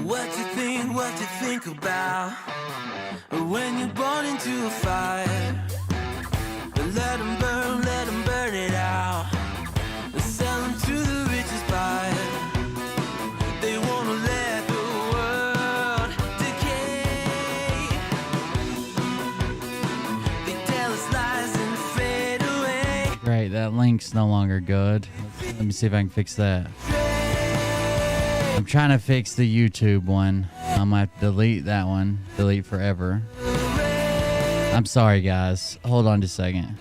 What you think about when you're born into a fire? Let them burn it out. Sell them to the richest buyer. They wanna let the world decay. They tell us lies and fade away. Great, that link's no longer good. Let me see if I can fix that. I'm trying to fix the YouTube one. I might delete that one. Delete forever. I'm sorry, guys. Hold on just a second.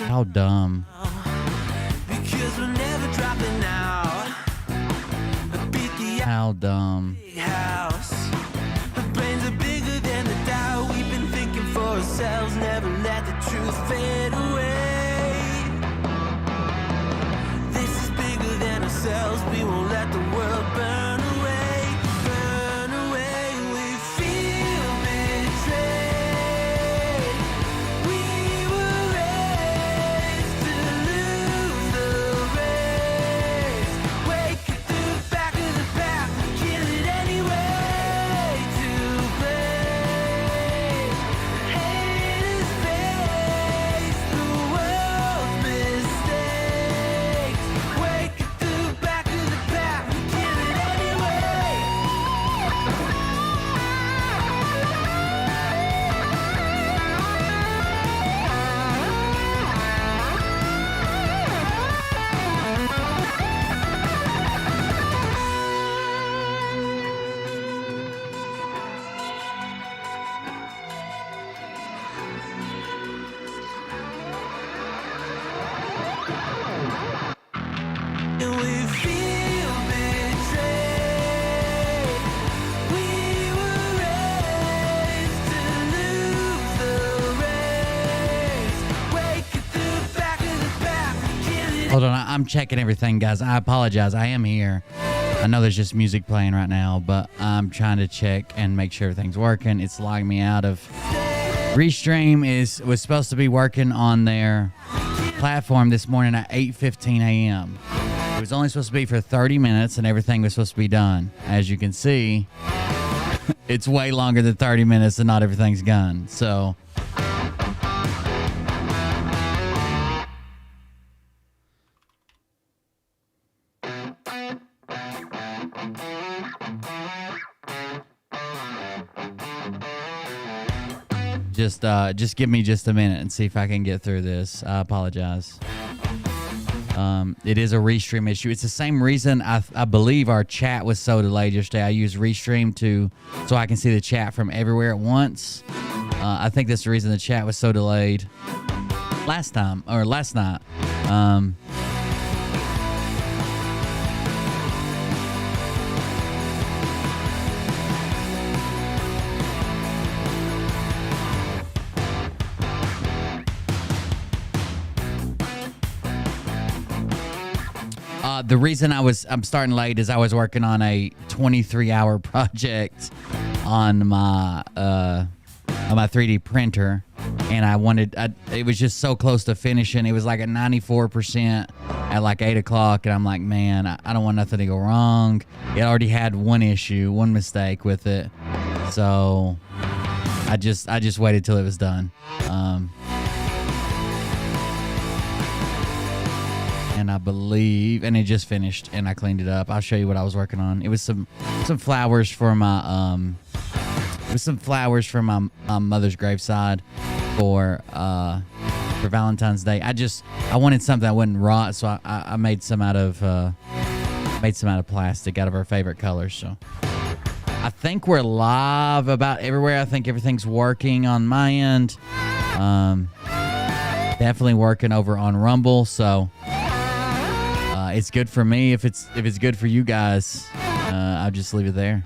How dumb. How dumb. Never let the truth fade away. This is bigger than ourselves. We won't let the world burn away. Burn away. We feel betrayed. We were raised to lose the race. Wake up to the back of the pack. Kill it anyway. To blame. Haters face the world's mistakes. Wake up to the back of the pack. Kill it anyway. And we feel betrayed. We were raised to lose the race. Wake up to the back of the pack. Kill it. Hold on, I'm checking everything, guys. I apologize. I am here. I know there's just music playing right now, but I'm trying to check and make sure everything's working. It's logging me out of Restream. Was supposed to be working on their platform this morning at 8:15 a.m. It was only supposed to be for 30 minutes and everything was supposed to be done. As you can see, it's way longer than 30 minutes and not everything's done. So just give me just a minute and see if I can get through this. I apologize. It is a Restream issue. It's the same reason I believe our chat was so delayed yesterday. I used Restream so I can see the chat from everywhere at once. I think that's the reason the chat was so delayed last night. The reason I'm starting late is I was working on a 23-hour project on my 3D printer, and it was just so close to finishing. It was like at 94% at like 8 o'clock, and I'm like, man, I don't want nothing to go wrong. It already had one mistake with it, so I just waited till it was done. And I believe, and it just finished, and I cleaned it up. I'll show you what I was working on. It was some flowers for my mother's graveside for Valentine's Day. I wanted something that wouldn't rot, so I made some out of plastic out of our favorite colors. So I think we're live about everywhere. I think everything's working on my end. Definitely working over on Rumble. So. It's good for me. If it's good for you guys, I'll just leave it there.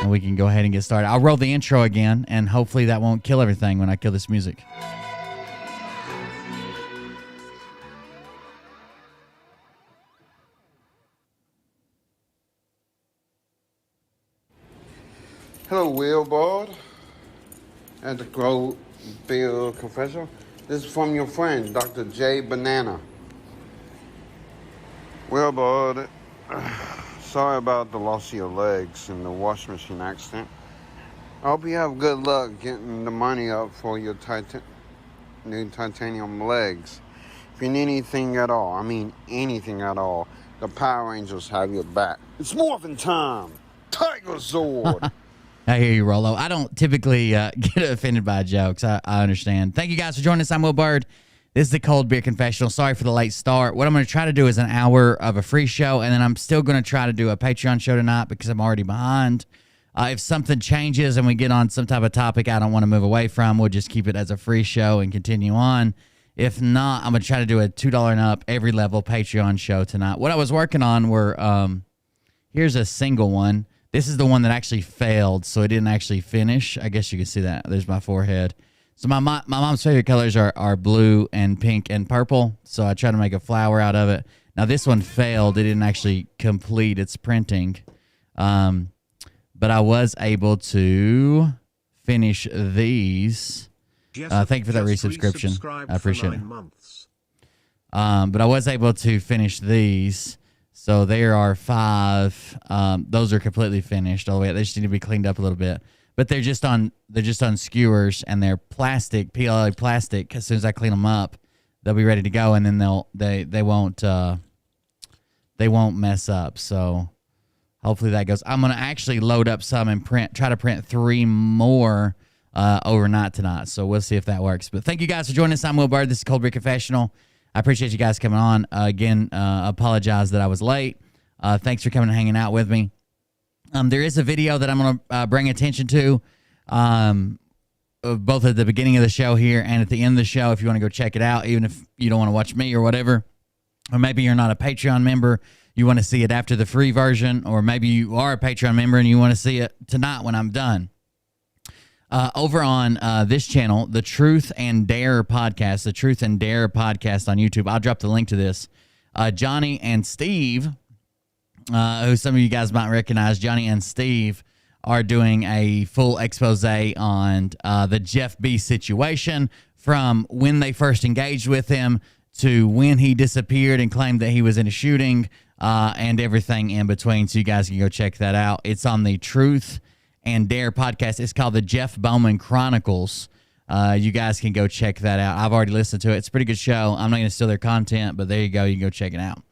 And we can go ahead and get started. I'll roll the intro again, and hopefully that won't kill everything when I kill this music. Hello, Willboard at the Grove Field Confessional. This is from your friend, Dr. J. Banana. Well, bud, sorry about the loss of your legs in the washing machine accident. I hope you have good luck getting the money up for your new titanium legs. If you need anything at all, I mean anything at all, the Power Rangers have your back. It's morphin' time! Tiger Zord! I hear you, Rolo. I don't typically get offended by jokes. I understand. Thank you guys for joining us. I'm Will Bird. This is the Cold Beer Confessional. Sorry for the late start. What I'm going to try to do is an hour of a free show, and then I'm still going to try to do a Patreon show tonight because I'm already behind. If something changes and we get on some type of topic I don't want to move away from, we'll just keep it as a free show and continue on. If not, I'm going to try to do a $2 and up every level Patreon show tonight. What I was working on were, here's a single one. This is the one that actually failed, so it didn't actually finish. I guess you can see that. There's my forehead. So my mom's favorite colors are blue and pink and purple, so I tried to make a flower out of it. Now, this one failed. It didn't actually complete its printing. But I was able to finish these. Thank you for that resubscription. I appreciate it. But I was able to finish these. So there are 5. Those are completely finished all the way. They just need to be cleaned up a little bit. But they're just on skewers, and they're plastic, PLA plastic. As soon as I clean them up, they'll be ready to go, and then they won't mess up. So hopefully that goes. I'm going to actually load up some and try to print 3 more overnight tonight. So we'll see if that works. But thank you guys for joining us. I'm Will Bird. This is Cold Beer Confessional. I appreciate you guys coming on. Again, apologize that I was late. Thanks for coming and hanging out with me. There is a video that I'm going to bring attention to both at the beginning of the show here and at the end of the show if you want to go check it out, even if you don't want to watch me or whatever. Or maybe you're not a Patreon member. You want to see it after the free version, or maybe you are a Patreon member and you want to see it tonight when I'm done. Over on this channel, the Truth and Dare podcast, the Truth and Dare podcast on YouTube. I'll drop the link to this. Johnny and Steve, who some of you guys might recognize, Johnny and Steve are doing a full expose on the Jeff B situation from when they first engaged with him to when he disappeared and claimed that he was in a shooting, and everything in between. So you guys can go check that out. It's on the Truth and Dare podcast. It's called the Jeff Bowman Chronicles. You guys can go check that out. I've already listened to it. It's a pretty good show. I'm not going to steal their content, but there you go. You can go check it out.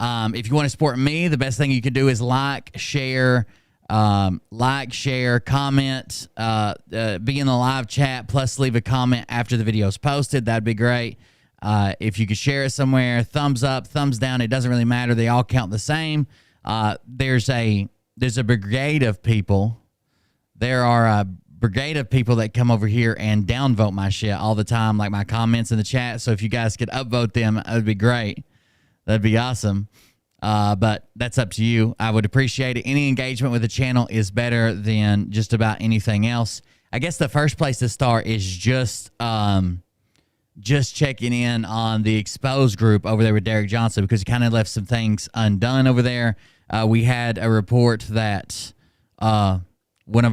If you want to support me, the best thing you can do is like, share, comment, be in the live chat, plus leave a comment after the video is posted. That'd be great. If you could share it somewhere, thumbs up, thumbs down, it doesn't really matter. They all count the same. There's a brigade of people. There are a brigade of people that come over here and downvote my shit all the time, like my comments in the chat. So if you guys could upvote them, that would be great. That'd be awesome. But that's up to you. I would appreciate it. Any engagement with the channel is better than just about anything else. I guess the first place to start is just checking in on the exposed group over there with Derek Johnson, because he kind of left some things undone over there. We had a report that one of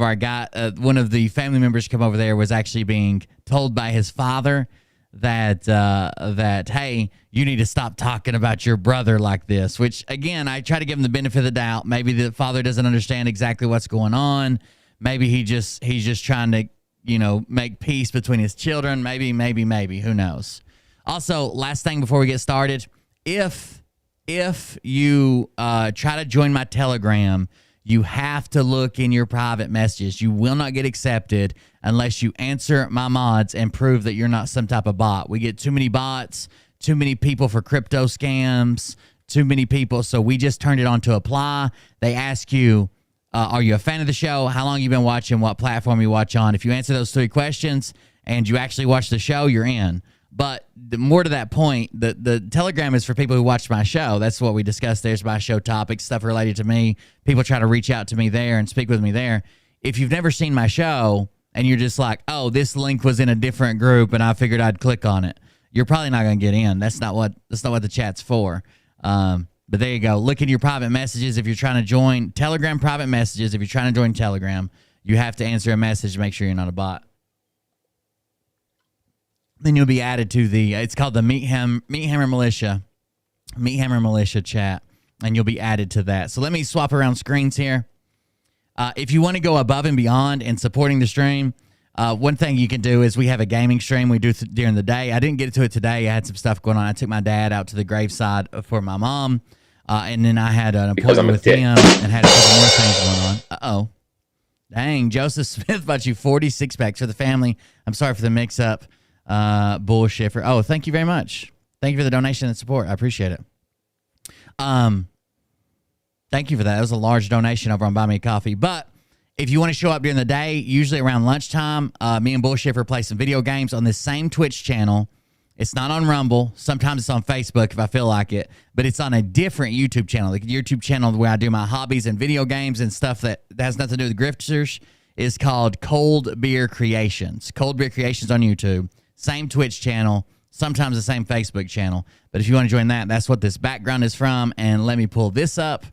the family members come over there was actually being told by his father that hey, you need to stop talking about your brother like this, which again, I try to give him the benefit of the doubt. Maybe the father doesn't understand exactly what's going on. Maybe he's just trying to, make peace between his children. Maybe, who knows? Also, last thing before we get started, if you try to join my Telegram, you have to look in your private messages. You will not get accepted unless you answer my mods and prove that you're not some type of bot. We get too many bots, too many people for crypto scams, too many people. So we just turned it on to apply. They ask you, are you a fan of the show? How long you been watching? What platform you watch on? If you answer those 3 questions and you actually watch the show, you're in. But more to that point, the Telegram is for people who watch my show. That's what we discussed. There's my show topics, stuff related to me. People try to reach out to me there and speak with me there. If you've never seen my show and you're just like, oh, this link was in a different group and I figured I'd click on it, you're probably not going to get in. That's not what the chat's for. But there you go. Look in your private messages if you're trying to join Telegram private messages. If you're trying to join Telegram, you have to answer a message to make sure you're not a bot. Then you'll be added to it's called the Meat Hammer Militia chat. and you'll be added to that. So let me swap around screens here. If you want to go above and beyond in supporting the stream, one thing you can do is we have a gaming stream we do during the day. I didn't get to it today. I had some stuff going on. I took my dad out to the graveside for my mom, and then I had an appointment with him and had a couple more things going on. Uh-oh. Dang, Joseph Smith bought you 40 six-packs for the family. I'm sorry for the mix-up, bullshit. Oh, thank you very much. Thank you for the donation and support. I appreciate it. Thank you for that. That was a large donation over on Buy Me a Coffee. But if you want to show up during the day, usually around lunchtime, me and Bullshifter play some video games on this same Twitch channel. It's not on Rumble. Sometimes it's on Facebook if I feel like it. But it's on a different YouTube channel. The YouTube channel where I do my hobbies and video games and stuff that has nothing to do with grifters is called Cold Beer Creations. Cold Beer Creations on YouTube. Same Twitch channel. Sometimes the same Facebook channel. But if you want to join that, that's what this background is from. And let me pull this up.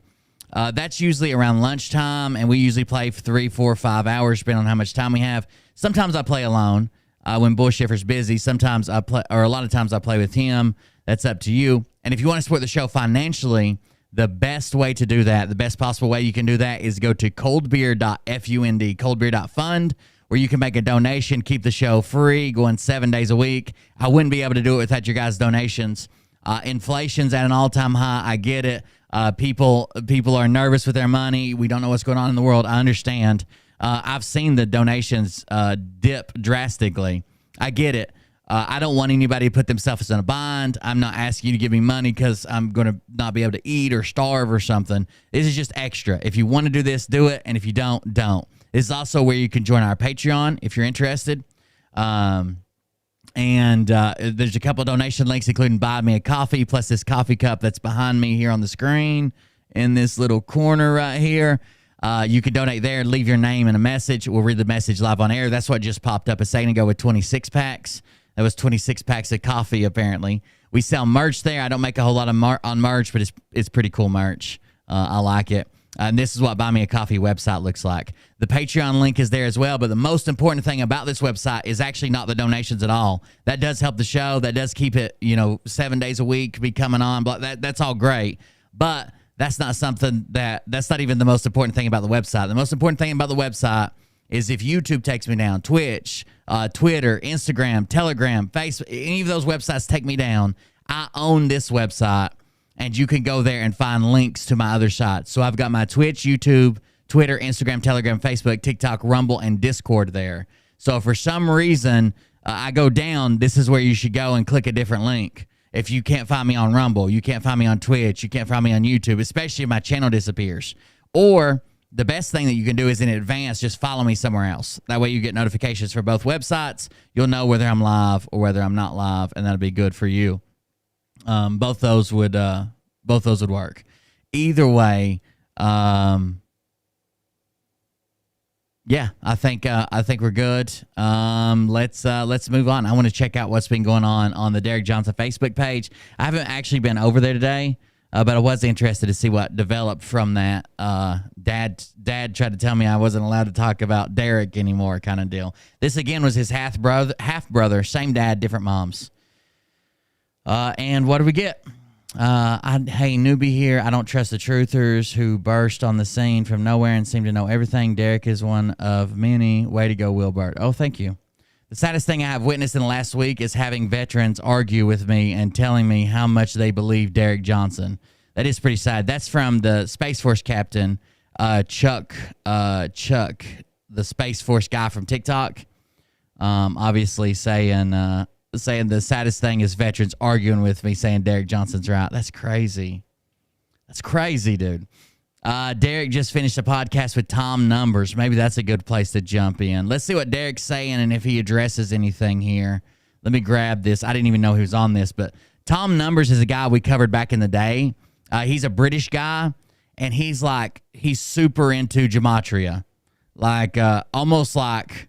That's usually around lunchtime, and we usually play for 3, 4, 5 hours, depending on how much time we have. Sometimes I play alone when Bullshifter's busy. Sometimes I play, or a lot of times I play with him. That's up to you. And if you want to support the show financially, the best way to do that, the best possible way you can do that is go to coldbeer.fund, coldbeer.fund, where you can make a donation, keep the show free, going 7 days a week. I wouldn't be able to do it without your guys' donations. Inflation's at an all-time high. I get it. People are nervous with their money. We don't know what's going on in the world. I understand. I've seen the donations dip drastically. I get it. I don't want anybody to put themselves in a bind. I'm not asking you to give me money because I'm going to not be able to eat or starve or something. This is just extra. If you want to do this, do it. And if you don't, don't. This is also where you can join our Patreon if you're interested. And there's a couple of donation links, including Buy Me a Coffee, plus this coffee cup that's behind me here on the screen in this little corner right here. You can donate there, leave your name and a message. We'll read the message live on air. That's what just popped up a second ago with 26 packs. That was 26 packs of coffee, apparently. We sell merch there. I don't make a whole lot of on merch, but it's pretty cool merch. I like it. And this is what Buy Me a Coffee website looks like. The Patreon link is there as well, but the most important thing about this website is actually not the donations at all. That does help the show. That does keep it, 7 days a week, be coming on. But that's all great. But that's not something that's not even the most important thing about the website. The most important thing about the website is if YouTube takes me down, Twitch, Twitter, Instagram, Telegram, Facebook, any of those websites take me down, I own this website. And you can go there and find links to my other sites. So I've got my Twitch, YouTube, Twitter, Instagram, Telegram, Facebook, TikTok, Rumble, and Discord there. So if for some reason I go down, this is where you should go and click a different link. If you can't find me on Rumble, you can't find me on Twitch, you can't find me on YouTube, especially if my channel disappears. Or the best thing that you can do is in advance, just follow me somewhere else. That way you get notifications for both websites. You'll know whether I'm live or whether I'm not live, and that'll be good for you. Both those would work. Either way, yeah, I think we're good. Let's move on. I want to check out what's been going on the Derek Johnson Facebook page. I haven't actually been over there today, but I was interested to see what developed from that. Dad tried to tell me I wasn't allowed to talk about Derek anymore, kind of deal. This again was his half brother, same dad, different moms. And what do we get? Hey, newbie here. I don't trust the truthers who burst on the scene from nowhere and seem to know everything. Derek is one of many. Way to go, Wilbert. Oh, thank you. The saddest thing I have witnessed in the last week is having veterans argue with me and telling me how much they believe Derek Johnson. That is pretty sad. That's from the Space Force captain, Chuck, the Space Force guy from TikTok. Obviously saying the saddest thing is veterans arguing with me saying Derek Johnson's right. That's crazy. That's crazy, dude. Derek just finished a podcast with Tom Numbers. Maybe that's a good place to jump in. Let's see what Derek's saying and if he addresses anything here. Let me grab this. I didn't even know he was on this, but Tom Numbers is a guy we covered back in the day. He's a British guy, and he's super into gematria. Almost like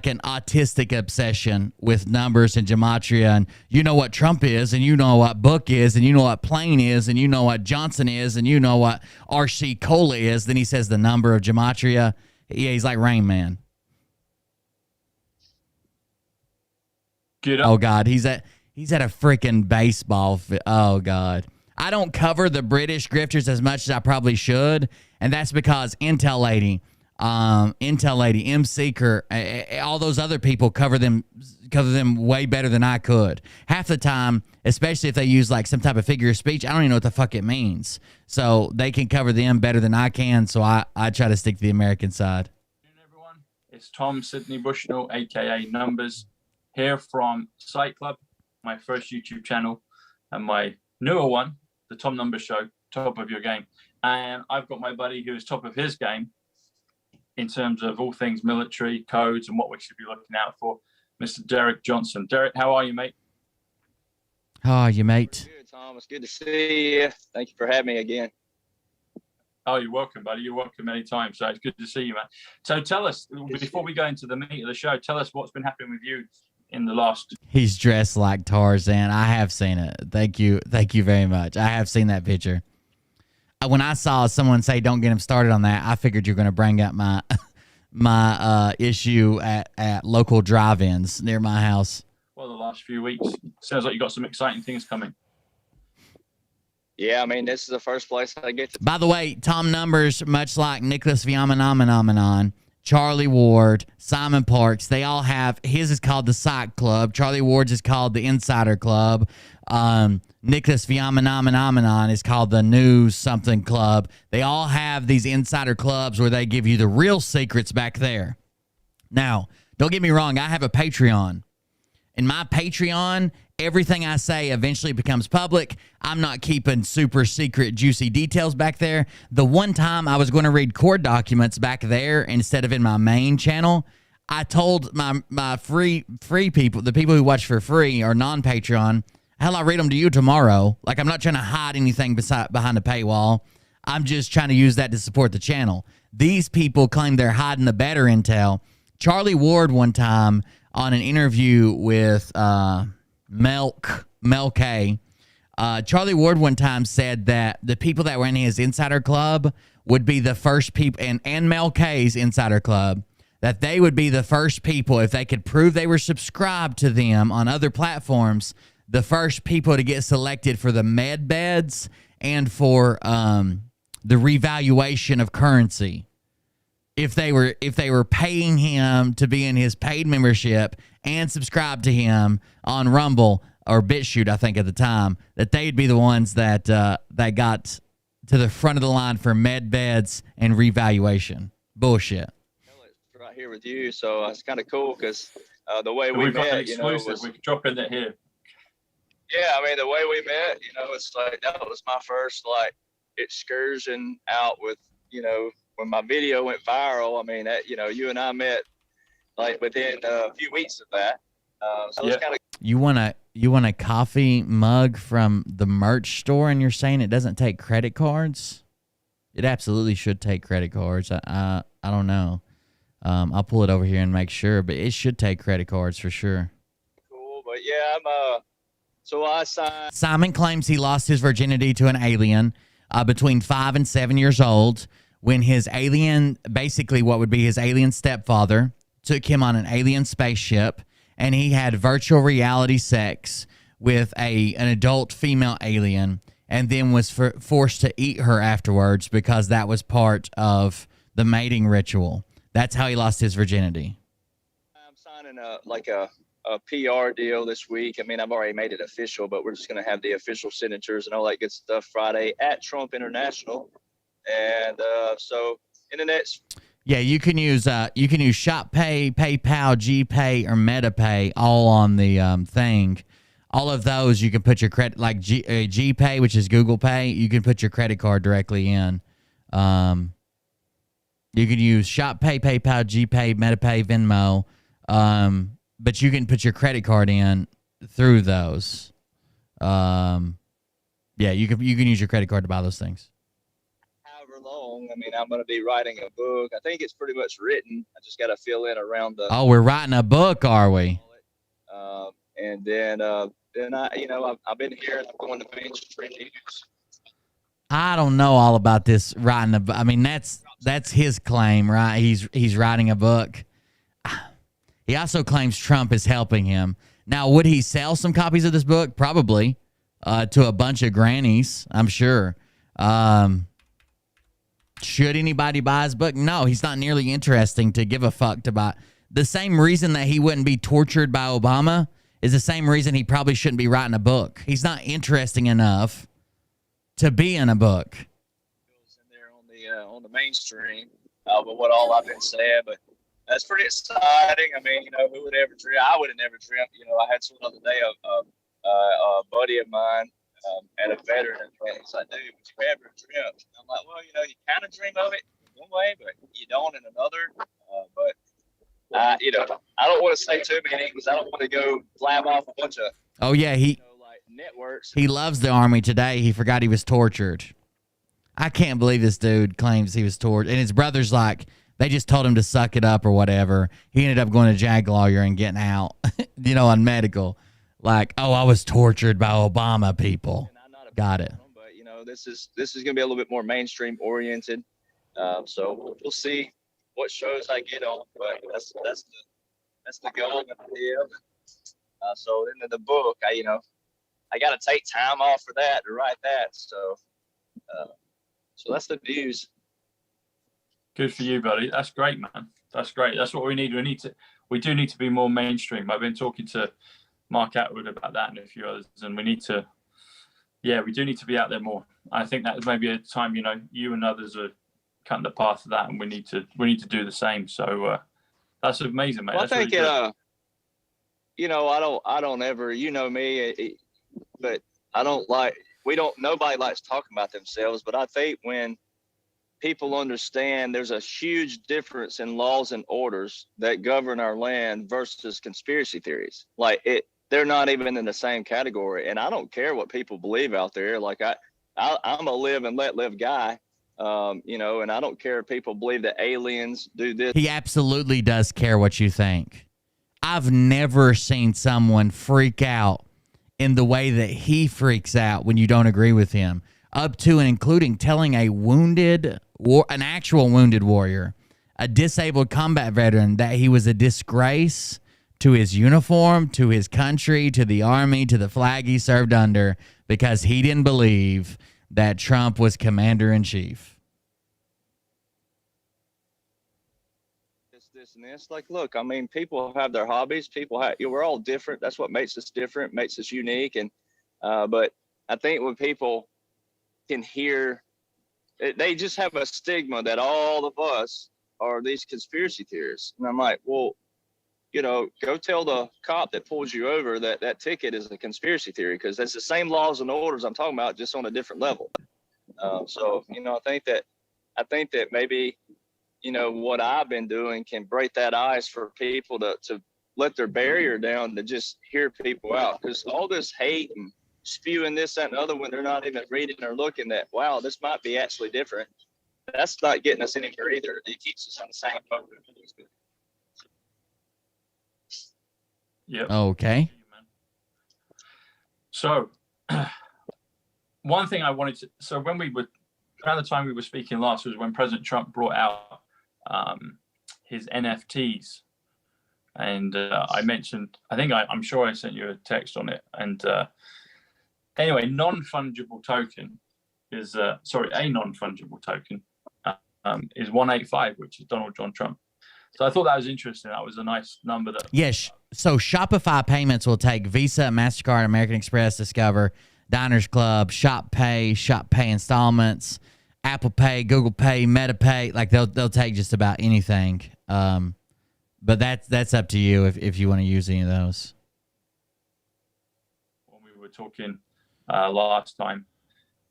an autistic obsession with numbers and gematria, and you know what Trump is, and you know what Book is, and you know what Plane is, and you know what Johnson is, and you know what R.C. Cola is. Then he says the number of gematria. Yeah, he's like Rain Man. Get up. Oh God, he's at a freaking baseball. Oh God, I don't cover the British grifters as much as I probably should, and that's because Intel Lady, M Seeker, all those other people cover them way better than I could. Half the time, especially if they use like some type of figure of speech, I don't even know what the fuck it means. So they can cover them better than I can. So I try to stick to the American side. Everyone, it's Tom Sidney Bushnell, aka Numbers, here from Sight Club, my first YouTube channel, and my newer one, the Tom Numbers Show, top of your game. And I've got my buddy who is top of his game in terms of all things military codes and what we should be looking out for, Mr. Derek Johnson. Derek, how are you, mate? How are you, mate? Good, Tom. It's good to see you. Thank you for having me again. Oh, you're welcome, buddy. You're welcome anytime. So it's good to see you, man. So tell us, before we go into the meat of the show, tell us what's been happening with you in the last... He's dressed like Tarzan. I have seen it. Thank you very much. I have seen that picture. When I saw someone say don't get him started on that, I figured you're going to bring up my issue at local drive-ins near my house. Well, the last few weeks. Sounds like you got some exciting things coming. Yeah, I mean, this is the first place I get to. By the way, Tom Numbers, much like Nicholas Viamanomenon, Charlie Ward, Simon Parks, they all have, his is called the Psych Club. Charlie Ward's is called the Insider Club. Nicholas Viamanomenon is called the News Something Club. They all have these insider clubs where they give you the real secrets back there. Now, don't get me wrong, I have a Patreon. In my Patreon, everything I say eventually becomes public. I'm not keeping super secret, juicy details back there. The one time I was going to read court documents back there instead of in my main channel, I told my free people, the people who watch for free or non-Patreon, hell, I'll read them to you tomorrow. Like, I'm not trying to hide anything behind a paywall. I'm just trying to use that to support the channel. These people claim they're hiding the better intel. Charlie Ward one time on an interview with Mel K, Charlie Ward one time said that the people that were in his insider club would be the first people, and Mel K's insider club, that they would be the first people, if they could prove they were subscribed to them on other platforms, the first people to get selected for the med beds and for the revaluation of currency. If they were paying him to be in his paid membership and subscribe to him on Rumble or BitChute, I think at the time, that they'd be the ones that got to the front of the line for med beds and revaluation. Bullshit. Right here with you, so it's kind of cool because the way So we we've got an met, exclusive. We can drop in that here. yeah, I mean, the way we met, it's like that was my first like excursion out with, when my video went viral. I mean, that, you and I met like within a few weeks of that. So it's kind of. You want a coffee mug from the merch store, and you're saying it doesn't take credit cards? It absolutely should take credit cards. I don't know. I'll pull it over here and make sure, but it should take credit cards for sure. Cool, but yeah, so I signed. Simon claims he lost his virginity to an alien between 5 and 7 years old when his alien, basically what would be his alien stepfather, took him on an alien spaceship, and he had virtual reality sex with an adult female alien, and then was forced to eat her afterwards because that was part of the mating ritual. That's how he lost his virginity. I'm signing a PR deal this week. I mean, I've already made it official, but we're just going to have the official signatures and all that good stuff Friday at Trump International. And so in the next. Yeah, you can use ShopPay, PayPal, GPay, or MetaPay all on the thing. All of those you can put your credit, like GPay, which is Google Pay. You can put your credit card directly in. You can use ShopPay, PayPal, GPay, MetaPay, Venmo, but you can put your credit card in through those. Yeah, you can use your credit card to buy those things. However long, I mean, I'm going to be writing a book. I think it's pretty much written. I just got to fill in around the. Oh, we're writing a book, are we? And then I've been here and I'm going to mainstream news. I don't know all about this writing a book. I mean, that's his claim, right? He's writing a book. He also claims Trump is helping him. Now, would he sell some copies of this book? Probably. to a bunch of grannies, I'm sure. Should anybody buy his book? No, he's not nearly interesting to give a fuck to buy. The same reason that he wouldn't be tortured by Obama is the same reason he probably shouldn't be writing a book. He's not interesting enough to be in a book. In there on the mainstream, but what all I've been saying, but that's pretty exciting. I mean, who would ever dream? I would have never dreamt. I had someone the other day, a buddy of mine, at a veteran, and he's like, "Dude, would you ever dream?" And I'm like, "Well, you kind of dream of it in one way, but you don't in another." I don't want to say too many because I don't want to go blab off a bunch of. Oh yeah, like networks. He loves the Army. Today he forgot he was tortured. I can't believe this dude claims he was tortured, and his brother's like, they just told him to suck it up or whatever. He ended up going to JAG lawyer and getting out, on medical. Like, oh, I was tortured by Obama people. Got it. But this is going to be a little bit more mainstream oriented. So we'll see what shows I get on, but that's the goal and the deal. So into the book, I got to take time off for that to write that. So that's the news. Good for you, buddy. That's great, man. That's great. That's what we need. We do need to be more mainstream. I've been talking to Mark Atwood about that and a few others, and we do need to be out there more. I think that maybe a time, you and others are cutting the path of that, and we need to do the same. So that's amazing, mate. Well, that's I think really I don't ever, me, but I don't like. Nobody likes talking about themselves, but I think when people understand there's a huge difference in laws and orders that govern our land versus conspiracy theories. They're not even in the same category. And I don't care what people believe out there. Like I'm a live and let live guy, and I don't care if people believe that aliens do this. He absolutely does care what you think. I've never seen someone freak out in the way that he freaks out when you don't agree with him, up to and including telling an actual wounded warrior, a disabled combat veteran, that he was a disgrace to his uniform, to his country, to the Army, to the flag he served under, because he didn't believe that Trump was commander-in-chief. This and this. Look, I mean, people have their hobbies. We're all different. That's what makes us different, makes us unique. And but I think when people can hear, they just have a stigma that all of us are these conspiracy theorists. And I'm like, well, go tell the cop that pulls you over that ticket is a conspiracy theory, because that's the same laws and orders I'm talking about, just on a different level. So I think that maybe, what I've been doing can break that ice for people to let their barrier down, to just hear people out, because all this hate and spewing this, that, and other, when they're not even reading or looking at, wow, this might be actually different. That's not getting us anywhere either. It keeps us on the same boat. Yeah. Okay. So one thing I wanted to, so when around the time we were speaking last was when President Trump brought out his NFTs. And I mentioned, I'm sure I sent you a text on it. And anyway, non-fungible token is, a non-fungible token is 185, which is Donald John Trump. So I thought that was interesting. That was a nice number. Yes. So Shopify payments will take Visa, MasterCard, American Express, Discover, Diners Club, Shop Pay installments, Apple Pay, Google Pay, Meta Pay. Like they'll take just about anything. But that's up to you if you want to use any of those. When we were talking last time,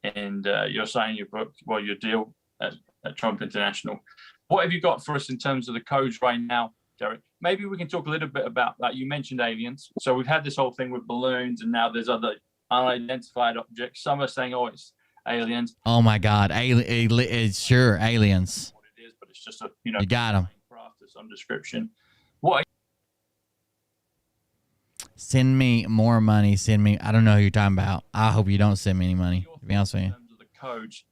and you're saying your deal at Trump International. What have you got for us in terms of the codes right now, Derek? Maybe we can talk a little bit about that. You mentioned aliens. So we've had this whole thing with balloons, and now there's other unidentified objects. Some are saying, oh, it's aliens. Oh, my God. It's sure, aliens. What it is, but it's just you got them. Craft of some description. Send me more money. I don't know who you're talking about. I hope you don't send me any money, to be honest with you. In terms of the codes,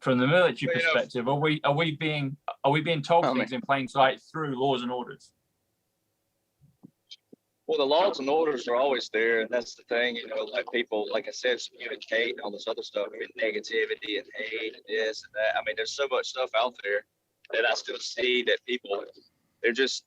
from the military perspective, are we being told things in plain sight through laws and orders? Well, the laws and orders are always there, and that's the thing, you know, like people, like I said, communicate and all this other stuff, and negativity and hate and this and that. I mean, there's so much stuff out there that I still see that people, they're just,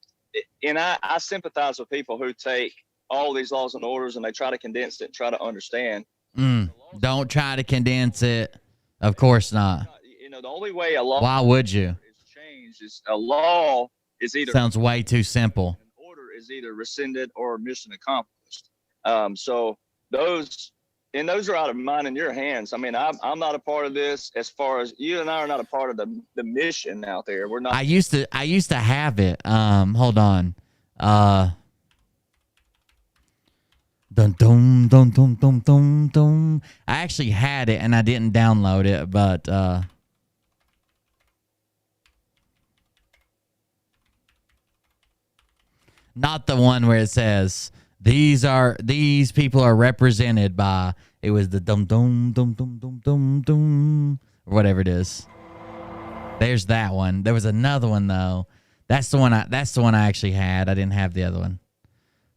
and I sympathize with people who take all these laws and orders and they try to condense it and try to understand. Don't try to condense it. Of course not. You know, the only way a law Why would you? is changed is a law is either Sounds way too simple. is either rescinded or mission accomplished. So those are out of mine and your hands. I mean, I'm not a part of this. As far as you and I are not a part of the mission out there. We're not. I used to have it. Hold on. Dun dum dum dum dum dum dum. I actually had it and I didn't download it, but not the one where it says these people are represented by. It was the dum dum dum dum dum dum dum or whatever it is. There's that one. There was another one though. That's the one I actually had. I didn't have the other one.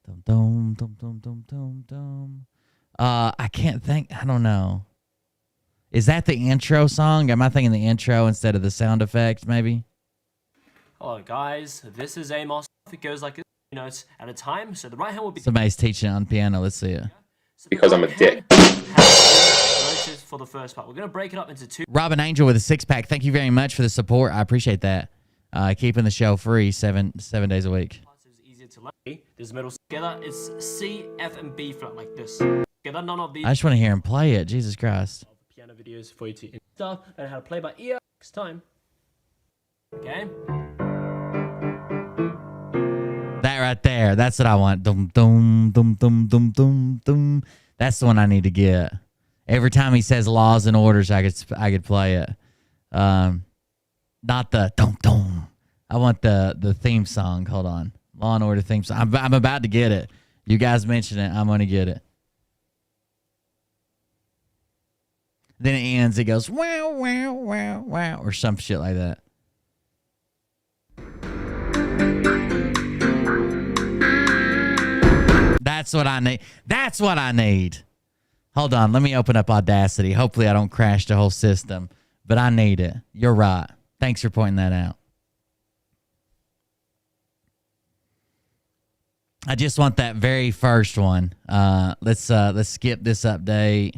Dum dum dum dum dum dum dum. I can't think. I don't know. Is that the intro song? Am I thinking the intro instead of the sound effects? Maybe. Hello guys, this is Amos. It goes like notes at a time. So the right hand will be Somebody's teaching on piano. Let's see it. so Because I'm a dick. notes for the first part. We're gonna break it up into two. Robin Angel with a 6-pack. Thank you very much for the support. I appreciate that. Keeping the show free 7 days a week. Parts is easier to learn. This middle together is C, F, and B flat like this. Together, none of these I just want to hear him play it. Jesus Christ. piano videos for you to stuff and how to play by ear next time. Okay. That right there. That's what I want. Dum dum dum dum dum dum dum. That's the one I need to get. Every time he says laws and orders, I could play it. Not the dum dum. I want the theme song. Hold on. Law and Order theme song. I'm about to get it. You guys mentioned it. I'm gonna get it. Then it ends. It goes wow wow wow wow or some shit like that. That's what I need. That's what I need. Hold on. Let me open up Audacity. Hopefully I don't crash the whole system. But I need it. You're right. Thanks for pointing that out. I just want that very first one. Let's skip this update.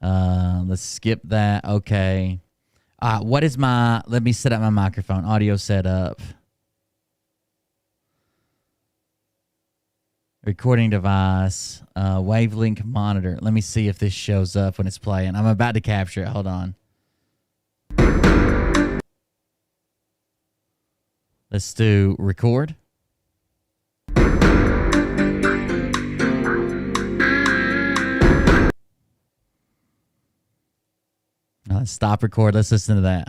Let's skip that. Okay. What is my... Let me set up my microphone. Audio setup. Recording device, wavelength monitor. Let me see if this shows up when it's playing. I'm about to capture it. Hold on. Let's do record. Let's stop record. Let's listen to that.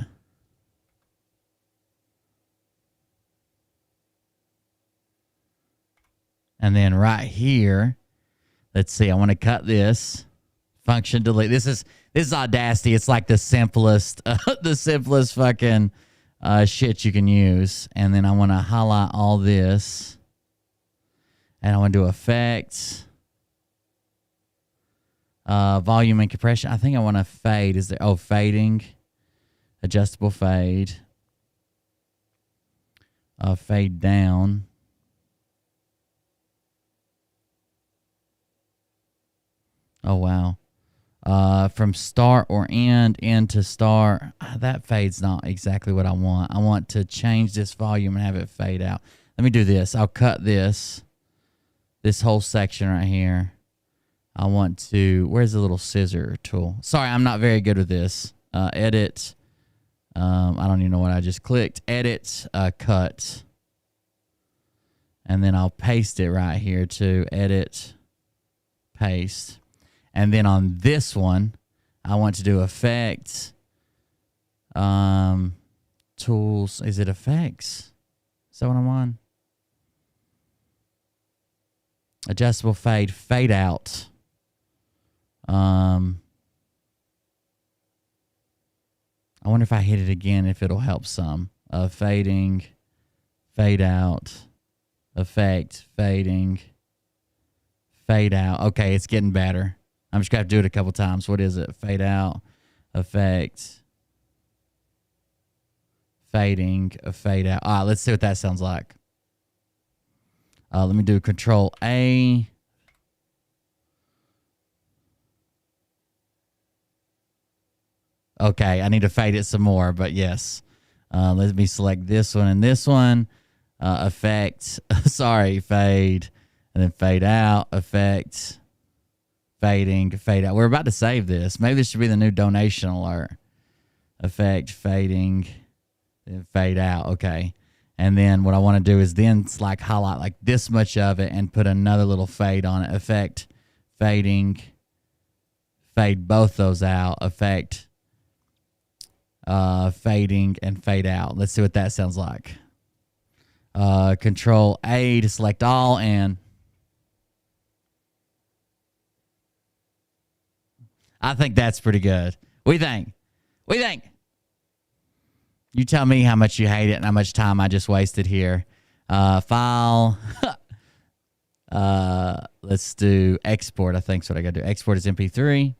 And then right here, let's see. I want to cut this. Function delete. This is Audacity. It's like the simplest fucking shit you can use. And then I want to highlight all this, and I want to do effects, volume and compression. I think I want to fade. Is there? Oh, fading, adjustable fade, fade down. Oh, wow. From start or end to start. That fade's not exactly what I want. I want to change this volume and have it fade out. Let me do this. I'll cut this whole section right here. I want to... Where's the little scissor tool? Sorry, I'm not very good with this. Edit. I don't even know what I just clicked. Edit, cut. And then I'll paste it right here to edit, paste. And then on this one, I want to do effects, tools. Is it effects? Is that what I'm on? Adjustable fade, fade out. I wonder if I hit it again, if it'll help some. Fading, fade out, effect, fading, Fade out. Okay, it's getting better. I'm just going to have to do it a couple times. What is it? Fade out, effect, fading, fade out. All right, let's see what that sounds like. Let me do Control A. Okay, I need to fade it some more, but yes. Let me select this one and this one. Effect, sorry, fade, and then fade out, effect, fading, fade out. We're about to save this. Maybe this should be the new donation alert. Effect, fading, then fade out. Okay. And then what I want to do is then like highlight like this much of it and put another little fade on it. Effect, fading, fade both those out. Effect, fading, and fade out. Let's see what that sounds like. Control A to select all, and I think that's pretty good. What do you think? What do you think? You tell me how much you hate it and how much time I just wasted here. File. Let's do export. I think that's what I got to do. Export as MP3.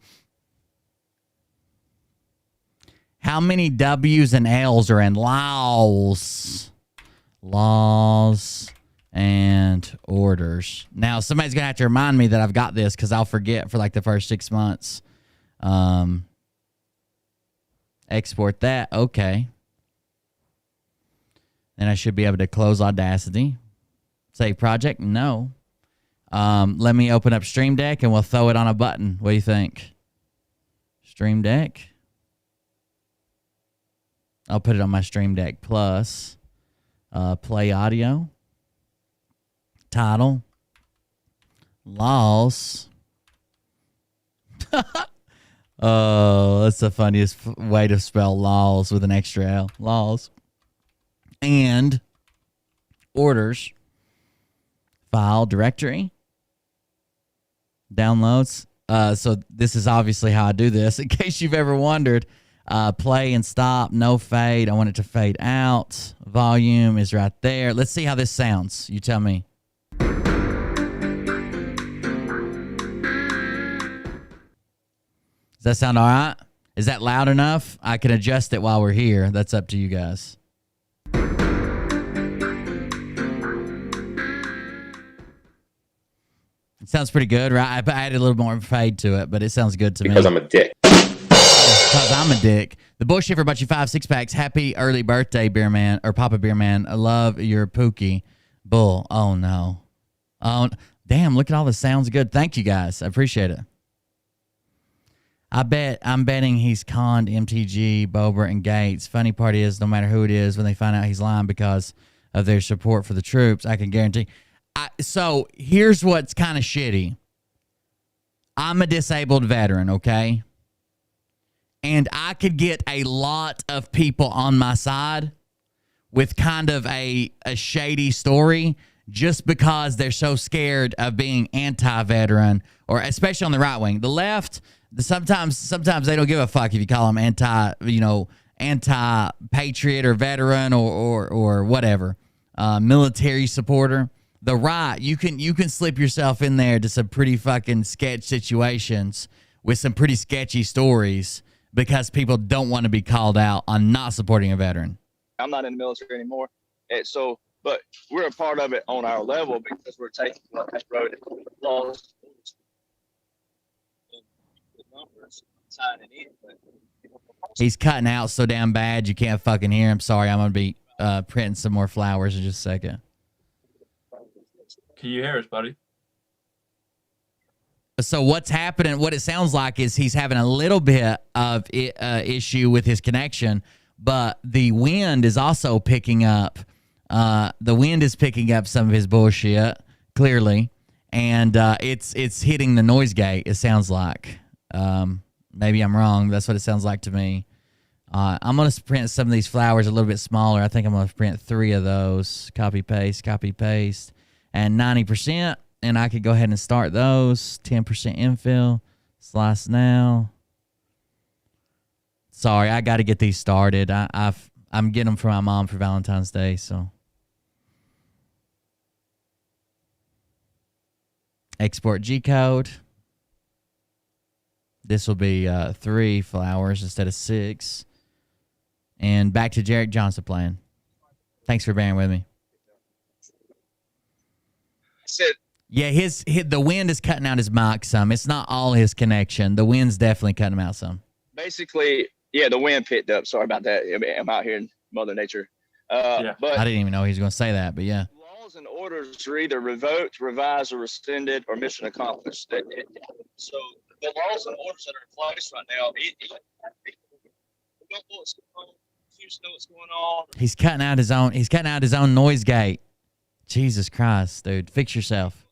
How many W's and L's are in laws? Laws and orders. Now, somebody's going to have to remind me that I've got this because I'll forget for like the first 6 months. Export that. Okay. Then I should be able to close Audacity. Save project? No. Let me open up Stream Deck and we'll throw it on a button. What do you think? Stream Deck. I'll put it on my Stream Deck Plus. Play audio. Title. Laws. Oh, that's the funniest way to spell laws with an extra L. Laws. And orders. File directory. Downloads. So this is obviously how I do this. In case you've ever wondered, play and stop. No fade. I want it to fade out. Volume is right there. Let's see how this sounds. You tell me. Does that sound all right? Is that loud enough? I can adjust it while we're here. That's up to you guys. It sounds pretty good, right? I added a little more fade to it, but it sounds good to me. Because I'm a dick. Because I'm a dick. The bullshit for about you 5 6-packs. Happy early birthday, Beer Man, or Papa Beer Man. I love your Pookie Bull. Oh, no. Oh, damn, look at all the sounds good. Thank you, guys. I appreciate it. I'm betting he's conned MTG, Bober, and Gates. Funny part is, no matter who it is, when they find out he's lying because of their support for the troops, I can guarantee. So here's what's kind of shitty. I'm a disabled veteran, okay? And I could get a lot of people on my side with kind of a shady story just because they're so scared of being anti-veteran, or especially on the right wing. The left, sometimes they don't give a fuck if you call them anti-patriot or veteran or whatever, military supporter. The right, you can slip yourself in there to some pretty fucking sketch situations with some pretty sketchy stories because people don't want to be called out on not supporting a veteran. I'm not in the military anymore, and so, but we're a part of it on our level because we're taking that road laws and the numbers signing in. But he's cutting out so damn bad you can't fucking hear him. Sorry, I'm gonna be printing some more flowers in just a second. Can you hear us, buddy? So what's happening, what it sounds like is he's having a little bit of issue with his connection, but the wind is also picking up. The wind is picking up some of his bullshit, clearly, and it's hitting the noise gate, it sounds like. Maybe I'm wrong. That's what it sounds like to me. I'm going to print some of these flowers a little bit smaller. I think I'm going to print 3 of those. Copy, paste, and 90%. And I could go ahead and start those. 10% infill. Slice now. Sorry, I got to get these started. I'm getting them for my mom for Valentine's Day, so. Export G code. This will be 3 flowers instead of 6. And back to Jarek Johnson playing. Thanks for bearing with me. Yeah, the wind is cutting out his mic some. It's not all his connection. The wind's definitely cutting him out some. Basically, yeah, the wind picked up. Sorry about that. I'm out here in Mother Nature. But I didn't even know he was going to say that, but yeah. Laws and orders are either revoked, revised, or rescinded, or mission accomplished. So the laws and orders that are in place right now, we don't know what's going on. Refuse to know what's going on. He's cutting out his own noise gate. Jesus Christ, dude. Fix yourself.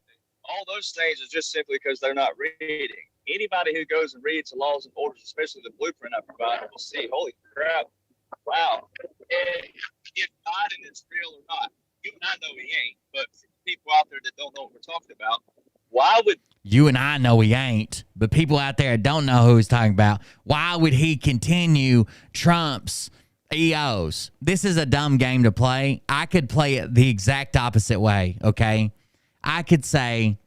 All those things are just simply because they're not reading. Anybody who goes and reads the laws and orders, especially the blueprint I provided, will see, holy crap, wow. If Biden is real or not, you and I know he ain't, but for people out there that don't know what we're talking about, why would... You and I know he ain't, but people out there don't know who he's talking about. Why would he continue Trump's EOs? This is a dumb game to play. I could play it the exact opposite way, okay? I could say,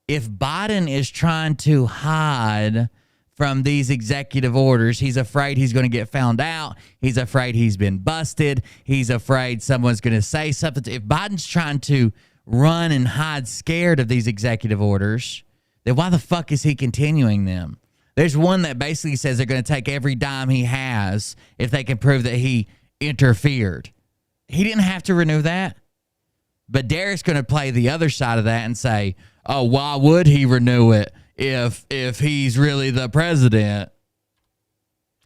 if Biden is trying to hide from these executive orders, he's afraid he's going to get found out. He's afraid he's been busted. He's afraid someone's going to say something. If Biden's trying to run and hide scared of these executive orders, then why the fuck is he continuing them? There's one that basically says they're going to take every dime he has if they can prove that he interfered. He didn't have to renew that. But Derek's going to play the other side of that and say, oh, why would he renew it if he's really the president?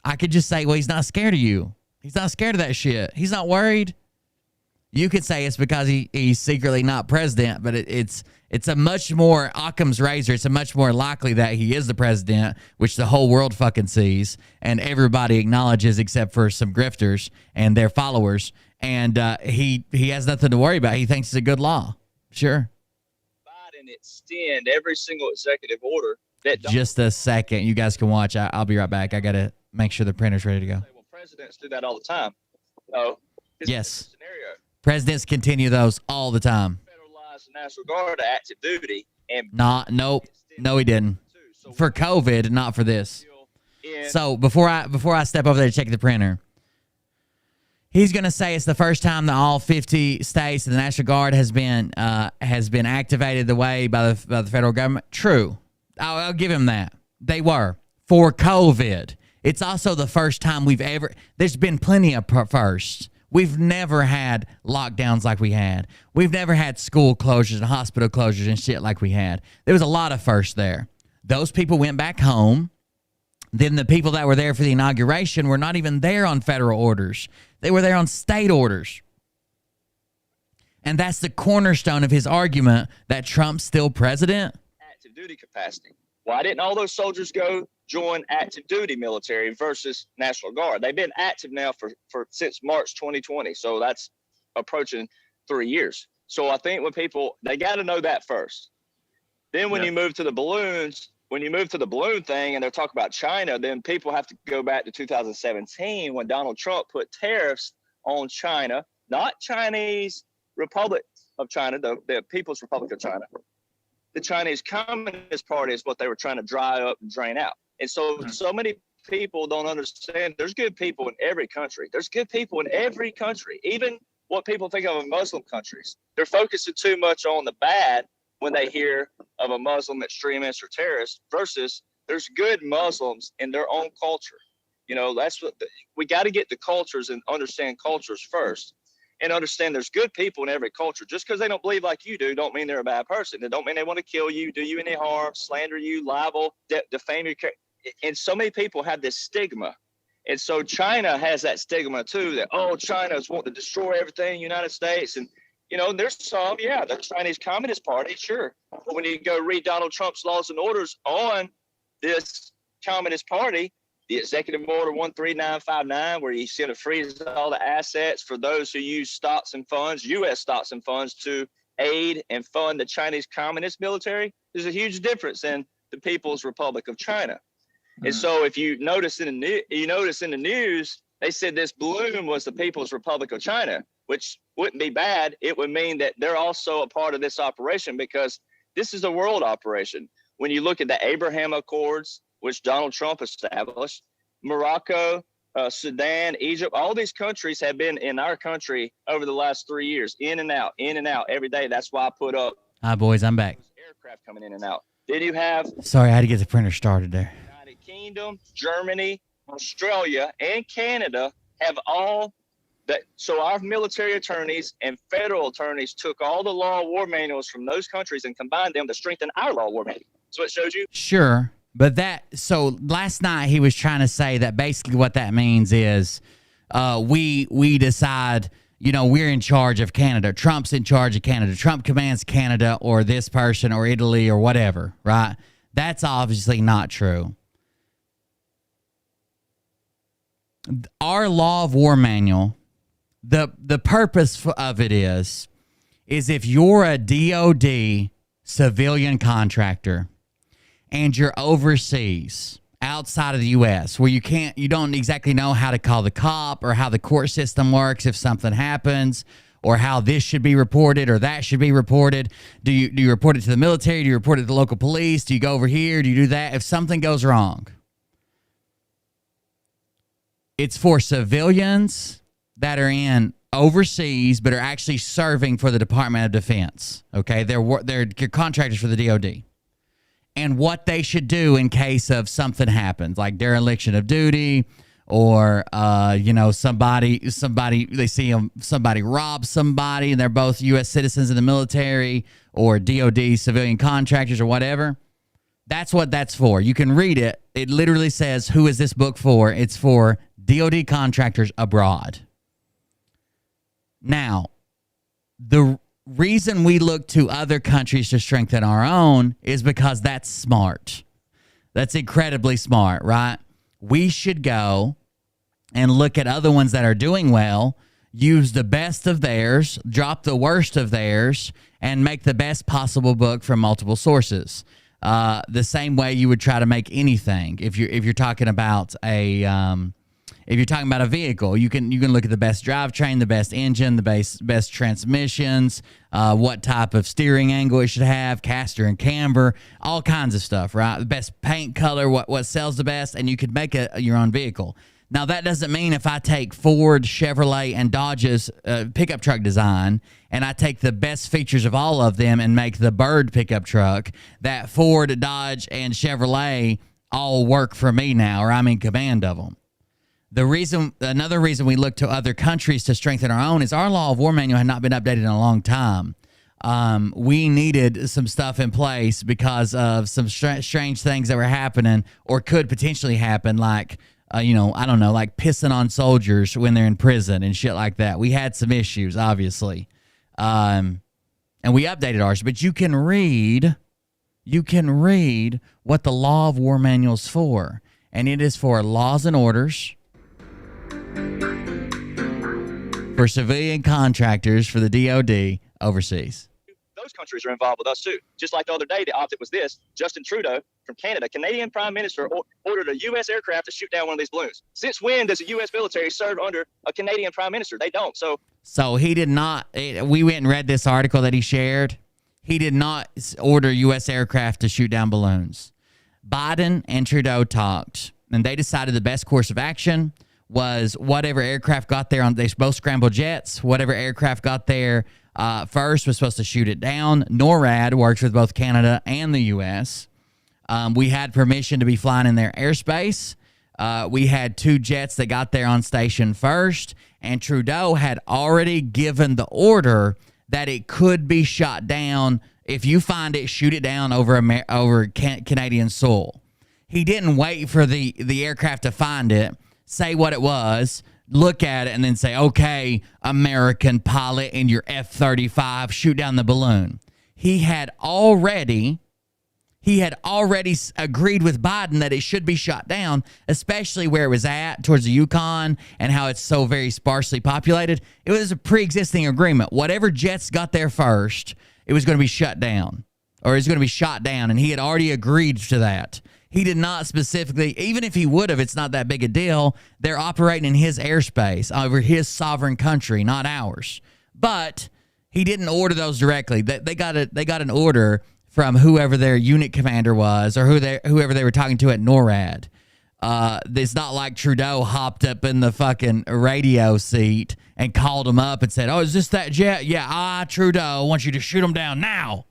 I could just say, well, he's not scared of you. He's not scared of that shit. He's not worried. You could say it's because he's secretly not president, but it's a much more Occam's razor. It's a much more likely that he is the president, which the whole world fucking sees and everybody acknowledges except for some grifters and their followers. And he has nothing to worry about. He thinks it's a good law. Sure. Biden extend every single executive order that... Just a second. You guys can watch. I'll be right back. I got to make sure the printer's ready to go. Well, presidents do that all the time. Oh, yes. Scenario. Presidents continue those all the time. Federalized the National Guard to active duty. And nope. No, he didn't. For COVID, not for this. So before I step over there to check the printer, he's going to say it's the first time that all 50 states and the National Guard has been activated the way by the federal government. True. I'll give him that. They were for COVID. It's also the first time there's been plenty of firsts. We've never had lockdowns like we had. We've never had school closures and hospital closures and shit like we had. There was a lot of firsts there. Those people went back home. Then the people that were there for the inauguration were not even there on federal orders. They were there on state orders. And that's the cornerstone of his argument that Trump's still president. Active duty capacity. Why didn't all those soldiers go join active duty military versus National Guard? They've been active now for since March 2020. So that's approaching 3 years. So I think they got to know that first. Then when you move to the balloons, when you move to the balloon thing and they're talking about China, then people have to go back to 2017 when Donald Trump put tariffs on China, not Chinese Republic of China, the People's Republic of China. The Chinese Communist Party is what they were trying to dry up and drain out. And so many people don't understand there's good people in every country. There's good people in every country, even what people think of as Muslim countries. They're focusing too much on the bad when they hear of a Muslim extremist or terrorist versus there's good Muslims in their own culture. You know, that's what we got to get the cultures and understand cultures first and understand there's good people in every culture. Just because they don't believe like you do, don't mean they're a bad person. It don't mean they want to kill you, do you any harm, slander you, libel, defame your character. And so many people have this stigma. And so China has that stigma too, that, oh, China's wanting to destroy everything, United States. And, you know, there's some, the Chinese Communist Party, sure. But when you go read Donald Trump's laws and orders on this Communist Party, the Executive Order 13959, where he's going to freeze all the assets for those who use stocks and funds, U.S. stocks and funds, to aid and fund the Chinese Communist military, there's a huge difference in the People's Republic of China. And so if you notice in the news, they said this balloon was the People's Republic of China, which wouldn't be bad. It would mean that they're also a part of this operation because This is a world operation. When you look at the Abraham Accords, which Donald Trump established, Morocco, Sudan, Egypt, all these countries have been in our country over the last 3 years, in and out every day. That's why I put up. Hi, boys. I'm back. Aircraft coming in and out. Then you have Sorry, I had to get the printer started there. United Kingdom, Germany, Australia, and Canada have all that. So our military attorneys and federal attorneys took all the law of war manuals from those countries and combined them to strengthen our law of war manual. So it shows you. Sure. But so last night he was trying to say that basically what that means is we decide, we're in charge of Canada. Trump's in charge of Canada. Trump commands Canada or this person or Italy or whatever, right? That's obviously not true. Our law of war manual, the purpose of it is if you're a DOD civilian contractor and you're overseas outside of the U.S. where you don't exactly know how to call the cop or how the court system works if something happens or how this should be reported or that should be reported. Do you report it to the military? Do you report it to the local police? Do you go over here? Do you do that? If something goes wrong, it's for civilians that are in overseas but are actually serving for the Department of Defense. Okay, they're contractors for the DOD. And what they should do in case of something happens, like dereliction of duty, or somebody they see somebody rob somebody, and they're both U.S. citizens in the military or DOD civilian contractors or whatever. That's what that's for. You can read it. It literally says, "Who is this book for?" It's for DOD contractors abroad. Now, the reason we look to other countries to strengthen our own is because that's smart. That's incredibly smart, right? We should go and look at other ones that are doing well, use the best of theirs, drop the worst of theirs, and make the best possible book from multiple sources. The same way you would try to make anything. If you're talking about a vehicle, you can look at the best drivetrain, the best engine, the best transmissions, what type of steering angle it should have, caster and camber, all kinds of stuff, right? The best paint color, what sells the best, and you could make your own vehicle. Now, that doesn't mean if I take Ford, Chevrolet, and Dodge's pickup truck design, and I take the best features of all of them and make the Bird pickup truck, that Ford, Dodge, and Chevrolet all work for me now, or I'm in command of them. Another reason we look to other countries to strengthen our own is our law of war manual had not been updated in a long time. We needed some stuff in place because of some strange things that were happening or could potentially happen, like, I don't know, like pissing on soldiers when they're in prison and shit like that. We had some issues, obviously. And we updated ours, but you can read what the law of war manual is for. And it is for laws and orders, for civilian contractors for the DOD overseas. Those countries are involved with us too. Just like the other day, the opposite was this. Justin Trudeau from Canada, Canadian Prime Minister, ordered a U.S. aircraft to shoot down one of these balloons. Since when does the U.S. military serve under a Canadian Prime Minister? They don't. So he did not. We went and read this article that he shared. He did not order U.S. aircraft to shoot down balloons. Biden and Trudeau talked, and they decided the best course of action was whatever aircraft got there they both scrambled jets. Whatever aircraft got there first was supposed to shoot it down. NORAD works with both Canada and the U.S. We had permission to be flying in their airspace. We had 2 jets that got there on station first, and Trudeau had already given the order that it could be shot down. If you find it, shoot it down over Canadian soil. He didn't wait for the aircraft to find it, say what it was, look at it, and then say, okay, American pilot in your F-35, shoot down the balloon. He had already agreed with Biden that it should be shot down, especially where it was at, towards the Yukon, and how it's so very sparsely populated. It was a pre-existing agreement. Whatever jets got there first, it was going to be shut down, or it was going to be shot down, and he had already agreed to that. He did not specifically, even if he would have, it's not that big a deal. They're operating in his airspace over his sovereign country, not ours. But he didn't order those directly. They got an order from whoever their unit commander was or whoever they were talking to at NORAD. It's not like Trudeau hopped up in the fucking radio seat and called them up and said, "Oh, is this that jet? Yeah, Trudeau wants you to shoot them down now."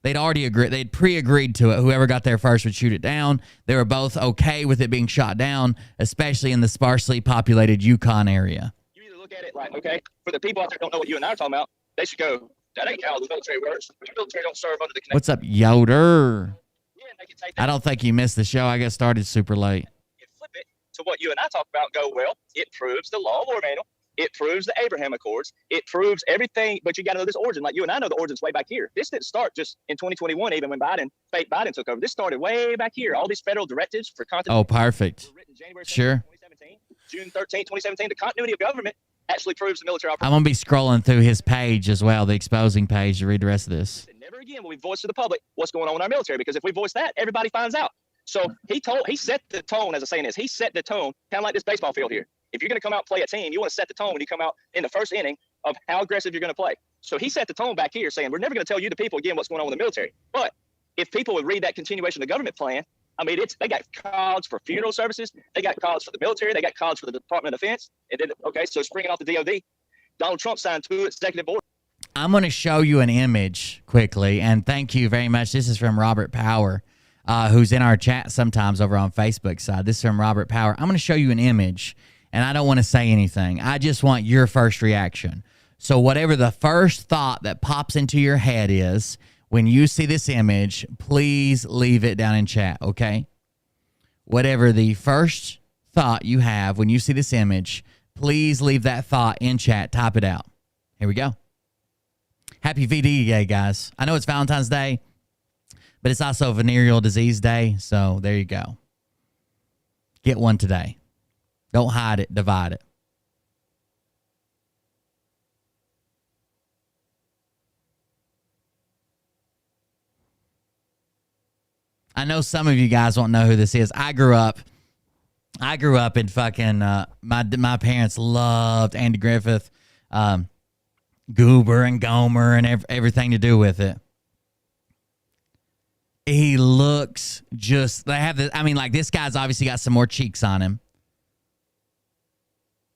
They'd already agreed. They'd pre-agreed to it. Whoever got there first would shoot it down. They were both okay with it being shot down, especially in the sparsely populated Yukon area. You either look at it like, okay, for the people out there who don't know what you and I are talking about, they should go, that ain't how the military works. The military don't serve under the Canadian. What's up, Yoder? Yeah, they can take that. I don't think you missed the show. I got started super late. And flip it to what you and I talk about. Go, well, it proves the law of war manual. It proves the Abraham Accords. It proves everything, but you got to know this origin. Like you and I know the origin's way back here. This didn't start just in 2021, even when fake Biden took over. This started way back here. All these federal directives for continuity. Oh, perfect. Were written January 17th, Sure. 2017, June 13, 2017. The continuity of government actually proves the military operation. I'm going to be scrolling through his page as well, the exposing page, to read the rest of this. Never again will we voice to the public what's going on in our military, because if we voice that, everybody finds out. So he set the tone, as a saying is, he set the tone, kind of like this baseball field here. If you're going to come out and play a team, you want to set the tone when you come out in the first inning of how aggressive you're going to play. So he set the tone back here, saying, we're never going to tell you the people again what's going on with the military. But if people would read that continuation of the government plan, I mean, they got cards for funeral services, they got cards for the military, they got cards for the Department of Defense. And then, okay, so springing off the DOD, Donald Trump signed 2 executive orders. I'm going to show you an image quickly, and thank you very much. This is from Robert Power, who's in our chat sometimes over on Facebook side. This is from Robert Power. I'm going to show you an image, and I don't want to say anything. I just want your first reaction. So whatever the first thought that pops into your head is, when you see this image, please leave it down in chat, okay? Whatever the first thought you have when you see this image, please leave that thought in chat. Type it out. Here we go. Happy VD Day, guys. I know it's Valentine's Day, but it's also Venereal Disease Day, so there you go. Get one today. Don't hide it, divide it. I know some of you guys won't know who this is. I grew up in fucking, my parents loved Andy Griffith, Goober and Gomer and everything to do with it. He looks just, they have this, I mean, like, this guy's obviously got some more cheeks on him.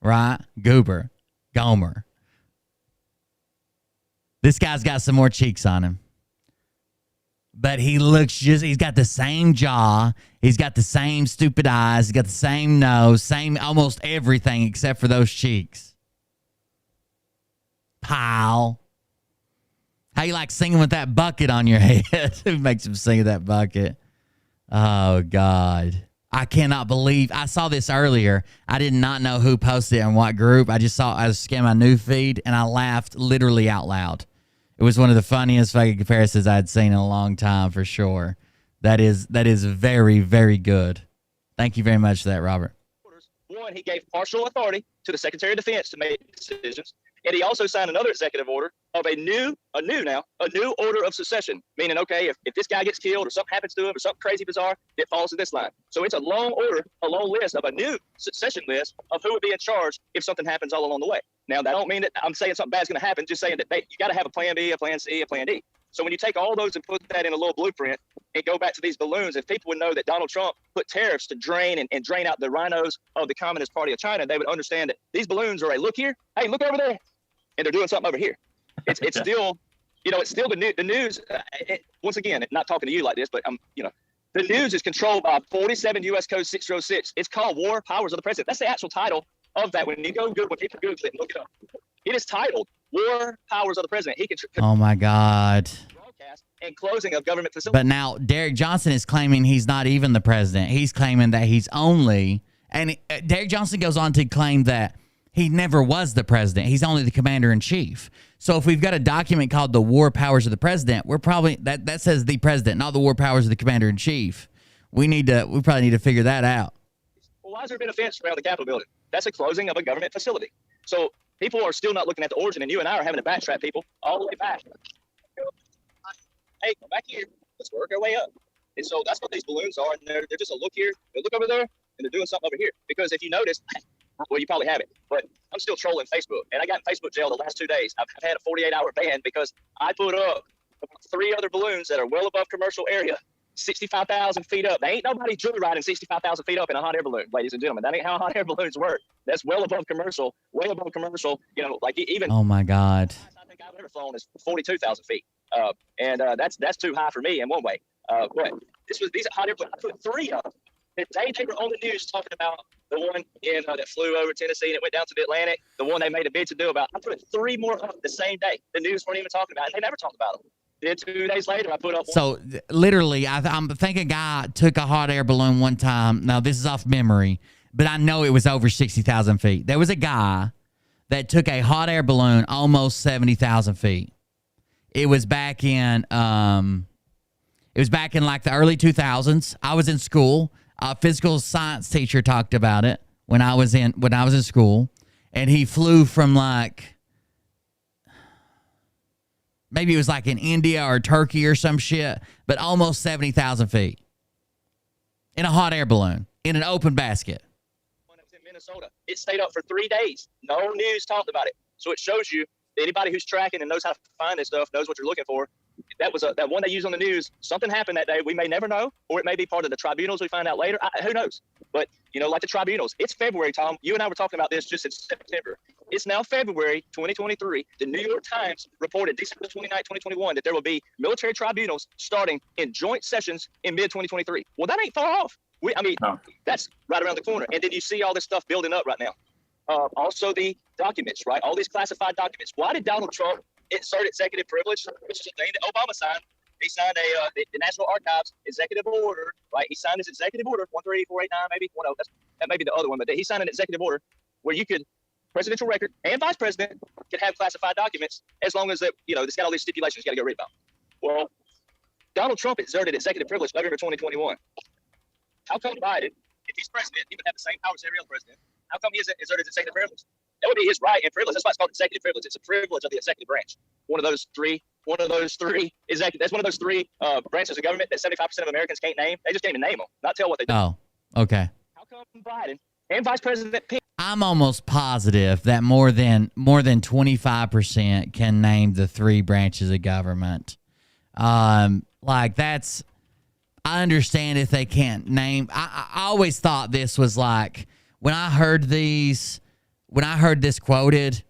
Right? Goober, Gomer. This guy's got some more cheeks on him. But he looks just, he's got the same jaw. He's got the same stupid eyes. He's got the same nose, same almost everything except for those cheeks. Pal. How you like singing with that bucket on your head? Who makes him sing with that bucket? Oh, God. I cannot believe. I saw this earlier. I did not know who posted it and what group. I was scanning my new feed, and I laughed literally out loud. It was one of the funniest fucking comparisons I'd seen in a long time, for sure. That is very, very good. Thank you very much for that, Robert. One, he gave partial authority to the Secretary of Defense to make decisions. And he also signed another executive order of a new order of succession, meaning, okay, if this guy gets killed or something happens to him or something crazy bizarre, it falls to this line. So it's a long order, a long list of a new succession list of who would be in charge if something happens all along the way. Now, that don't mean that I'm saying something bad's going to happen, just saying that you got to have a plan B, a plan C, a plan D. So when you take all those and put that in a little blueprint and go back to these balloons, if people would know that Donald Trump put tariffs to drain and drain out the rhinos of the Communist Party of China, they would understand that these balloons are a look here, hey, look over there, and they're doing something over here. It's still, it's still the news. Once again, not talking to you like this, but the news is controlled by 47 U.S. Code 606. It's called War Powers of the President. That's the actual title of that. When you go when people Google it and look it up, it is titled War Powers of the President. He can. Oh my God. Broadcast and closing of government facilities. But now Derek Johnson is claiming he's not even the president. He's claiming that he's only, and Derek Johnson goes on to claim that he never was the president. He's only the commander-in-chief. So if we've got a document called the War Powers of the President, we're probably, that says the president, not the War Powers of the commander-in-chief. We probably need to figure that out. Well, why has there been a fence around the Capitol building? That's a closing of a government facility. So people are still not looking at the origin, and you and I are having to backtrack people all the way back. Hey, come back here. Let's work our way up. And so that's what these balloons are. And they're just a look here, they look over there, and they're doing something over here. Because if you notice, well, you probably haven't, but I'm still trolling Facebook, and I got in Facebook jail the last 2 days. I've had a 48-hour ban because I put up about 3 other balloons that are well above commercial area, 65,000 feet up. There ain't nobody joyriding 65,000 feet up in a hot air balloon, ladies and gentlemen. That ain't how hot air balloons work. That's well above commercial, way above commercial. You know, like even. Oh my God. I think I've ever flown is 42,000 feet, and that's too high for me in one way. But these hot air balloons. I put 3 of them. The day they were on the news talking about the one in that flew over Tennessee and it went down to the Atlantic, the one they made a big to do about. I put 3 more up the same day. The news weren't even talking about it. They never talked about them. Then 2 days later, I put up. So literally, I think a guy took a hot air balloon one time. Now this is off memory, but I know it was over 60,000 feet. There was a guy that took a hot air balloon almost 70,000 feet. It was back in like the early 2000s. I was in school. A physical science teacher talked about it when I was in school, and he flew from like, maybe it was like in India or Turkey or some shit, but almost 70,000 feet in a hot air balloon in an open basket. When it was in Minnesota, it stayed up for 3 days. No news talked about it. So it shows you that anybody who's tracking and knows how to find this stuff knows what you're looking for. That was that one they used on the news. Something happened that day. We may never know, or it may be part of the tribunals we find out later. Who knows? But, you know, like the tribunals, it's February, Tom. You and I were talking about this just in September. It's now February 2023. The New York Times reported December 29, 2021, that there will be military tribunals starting in joint sessions in mid-2023. Well, that ain't far off. That's right around the corner. And then you see all this stuff building up right now. Also the documents, right? All these classified documents. Why did Donald Trump insert executive privilege, which is a thing that Obama signed? He signed the National Archives executive order, right? He signed his executive order, 13489, maybe. Well, no, that may be the other one, but he signed an executive order where you could, presidential record and vice president could have classified documents as long as that, you know, it's got all these stipulations you got to go read about. Well, Donald Trump exerted executive privilege November 2021. How come Biden, if he's president, he would have the same powers as every other president? How come he exerted executive privilege? That would be his right and privilege. That's why it's called executive privilege. It's a privilege of the executive branch. One of those three executive. That's one of those 3 branches of government that 75% of Americans can't name. They just can't even name them, not tell what they do. Oh, okay. How come Biden and Vice President Pence? I'm almost positive that more than 25% can name the 3 branches of government. Like that's, I understand if they can't name. I always thought this was like when I heard this quoted,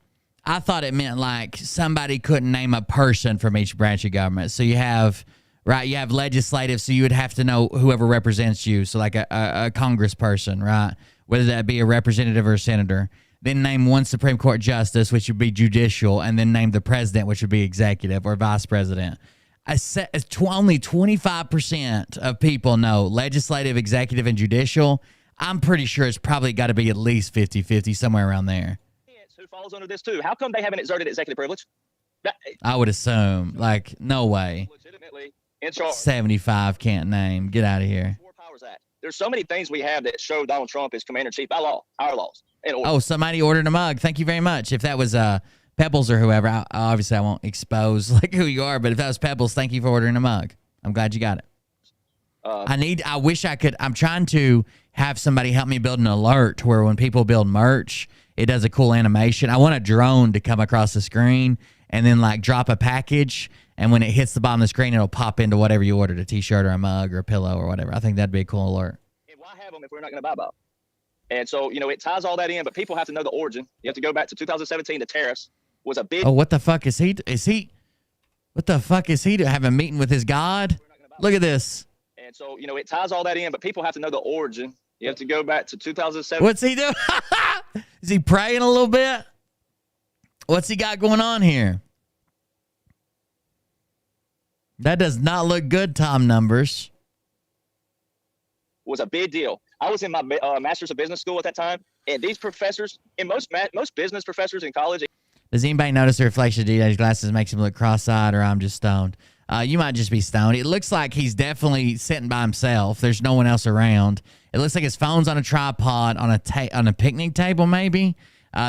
I thought it meant like somebody couldn't name a person from each branch of government. So you have legislative, so you would have to know whoever represents you. So like a congressperson, right? Whether that be a representative or a senator. Then name one Supreme Court justice, which would be judicial, and then name the president, which would be executive or vice president. Only 25% of people know legislative, executive, and judicial. I'm pretty sure it's probably got to be at least 50-50, somewhere around there. Who falls under this too? How come they haven't exerted executive privilege? I would assume, like, no way. Legitimately in charge. 75 can't name. Get out of here. Four Powers Act. There's so many things we have that show Donald Trump is commander-in-chief by law, our laws. Oh, somebody ordered a mug. Thank you very much. If that was Pebbles or whoever, obviously I won't expose like who you are, but if that was Pebbles, thank you for ordering a mug. I'm glad you got it. I wish I could. I'm trying to have somebody help me build an alert where when people build merch, it does a cool animation. I want a drone to come across the screen and then like drop a package, and when it hits the bottom of the screen, it'll pop into whatever you ordered, a t-shirt or a mug or a pillow or whatever. I think that'd be a cool alert. And why have them if we're not going to buy them? And so, you know, it ties all that in, but people have to know the origin. You have to go back to 2017. The tariffs was a big. Oh, what the fuck is he? What the fuck is he to have a meeting with his God? Look at this. And so, you know, it ties all that in, but people have to know the origin. You have to go back to 2007. What's he doing? Is he praying a little bit? What's he got going on here? That does not look good, Tom Numbers. Was a big deal. I was in my master's of business school at that time, and these professors, and most business professors in college. Does anybody notice the reflection of D-Day's glasses makes him look cross-eyed, or I'm just stoned? You might just be stoned. It looks like he's definitely sitting by himself. There's no one else around. It looks like his phone's on a tripod on a picnic table, maybe.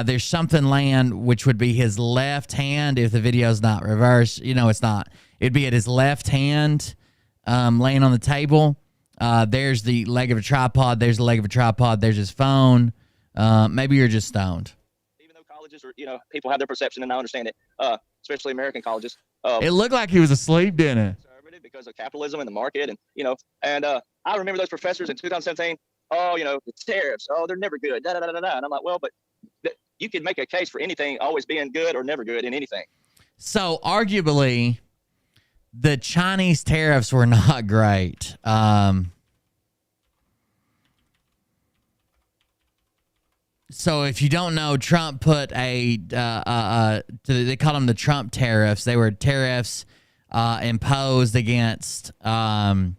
There's something laying, which would be his left hand if the video's not reversed. You know, it's not. It'd be at his left hand laying on the table. There's the leg of a tripod. There's the leg of a tripod. There's his phone. Maybe you're just stoned. Even though colleges are, you know, people have their perception, and I understand it, especially American colleges. It looked like he was asleep, didn't it? Conservative because of capitalism and the market, and I remember those professors in 2017. Oh, the tariffs. Oh, they're never good. Da, da, da, da, da. And I'm like, well, but you could make a case for anything always being good or never good in anything. So arguably, the Chinese tariffs were not great. So if you don't know, Trump put they call them the Trump tariffs. They were tariffs imposed against China,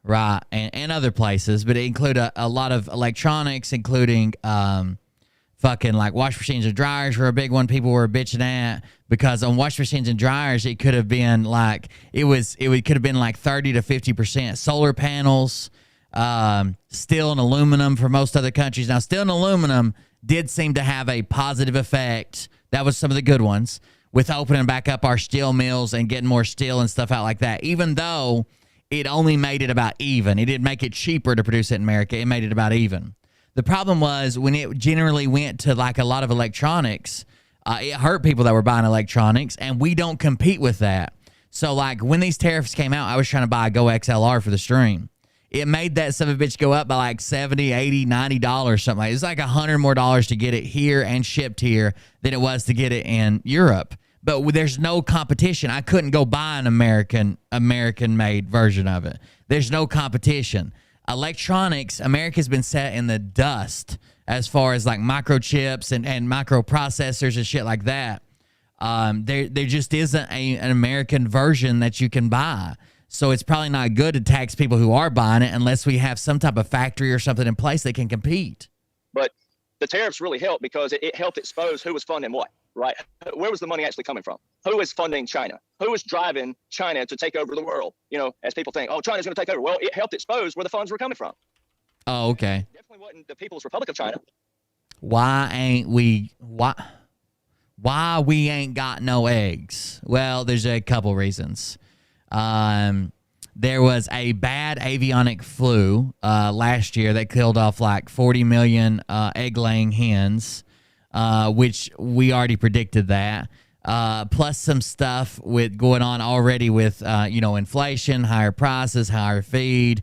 right, and other places, but it included a lot of electronics, including fucking like wash machines and dryers were a big one. People were bitching at because on wash machines and dryers it could have been like it could have been like 30 to 50%. Solar panels. Steel and aluminum for most other countries. Now, steel and aluminum did seem to have a positive effect. That was some of the good ones with opening back up our steel mills and getting more steel and stuff out like that, even though it only made it about even. It didn't make it cheaper to produce it in America. It made it about even. The problem was when it generally went to like a lot of electronics, it hurt people that were buying electronics, and we don't compete with that. So like when these tariffs came out, I was trying to buy a Go XLR for the stream. It made that son of a bitch go up by like $70, $80, $90, something like that. It's like $100 more to get it here and shipped here than it was to get it in Europe. But there's no competition. I couldn't go buy an American-made version of it. There's no competition. Electronics, America's been set in the dust as far as like microchips and microprocessors and shit like that. There just isn't an American version that you can buy. So it's probably not good to tax people who are buying it unless we have some type of factory or something in place that can compete. But the tariffs really helped because it helped expose who was funding what, right? Where was the money actually coming from? Who is funding China? Who is driving China to take over the world? As people think, oh, China's going to take over. Well, it helped expose where the funds were coming from. Oh, okay. It definitely wasn't the People's Republic of China. Why we ain't got no eggs? Well, there's a couple reasons. There was a bad avionic flu last year that killed off like 40 million egg-laying hens, which we already predicted that. Plus some stuff with going on already with inflation, higher prices, higher feed,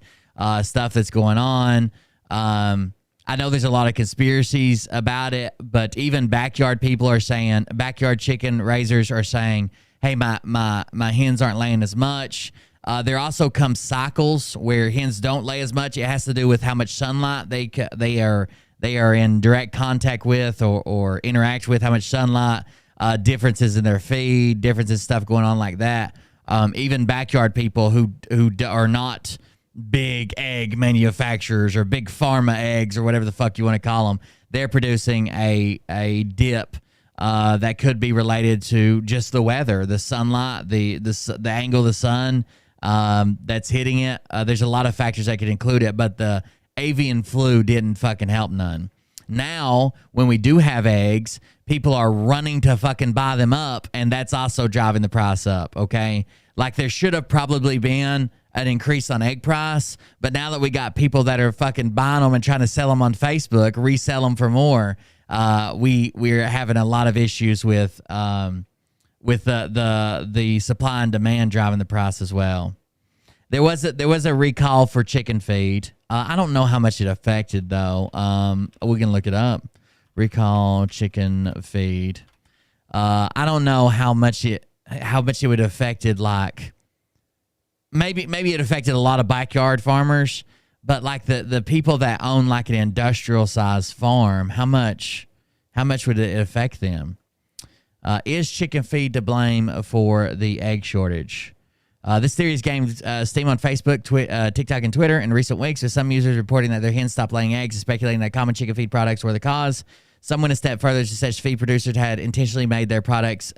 stuff that's going on. I know there's a lot of conspiracies about it, but even backyard people are saying, backyard chicken raisers are saying, hey, my hens aren't laying as much. There also come cycles where hens don't lay as much. It has to do with how much sunlight they are in direct contact with or interact with, how much sunlight, differences in their feed, differences, stuff going on like that. Even backyard people who are not big egg manufacturers or big pharma eggs or whatever the fuck you want to call them, they're producing a dip that could be related to just the weather, the sunlight, the angle of the sun that's hitting it. There's a lot of factors that could include it, but the avian flu didn't fucking help none. Now, when we do have eggs, people are running to fucking buy them up, and that's also driving the price up, okay? Like there should have probably been an increase on egg price, but now that we got people that are fucking buying them and trying to sell them on Facebook, resell them for more, we're having a lot of issues with the supply and demand driving the price as well. There was a recall for chicken feed. I don't know how much it affected though. We can look it up. Recall chicken feed. I don't know how much it would have affected. Like maybe it affected a lot of backyard farmers. But like the people that own like an industrial size farm, how much would it affect them? Is chicken feed to blame for the egg shortage? This theory has gained steam on Facebook, TikTok, and Twitter in recent weeks, with some users reporting that their hens stopped laying eggs and speculating that common chicken feed products were the cause. Some went a step further to suggest feed producers had intentionally made their products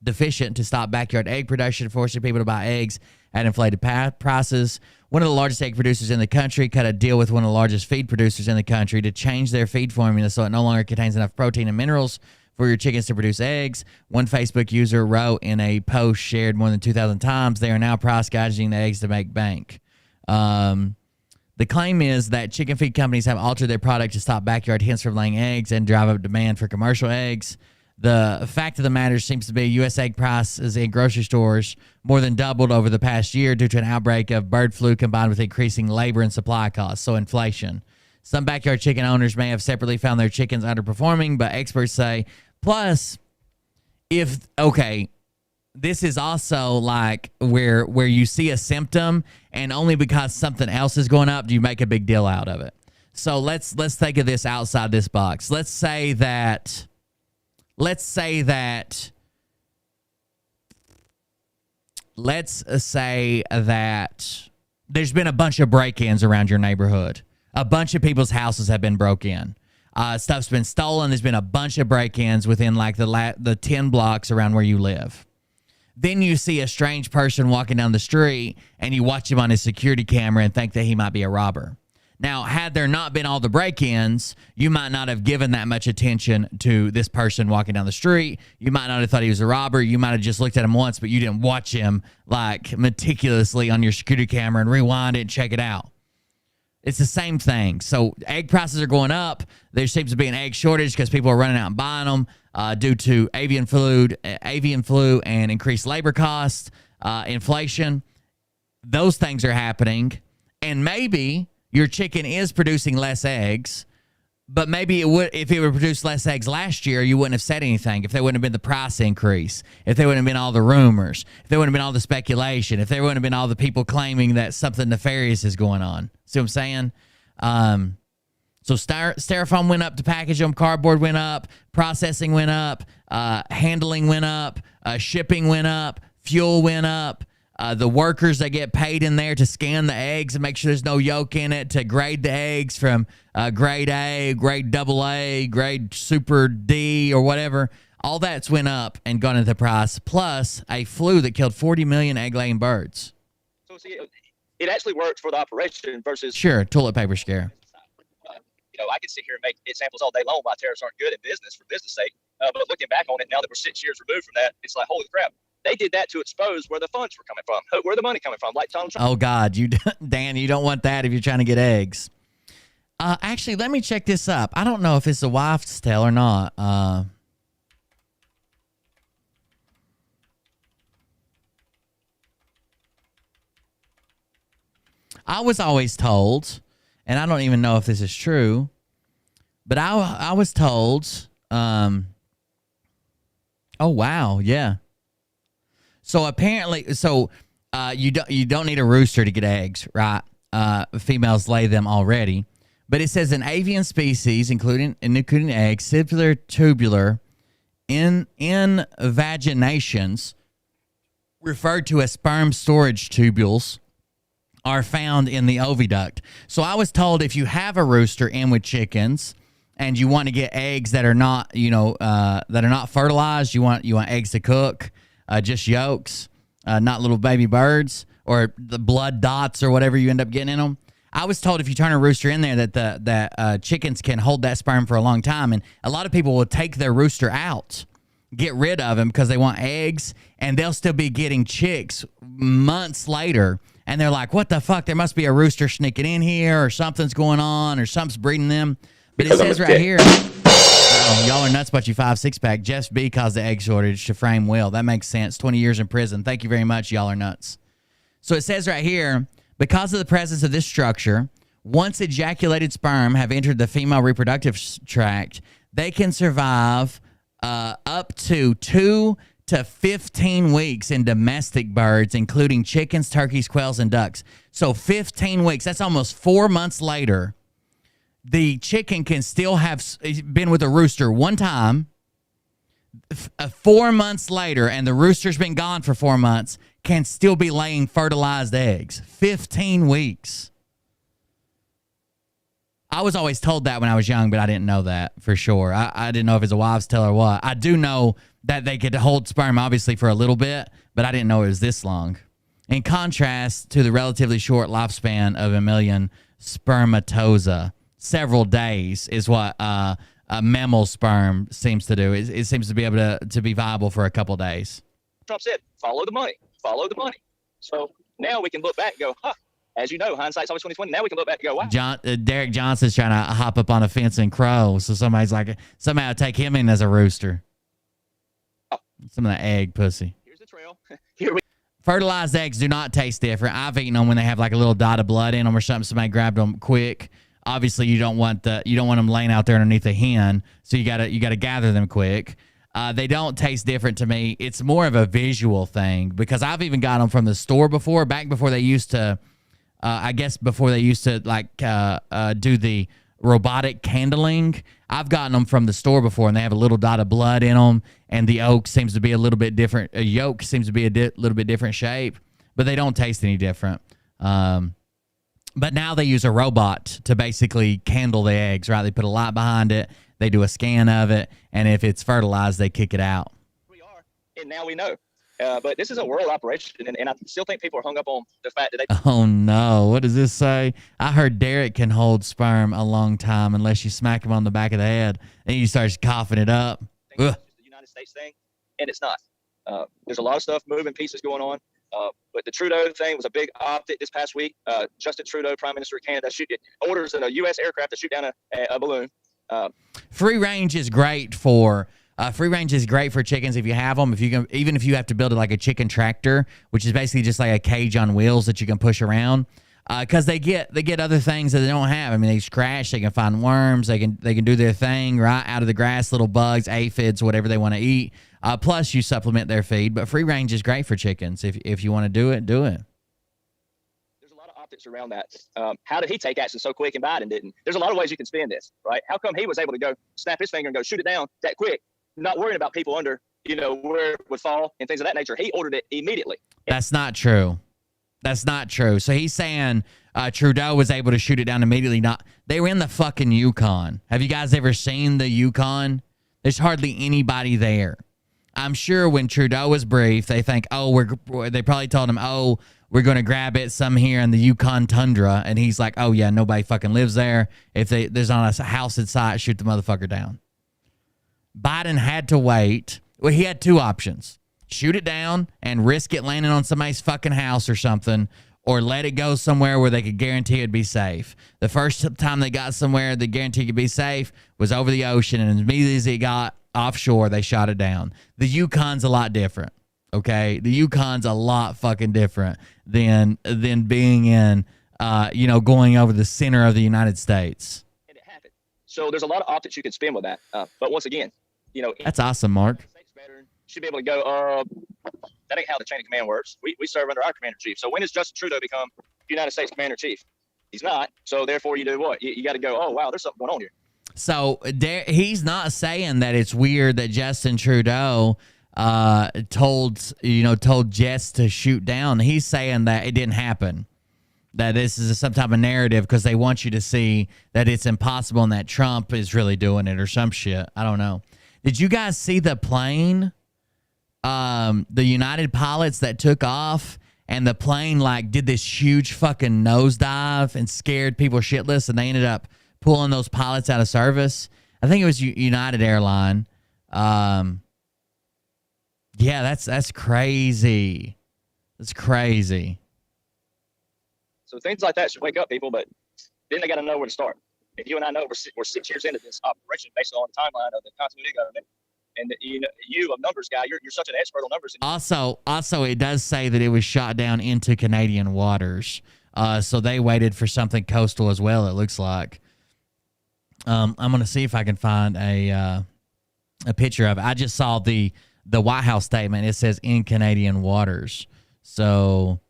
deficient to stop backyard egg production, forcing people to buy eggs at inflated prices. One of the largest egg producers in the country cut a deal with one of the largest feed producers in the country to change their feed formula so it no longer contains enough protein and minerals for your chickens to produce eggs. One Facebook user wrote in a post shared more than 2,000 times, they are now price gouging the eggs to make bank. The claim is that chicken feed companies have altered their product to stop backyard hens from laying eggs and drive up demand for commercial eggs. The fact of the matter seems to be U.S. egg prices in grocery stores more than doubled over the past year due to an outbreak of bird flu combined with increasing labor and supply costs, so inflation. Some backyard chicken owners may have separately found their chickens underperforming, but experts say, plus, this is also like where you see a symptom and only because something else is going up do you make a big deal out of it. So let's think of this outside this box. Let's say that there's been a bunch of break-ins around your neighborhood. A bunch of people's houses have been broke in. Stuff's been stolen. There's been a bunch of break-ins within like the 10 blocks around where you live. Then you see a strange person walking down the street and you watch him on his security camera and think that he might be a robber. Now, had there not been all the break-ins, you might not have given that much attention to this person walking down the street. You might not have thought he was a robber. You might have just looked at him once, but you didn't watch him like meticulously on your security camera and rewind it and check it out. It's the same thing. So egg prices are going up. There seems to be an egg shortage because people are running out and buying them due to avian flu and increased labor costs, inflation. Those things are happening. And maybe your chicken is producing less eggs, but maybe it would, if it would produce less eggs last year, you wouldn't have said anything. If there wouldn't have been the price increase, if there wouldn't have been all the rumors, if there wouldn't have been all the speculation, if there wouldn't have been all the people claiming that something nefarious is going on. See what I'm saying? So styrofoam went up to package them, cardboard went up, processing went up, handling went up, shipping went up, fuel went up. The workers that get paid in there to scan the eggs and make sure there's no yolk in it, to grade the eggs from grade A, grade AA, grade super D, or whatever, all that's went up and gone into the price, plus a flu that killed 40 million egg-laying birds. So see, it actually works for the operation versus... Sure, toilet paper scare. I can sit here and make examples all day long why tariffs aren't good in business for business sake. But looking back on it, now that we're 6 years removed from that, it's like, holy crap. They did that to expose where the funds were coming from, where the money coming from, like Donald Trump. Oh, God, Dan, you don't want that if you're trying to get eggs. Actually, let me check this up. I don't know if it's a wife's tale or not. I was always told, and I don't even know if this is true, but I was told, oh, wow, yeah. So apparently, you don't need a rooster to get eggs, right? Females lay them already, but it says an avian species, including eggs, similar tubular invaginations, referred to as sperm storage tubules, are found in the oviduct. So I was told if you have a rooster in with chickens and you want to get eggs that are not, that are not fertilized, you want eggs to cook. Just yolks, not little baby birds or the blood dots or whatever you end up getting in them. I was told if you turn a rooster in there that chickens can hold that sperm for a long time. And a lot of people will take their rooster out, get rid of him because they want eggs, and they'll still be getting chicks months later. And they're like, what the fuck? There must be a rooster sneaking in here or something's going on or something's breeding them. But it says right here... Oh, y'all are nuts about you 5-6-pack. Jeff B caused the egg shortage to frame Will. That makes sense. 20 years in prison. Thank you very much. Y'all are nuts. So it says right here, because of the presence of this structure, once ejaculated sperm have entered the female reproductive tract, they can survive up to 2 to 15 weeks in domestic birds, including chickens, turkeys, quails, and ducks. So 15 weeks. That's almost 4 months later. The chicken can still have been with a rooster one time, 4 months later, and the rooster's been gone for 4 months, can still be laying fertilized eggs. 15 weeks. I was always told that when I was young, but I didn't know that for sure. I didn't know if it's a wives' tale or what. I do know that they could hold sperm, obviously, for a little bit, but I didn't know it was this long. In contrast to the relatively short lifespan of mammalian spermatozoa. Several days is what a mammal sperm seems to do. It seems to be able to be viable for a couple days. Trump said, follow the money, follow the money. So now we can look back and go, as you know, hindsight's always 20/20. Now we can look back and go, wow. Derek Johnson's trying to hop up on a fence and crow. So somebody's like, somehow take him in as a rooster. Some of that egg pussy. Here's the trail. Here we Fertilized eggs do not taste different. I've eaten them when they have like a little dot of blood in them or something. Somebody grabbed them quick. Obviously, you don't want them laying out there underneath a hen, so you gotta gather them quick. They don't taste different to me. It's more of a visual thing because I've even got them from the store before, back before they used to. I guess before they used to like do the robotic candling. I've gotten them from the store before, and they have a little dot of blood in them, and the yolk seems to be a little bit different. A yolk seems to be a little bit different shape, but they don't taste any different. But now they use a robot to basically candle the eggs, right? They put a light behind it, they do a scan of it, and if it's fertilized, they kick it out. are, and now we know. But this is a world operation, and I still think people are hung up on the fact that they. Oh no! What does this say? I heard Derek can hold sperm a long time unless you smack him on the back of the head and you start coughing it up. It's just the United States thing, and it's not. There's a lot of stuff, moving pieces going on. But the Trudeau thing was a big optic this past week. Justin Trudeau, Prime Minister of Canada, orders a U.S. aircraft to shoot down a balloon. Free range is great for chickens if you have them. Even if you have to build it like a chicken tractor, which is basically just like a cage on wheels that you can push around, because they get other things that they don't have. I mean, they scratch, they can find worms, they can do their thing right out of the grass, little bugs, aphids, whatever they want to eat. Plus, you supplement their feed. But free range is great for chickens. If you want to do it, do it. There's a lot of optics around that. How did he take action so quick and Biden didn't? There's a lot of ways you can spin this, right? How come he was able to go snap his finger and go shoot it down that quick, not worrying about people under, where it would fall and things of that nature? He ordered it immediately. That's not true. That's not true. So he's saying Trudeau was able to shoot it down immediately. They were in the fucking Yukon. Have you guys ever seen the Yukon? There's hardly anybody there. I'm sure when Trudeau was briefed, they think, they probably told him, we're going to grab it some here in the Yukon tundra. And he's like, oh, yeah, nobody fucking lives there. If there's not a house in sight, shoot the motherfucker down. Biden had to wait. Well, he had two options. Shoot it down and risk it landing on somebody's fucking house or something, or let it go somewhere where they could guarantee it'd be safe. The first time they got somewhere they guaranteed it'd be safe was over the ocean, and immediately as it got offshore, they shot it down. The Yukon's a lot different, okay? The Yukon's a lot fucking different than being in, going over the center of the United States. And it happened. So there's a lot of optics you can spin with that. But once again, that's awesome, Mark. Should be able to go, that ain't how the chain of command works. We serve under our commander-in-chief. So when does Justin Trudeau become United States commander-in-chief? He's not. So therefore you do what? You got to go, oh, wow, there's something going on here. So he's not saying that it's weird that Justin Trudeau told Jess to shoot down. He's saying that it didn't happen, that this is some type of narrative because they want you to see that it's impossible and that Trump is really doing it or some shit. I don't know. Did you guys see the plane? The United pilots that took off, and the plane did this huge fucking nosedive and scared people shitless, and they ended up pulling those pilots out of service. I think it was United Airline. Yeah, that's crazy. That's crazy. So things like that should wake up people, but then they got to know where to start. And you and I know we're 6 years into this operation based on the timeline of the continuity government. And you, a numbers guy, you're such an expert on numbers. Also, it does say that it was shot down into Canadian waters. So they waited for something coastal as well, it looks like. I'm going to see if I can find a picture of it. I just saw the White House statement. It says in Canadian waters. So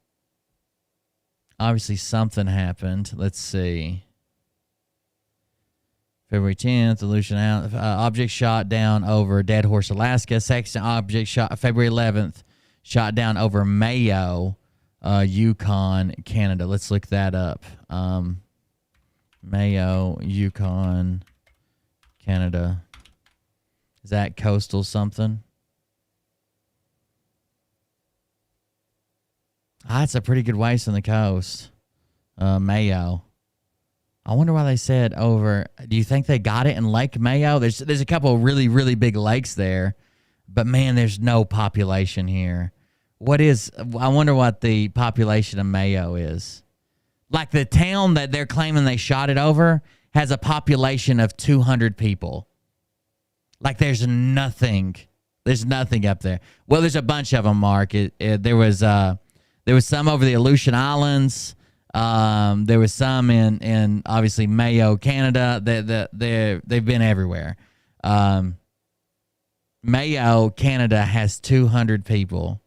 obviously something happened. Let's see. February 10th, Aleutian Island, object shot down over Dead Horse, Alaska. Second object shot February 11th, shot down over Mayo, Yukon, Canada. Let's look that up. Mayo, Yukon, Canada. Is that coastal something? It's a pretty good ways on the coast. Mayo. I wonder why they said over. Do you think they got it in Lake Mayo? There's a couple of really, really big lakes there, but man, there's no population here. I wonder what the population of Mayo is. Like the town that they're claiming they shot it over has a population of 200 people. Like there's nothing There's nothing up there. Well, there's a bunch of them, Mark. There was some over the Aleutian Islands. There was some in obviously Mayo, Canada. They've been everywhere. Mayo, Canada has 200 people.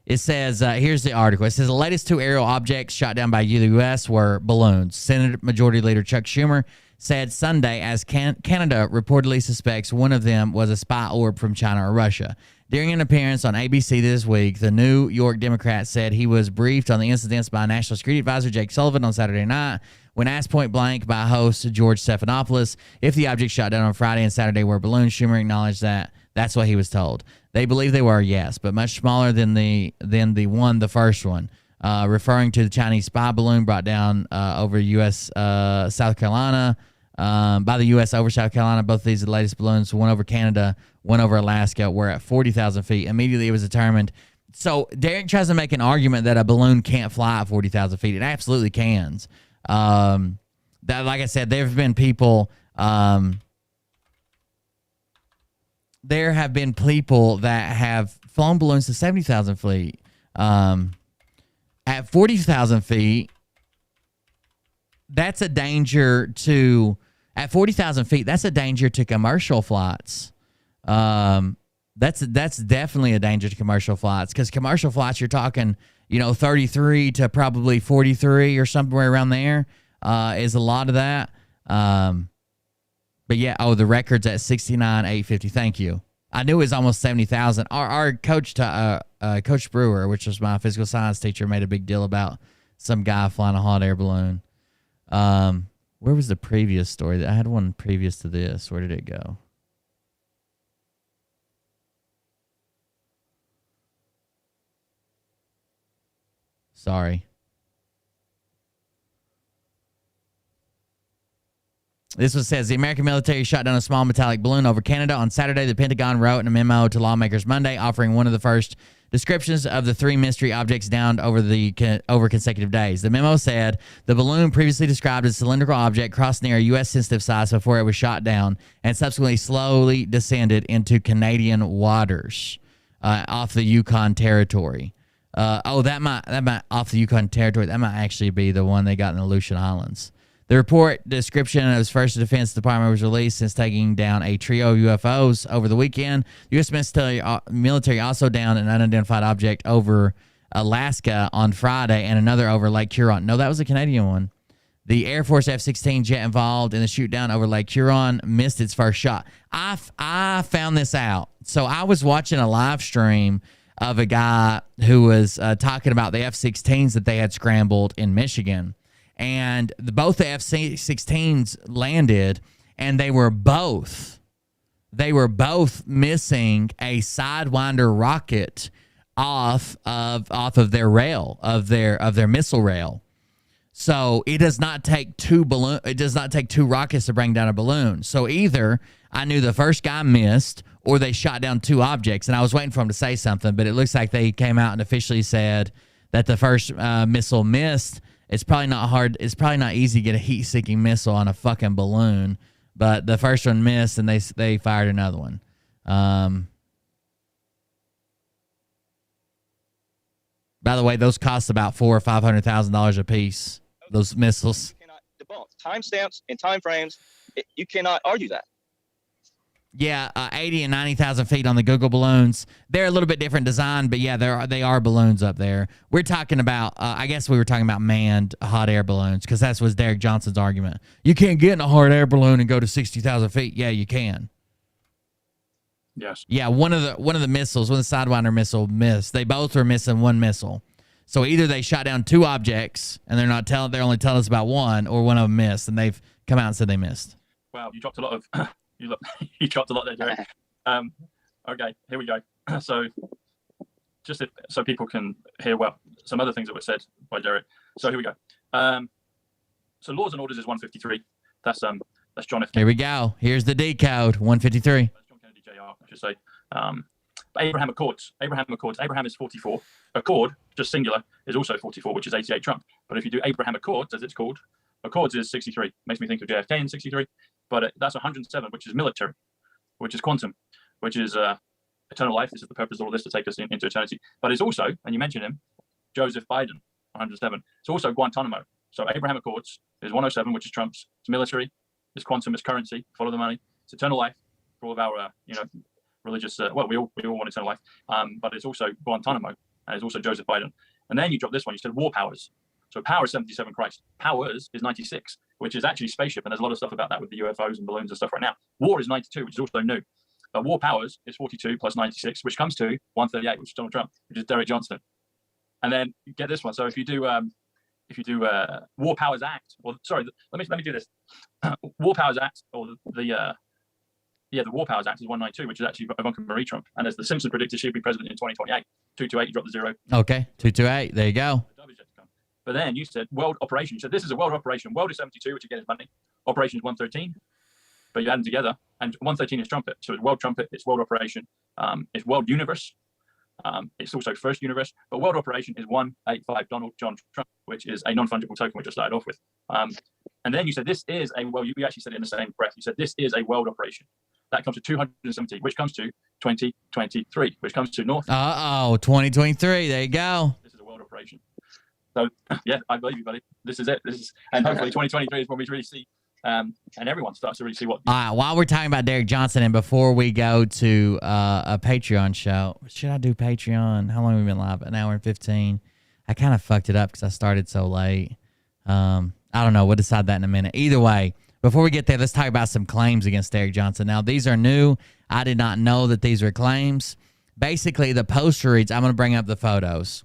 It says, here's the article. It says the latest 2 aerial objects shot down by the U.S. were balloons. Senate Majority Leader Chuck Schumer said Sunday as Canada reportedly suspects one of them was a spy orb from China or Russia. During an appearance on ABC this week, the New York Democrat said he was briefed on the incidents by National Security Advisor Jake Sullivan on Saturday night. When asked point blank by host George Stephanopoulos if the objects shot down on Friday and Saturday were balloons, Schumer acknowledged that that's what he was told. They believe they were, yes, but much smaller than the first one. Referring to the Chinese spy balloon brought down over U.S. South Carolina, by the U.S. over South Carolina. Both of these are the latest balloons. One over Canada, one over Alaska. Were at 40,000 feet. Immediately it was determined. So Derek tries to make an argument that a balloon can't fly at 40,000 feet. It absolutely can. That, like I said, there have been people. There have been people that have flown balloons to 70,000 feet. At 40,000 feet, that's a danger to. At 40,000 feet, that's a danger to commercial flights. That's definitely a danger to commercial flights, because commercial flights, you're talking, 33 to probably 43 or somewhere around there is a lot of that. But yeah, the record's at 69,850. Thank you. I knew it was almost 70,000. Our coach, Coach Brewer, which was my physical science teacher, made a big deal about some guy flying a hot air balloon. Where was the previous story? I had one previous to this. Where did it go? Sorry. This one says the American military shot down a small metallic balloon over Canada on Saturday. The Pentagon wrote in a memo to lawmakers Monday, offering one of the first descriptions of the 3 mystery objects downed over consecutive days. The memo said the balloon, previously described as a cylindrical object, crossed near a U.S. sensitive size before it was shot down and subsequently slowly descended into Canadian waters off the Yukon Territory. That might off the Yukon Territory. That might actually be the one they got in the Aleutian Islands. The report description of the first Defense Department was released since taking down a trio of UFOs over the weekend. The U.S. military also downed an unidentified object over Alaska on Friday and another over Lake Huron. No, that was a Canadian one. The Air Force F-16 jet involved in the shoot down over Lake Huron missed its first shot. I found this out. So I was watching a live stream of a guy who was talking about the F-16s that they had scrambled in Michigan. And both the F-16s landed, and they were both missing a Sidewinder rocket off of their rail, of their missile rail. So it does not take two rockets to bring down a balloon. So either I knew the first guy missed, or they shot down 2 objects. And I was waiting for him to say something, but it looks like they came out and officially said that the first missile missed. It's probably not hard. It's probably not easy to get a heat-seeking missile on a fucking balloon, but the first one missed, and they fired another one. By the way, those cost about $400,000 or $500,000 a piece. Those missiles. You cannot debunk timestamps and time frames. You cannot argue that. Yeah, 80 and 90,000 feet on the Google balloons. They're a little bit different design, but yeah, they are balloons up there. We're talking about, I guess we were talking about manned hot air balloons, because that was Derek Johnson's argument. You can't get in a hot air balloon and go to 60,000 feet. Yeah, you can. Yes. Yeah, one of the missiles, when the Sidewinder missile missed, they both were missing one missile. So either they shot down 2 objects and they're only telling us about one, or one of them missed, and they've come out and said they missed. Wow, you dropped a lot of you dropped a lot there, Derek. Okay, here we go. So so people can hear some other things that were said by Derek. So here we go. So Laws and Orders is 153. That's John F. Kennedy. Here we go. Here's the D code, 153. That's John Kennedy Jr., I should say. But Abraham Accords. Abraham is 44. Accord, just singular, is also 44, which is 88 Trump. But if you do Abraham Accords, as it's called, Accords is 63. Makes me think of JFK in 63. But that's 107, which is military, which is quantum, which is eternal life. This is the purpose of all this, to take us into eternity. But it's also, and you mentioned him, Joseph Biden, 107. It's also Guantanamo. So Abraham Accords is 107, which is Trump's. It's military. It's quantum. It's currency. Follow the money. It's eternal life for all of our, religious. Well, we all want eternal life. But it's also Guantanamo, and it's also Joseph Biden. And then you dropped this one. You said war powers. So power is 77 Christ. Powers is 96, which is actually spaceship. And there's a lot of stuff about that with the UFOs and balloons and stuff right now. War is 92, which is also new. But war powers is 42 plus 96, which comes to 138, which is Donald Trump, which is Derek Johnson. And then you get this one. So if you do War Powers Act, or sorry, let me do this. War Powers Act, or the War Powers Act is 192, which is actually Ivanka Marie Trump. And as the Simpson predicted, she'll be president in 2028. 228, you drop the zero. Okay, 228. There you go. But then you said world operation. You said this is a world operation. World is 72, which again is money. Operation is 113, but you add them together, and 113 is trumpet. So it's world trumpet, it's world operation, it's world universe, it's also first universe. But world operation is 185 Donald John Trump, which is a non-fungible token, which I started off with. And then you said this is a well. You actually said it in the same breath. You said this is a world operation. That comes to 270, which comes to 2023, which comes to North. 2023. There you go. This is a world operation. So yeah, I believe you, buddy. This is it. And hopefully 2023 is when we really see, and everyone starts to really see what. All right. While we're talking about Derek Johnson, and before we go to a Patreon show, should I do Patreon? How long have we been live? An hour and 15. I kind of fucked it up because I started so late. I don't know. We'll decide that in a minute. Either way, before we get there, let's talk about some claims against Derek Johnson. Now, these are new. I did not know that these were claims. Basically, the poster reads, I'm going to bring up the photos.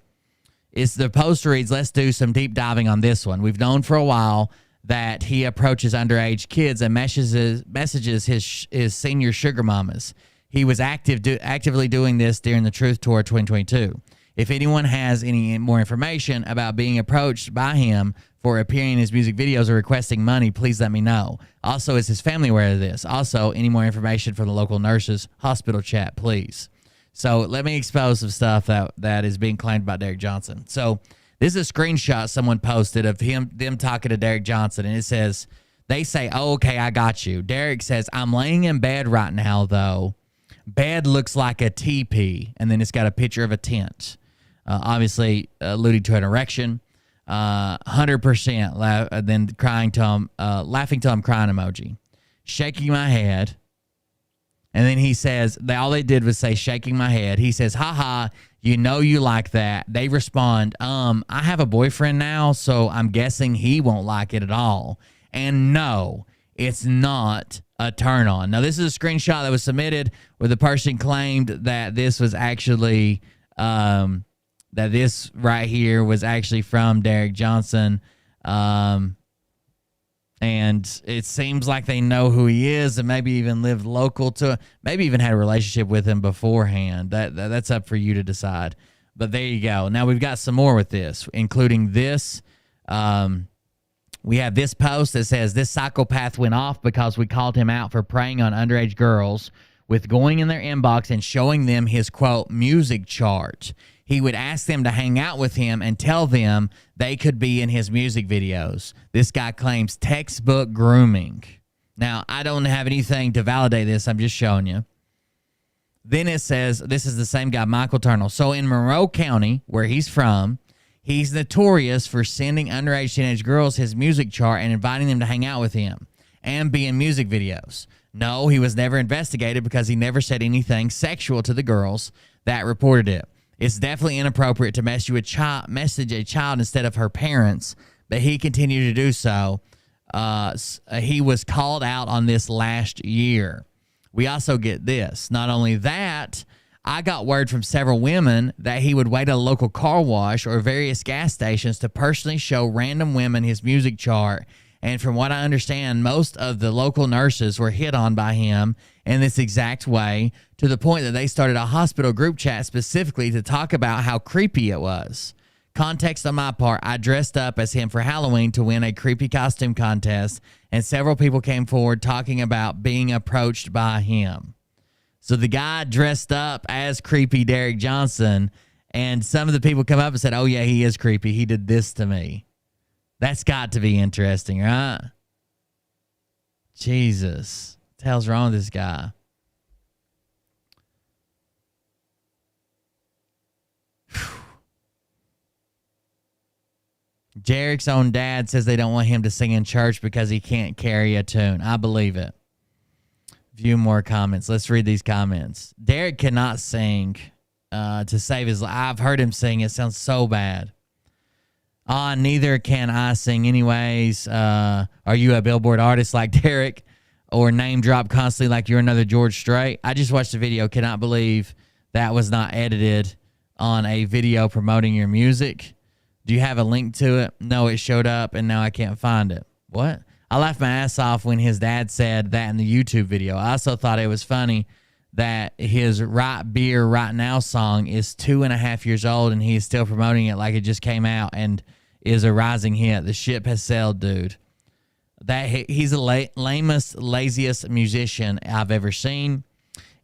It's the poster reads, let's do some deep diving on this one. We've known for a while that he approaches underage kids and messages his senior sugar mamas. He was actively doing this during the Truth Tour 2022. If anyone has any more information about being approached by him for appearing in his music videos or requesting money, please let me know. Also, is his family aware of this? Also, any more information from the local nurses hospital chat, please. So let me expose some stuff that is being claimed by Derek Johnson. So this is a screenshot someone posted of them talking to Derek Johnson, and it says, they say, oh, okay, I got you. Derek says, I'm laying in bed right now, though. Bed looks like a teepee, and then it's got a picture of a tent, obviously alluding to an erection. 100% then crying to him, laughing to him, crying emoji, shaking my head. And then he says, all they did was say, shaking my head. He says, haha, you know you like that. They respond, I have a boyfriend now, so I'm guessing he won't like it at all. And no, it's not a turn on. Now, this is a screenshot that was submitted where the person claimed that this was actually, that this right here was actually from Derek Johnson. And it seems like they know who he is and maybe even lived local to, maybe even had a relationship with him beforehand. That's up for you to decide. But there you go. Now we've got some more with this, including this. We have this post that says, this psychopath went off because we called him out for preying on underage girls with going in their inbox and showing them his, quote, music chart. He would ask them to hang out with him and tell them they could be in his music videos. This guy claims textbook grooming. Now, I don't have anything to validate this. I'm just showing you. Then it says, this is the same guy, Michael Turnell. So in Monroe County, where he's from, he's notorious for sending underage teenage girls his music chart and inviting them to hang out with him and be in music videos. No, he was never investigated because he never said anything sexual to the girls that reported it. It's definitely inappropriate to message a child instead of her parents, but he continued to do so. He was called out on this last year. We also get this. Not only that, I got word from several women that he would wait at a local car wash or various gas stations to personally show random women his music chart. And from what I understand, most of the local nurses were hit on by him in this exact way, to the point that they started a hospital group chat specifically to talk about how creepy it was. Context on my part, I dressed up as him for Halloween to win a creepy costume contest, and several people came forward talking about being approached by him. So the guy dressed up as creepy Derek Johnson, and some of the people come up and said, oh yeah, he is creepy. He did this to me. That's got to be interesting, right? Jesus. What the hell's wrong with this guy? Derek's own dad says they don't want him to sing in church because he can't carry a tune. I believe it. Few more comments. Let's read these comments. Derek cannot sing to save his life. I've heard him sing. It sounds so bad. Neither can I sing anyways. Are you a Billboard artist like Derek? Or name drop constantly like you're another George Strait? I just watched the video. Cannot believe that was not edited on a video promoting your music. Do you have a link to it? No, it showed up and now I can't find it. What? I laughed my ass off when his dad said that in the YouTube video. I also thought it was funny that his Right Beer Right Now song is 2.5 years old and he is still promoting it like it just came out and is a rising hit. The ship has sailed, dude. He's the lamest, laziest musician I've ever seen.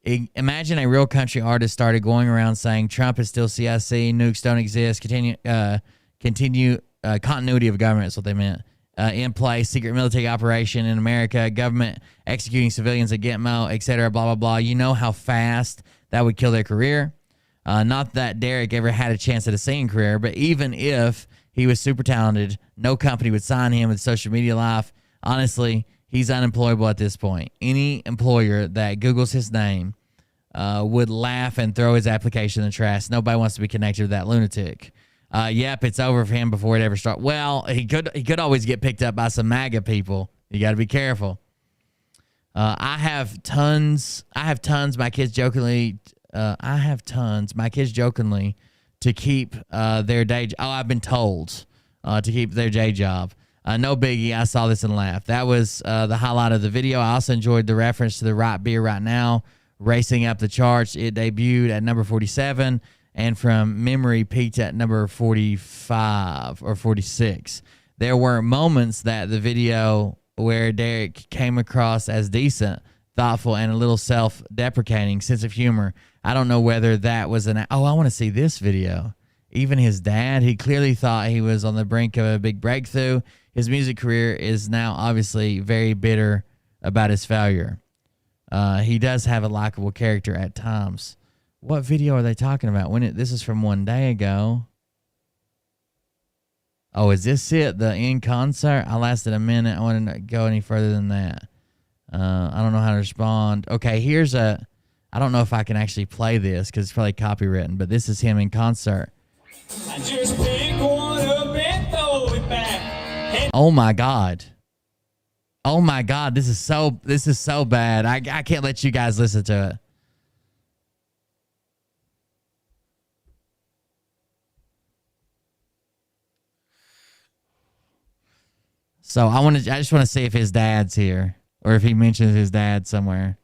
Imagine a real country artist started going around saying Trump is still CIC, nukes don't exist, continuity of government is what they meant. In place, secret military operation in America, government executing civilians at Gitmo, etc., blah, blah, blah. You know how fast that would kill their career. Not that Derek ever had a chance at a singing career, but even if he was super talented, no company would sign him with social media life. Honestly, he's unemployable at this point. Any employer that Googles his name would laugh and throw his application in the trash. Nobody wants to be connected to that lunatic. Yep, it's over for him before it ever starts. Well, he could always get picked up by some MAGA people. You got to be careful. I have tons. My kids jokingly. To keep their day. I've been told to keep their day job. No biggie. I saw this and laughed. That was the highlight of the video. I also enjoyed the reference to the Right Beer Right Now racing up the charts. It debuted at number 47 and from memory peaked at number 45 or 46. There were moments that the video where Derek came across as decent, thoughtful, and a little self-deprecating sense of humor. I don't know whether that was I want to see this video. Even his dad, he clearly thought he was on the brink of a big breakthrough. His music career is now obviously very bitter about his failure. He does have a likable character at times. What video are they talking about? This is from one day ago. Oh, is this it? The in concert? I lasted a minute. I want to go any further than that. I don't know how to respond. Okay, I don't know if I can actually play this because it's probably copywritten, but this is him in concert. I just pick one up and throw it back. Oh my God. Oh my God. This is so bad. I can't let you guys listen to it. So I just want to see if his dad's here or if he mentions his dad somewhere.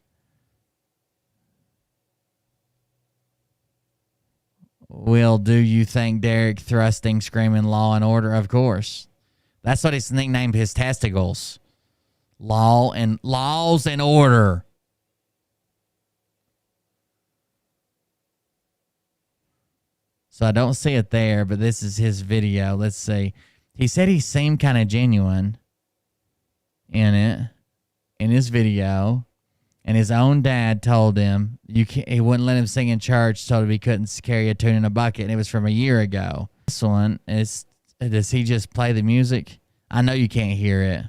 Will, do you think Derek thrusting, screaming law and order? Of course. That's what he's nicknamed his testicles. Laws and order. So I don't see it there, but this is his video. Let's see. He said he seemed kind of genuine in his video. And his own dad told him he wouldn't let him sing in church, told him he couldn't carry a tune in a bucket, and it was from a year ago. This one is, does he just play the music? I know you can't hear it.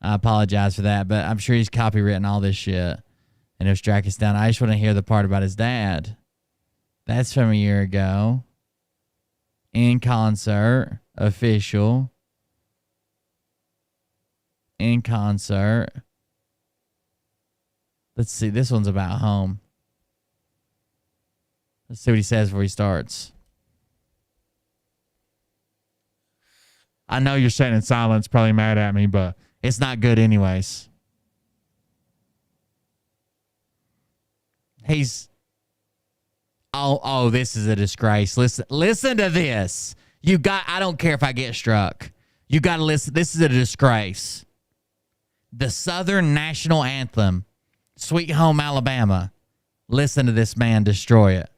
I apologize for that, but I'm sure he's copywritten all this shit. And it'll strike us down. I just want to hear the part about his dad. That's from a year ago. In concert, official. In concert. Let's see. This one's about home. Let's see what he says before he starts. I know you're sitting in silence, probably mad at me, but it's not good anyways. Oh, this is a disgrace. Listen to this. I don't care if I get struck. You got to listen. This is a disgrace. The Southern National Anthem. Sweet Home Alabama. Listen to this man destroy it.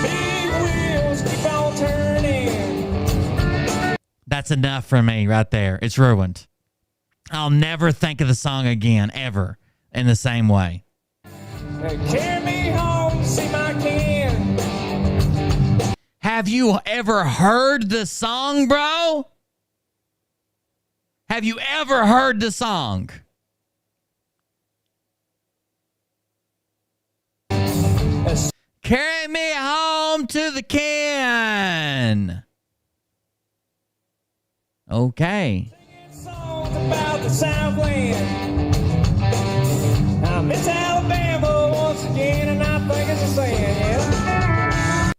Big wheels keep on turning. That's enough for me right there. It's ruined. I'll never think of the song again, ever, in the same way. Carry me home to see my kin. Have you ever heard the song, bro? Have you ever heard the song? Carry me home to the kin. Okay. Songs about the Southland. I miss Alabama once again, and I think it's a sin, yeah.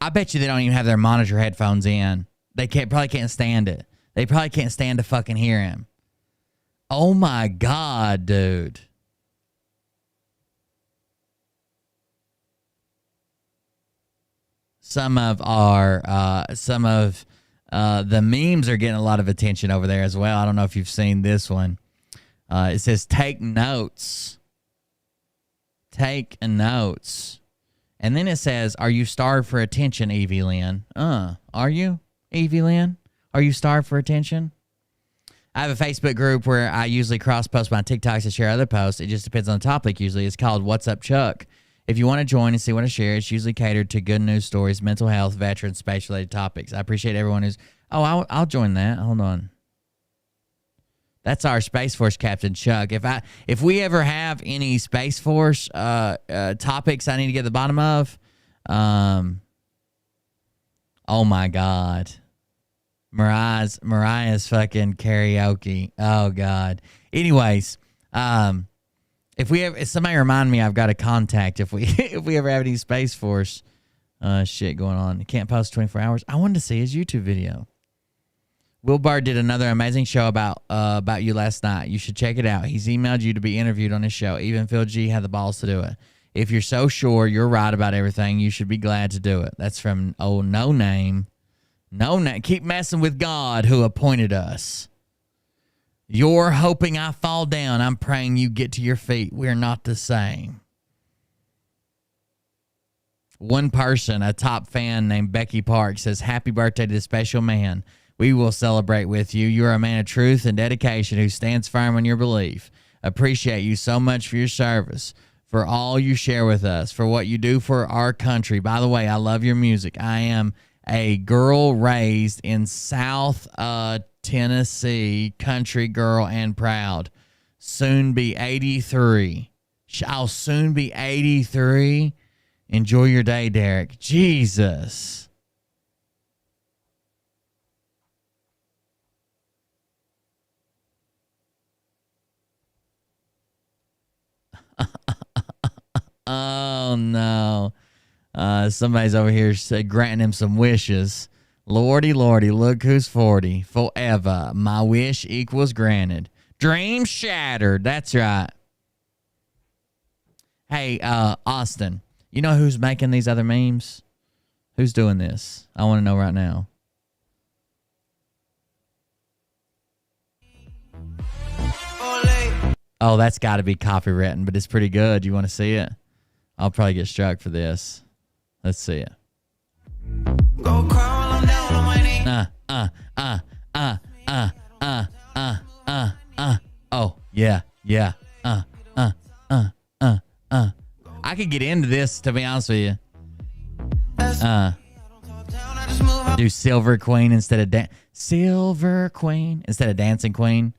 I bet you they don't even have their monitor headphones in. They probably can't stand it. They probably can't stand to fucking hear him. Oh my God, dude. Some of the memes are getting a lot of attention over there as well. I don't know if you've seen this one. It says, take notes. Take notes. And then it says, are you starved for attention, Evie Lynn? Are you, Evie Lynn? Are you starved for attention? I have a Facebook group where I usually cross-post my TikToks and share other posts. It just depends on the topic usually. It's called What's Up, Chuck? If you want to join and see what I share, it's usually catered to good news stories, mental health, veterans, space-related topics. I appreciate everyone who's... Oh, I'll join that. Hold on. That's our Space Force Captain, Chuck. If we ever have any Space Force topics I need to get to the bottom of, oh my God. Mariah's fucking karaoke. Oh God. Anyways, if somebody remind me, I've got a contact if we ever have any Space Force shit going on. You can't post 24 hours. I wanted to see his YouTube video. Will Barr did another amazing show about you last night. You should check it out. He's emailed you to be interviewed on his show. Even Phil G had the balls to do it. If you're so sure you're right about everything, you should be glad to do it. That's from No Name. No Name. Keep messing with God who appointed us. You're hoping I fall down. I'm praying you get to your feet. We're not the same. One person, a top fan named Becky Park, says, happy birthday to the special man. We will celebrate with you. You're a man of truth and dedication who stands firm on your belief. Appreciate you so much for your service, for all you share with us, for what you do for our country. By the way, I love your music. I am a girl raised in South Tennessee, country girl and proud. Soon be 83. I'll soon be 83. Enjoy your day, Derek. Jesus. Oh, no. Somebody's over here granting him some wishes. Lordy, lordy, look who's 40. Forever. My wish equals granted. Dream shattered. That's right. Hey, Austin, you know who's making these other memes? Who's doing this? I want to know right now. Oh, that's got to be copywritten, but it's pretty good. You want to see it? I'll probably get struck for this. Let's see it. Go crawl on down on my knee. Oh, yeah. I could get into this, to be honest with you. Do Silver Queen instead of Silver Queen instead of Dancing Queen.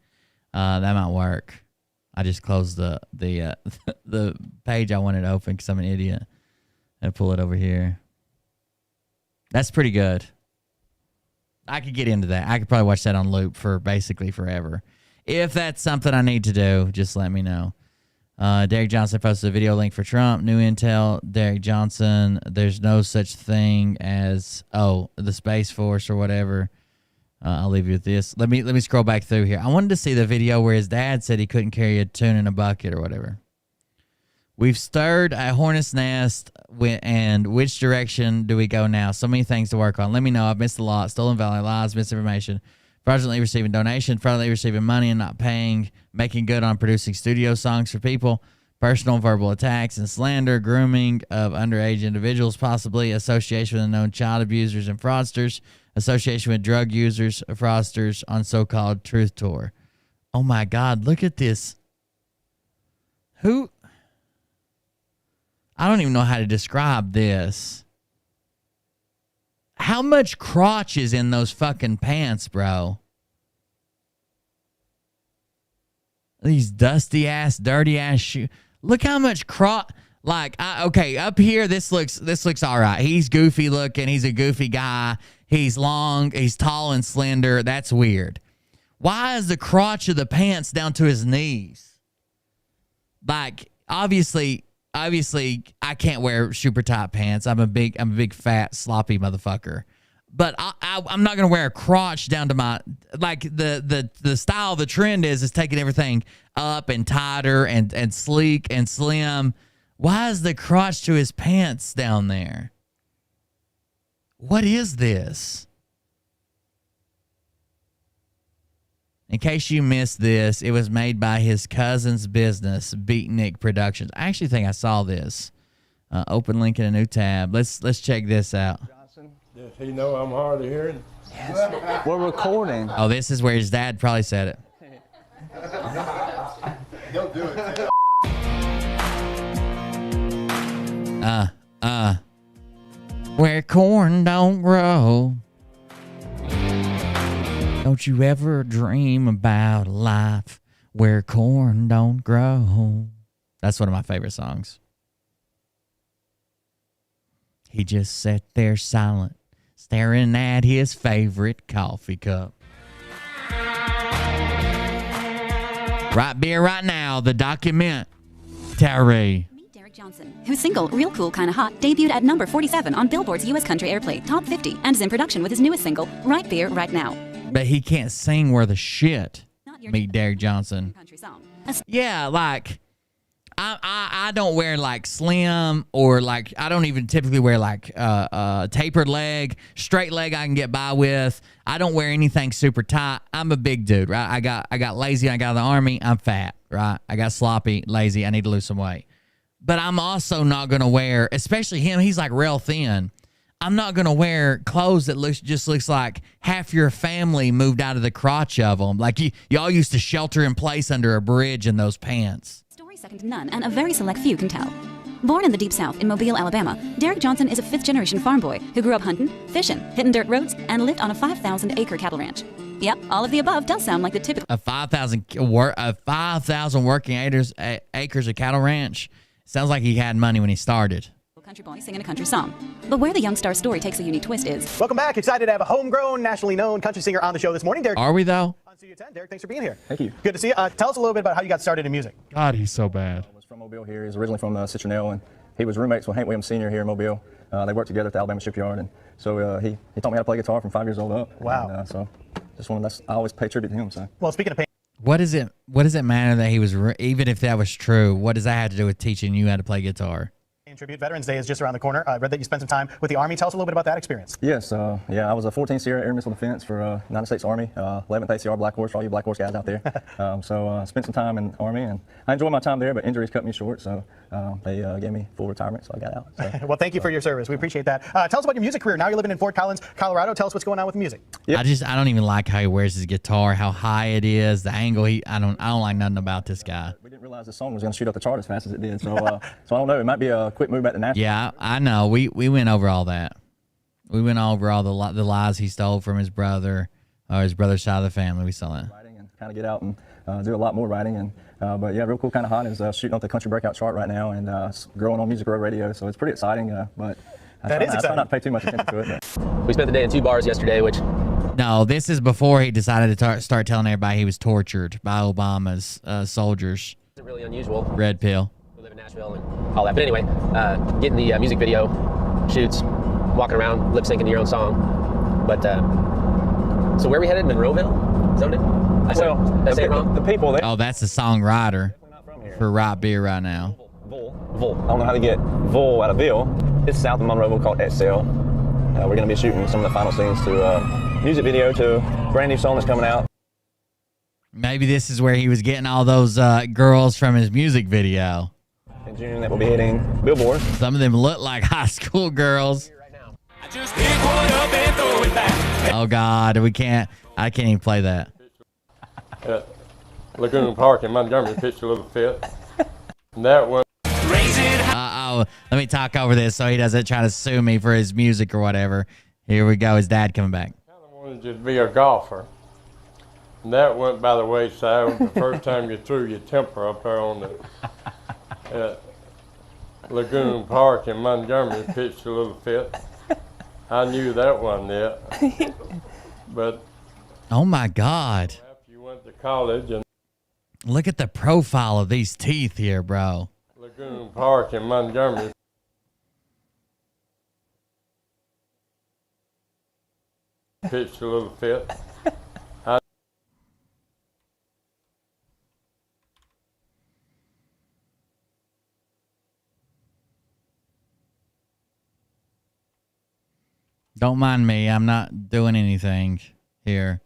That might work. I just closed the page I wanted to open because I'm an idiot. And pull it over here. That's pretty good. I could get into that. I could probably watch that on loop for basically forever. If that's something I need to do, just let me know. Derek Johnson posted a video link for Trump. New intel. Derek Johnson. There's no such thing as the Space Force or whatever. I'll leave you with this. Let me scroll back through here. I wanted to see the video where his dad said he couldn't carry a tune in a bucket or whatever. We've stirred a hornet's nest, and which direction do we go now? So many things to work on. Let me know. I've missed a lot. Stolen value, lies, misinformation, fraudulently receiving donations, fraudulently receiving money and not paying, making good on producing studio songs for people, personal and verbal attacks and slander, grooming of underage individuals, possibly association with unknown child abusers and fraudsters, association with drug users, fraudsters on so-called Truth Tour. Oh my God, look at this. Who? I don't even know how to describe this. How much crotch is in those fucking pants, bro? These dusty ass, dirty ass shoes. Look how much crotch. Like, okay, up here, this looks all right. He's goofy looking. He's a goofy guy. He's long. He's tall and slender. That's weird. Why is the crotch of the pants down to his knees? Like, obviously, I can't wear super tight pants. I'm a big fat sloppy motherfucker. But I'm not gonna wear a crotch down to my, like, the style. The trend is taking everything up and tighter and sleek and slim. Why is the crotch to his pants down there? What is this? In case you missed this, it was made by his cousin's business, Beatnik Productions. I actually think I saw this. Open link in a new tab. Let's check this out. Does he know I'm hard of hearing? Yes. We're recording. Oh, this is where his dad probably said it. He'll do it. Where corn don't grow. Don't you ever dream about a life where corn don't grow. That's one of my favorite songs. He just sat there silent, staring at his favorite coffee cup. Right beer right now, the documentary. Johnson, whose single Real Cool Kinda Hot debuted at number 47 on Billboard's U.S. Country Airplay Top 50 and is in production with his newest single, Right Beer, Right Now. But he can't sing worth a shit. Meet Derek Johnson. Yeah, like, I don't wear, like, slim or, like, I don't even typically wear, like, tapered leg. Straight leg I can get by with. I don't wear anything super tight. I'm a big dude, right? I got lazy. I got out of the Army. I'm fat, right? I got sloppy, lazy. I need to lose some weight. But I'm also not going to wear, especially him, he's like real thin. I'm not going to wear clothes that just looks like half your family moved out of the crotch of them. Like y'all used to shelter in place under a bridge in those pants. Story second to none, and a very select few can tell. Born in the Deep South in Mobile, Alabama, Derek Johnson is a fifth-generation farm boy who grew up hunting, fishing, hitting dirt roads, and lived on a 5,000-acre cattle ranch. Yep, all of the above does sound like the typical... A 5,000 working acres of cattle ranch. Sounds like he had money when he started. Country boy singing a country song. But where the young star's story takes a unique twist is... Welcome back. Excited to have a homegrown, nationally known country singer on the show this morning. Derek. Are we, though? On Studio 10. Derek, thanks for being here. Thank you. Good to see you. Tell us a little bit about how you got started in music. God, he's so bad. I was from Mobile here. He's originally from Citronelle, and he was roommates with Hank Williams Sr. here in Mobile. They worked together at the Alabama shipyard, and so he taught me how to play guitar from 5 years old up. Wow. And, so just I always pay tribute to him. So. Well, speaking of pain. What does it matter that he was, even if that was true, what does that have to do with teaching you how to play guitar? Tribute. Veterans Day is just around the corner. I read that you spent some time with the Army. Tell us a little bit about that experience. Yes, yeah, I was a 14th Sierra Air Missile Defense for United States Army, 11th ACR Black Horse for all you Black Horse guys out there. So spent some time in the Army, and I enjoyed my time there, but injuries cut me short, so they gave me full retirement, so I got out. So, well, thank you for your service. We appreciate that. Tell us about your music career. Now you're living in Fort Collins, Colorado. Tell us what's going on with music. Yep. I don't even like how he wears his guitar, how high it is, the angle. I don't like nothing about this guy. We didn't realize this song was going to shoot up the chart as fast as it did, so so I don't know. It might be a quick move back to Nashville. Yeah, I know. We went over all that. We went over all the lies he stole from his brother, or his brother's side of the family. We saw that. Writing and kind of get out and do a lot more writing, and but yeah, Real Cool Kinda Hot is shooting up the country breakout chart right now, and growing on Music Row Radio, so it's pretty exciting. But I try not to pay too much attention to it. We spent the day in 2 bars yesterday, which... No, this is before he decided to start telling everybody he was tortured by Obama's soldiers. Isn't really unusual. Red pill. We live in Nashville and all that. But anyway, getting the music video shoots, walking around, lip syncing to your own song. But so where are we headed? Monroeville? Is that what it? The people there. Oh, that's the songwriter for Right Beer Right Now. Vol. I don't know how to get Vol out of Bill. It's south of Monroeville called Excel. We're going to be shooting some of the final scenes to music video to a brand new song that's coming out. Maybe this is where he was getting all those girls from his music video. In June, that will be hitting Billboard. Some of them look like high school girls. Oh God, I can't even play that. Lagoon Park in Montgomery pitched a little fit. That one. Uh-oh. Let me talk over this so he doesn't try to sue me for his music or whatever. Here we go. His dad coming back. I wanted you to be a golfer. And that went by the wayside the first time you threw your temper up there on the Lagoon Park in Montgomery, pitched a little fit. I knew that one yet. But oh my God. after you went to college and Look at the profile of these teeth here, bro. Lagoon Park in Montgomery. Pitched a little fit. Don't mind me. I'm not doing anything here.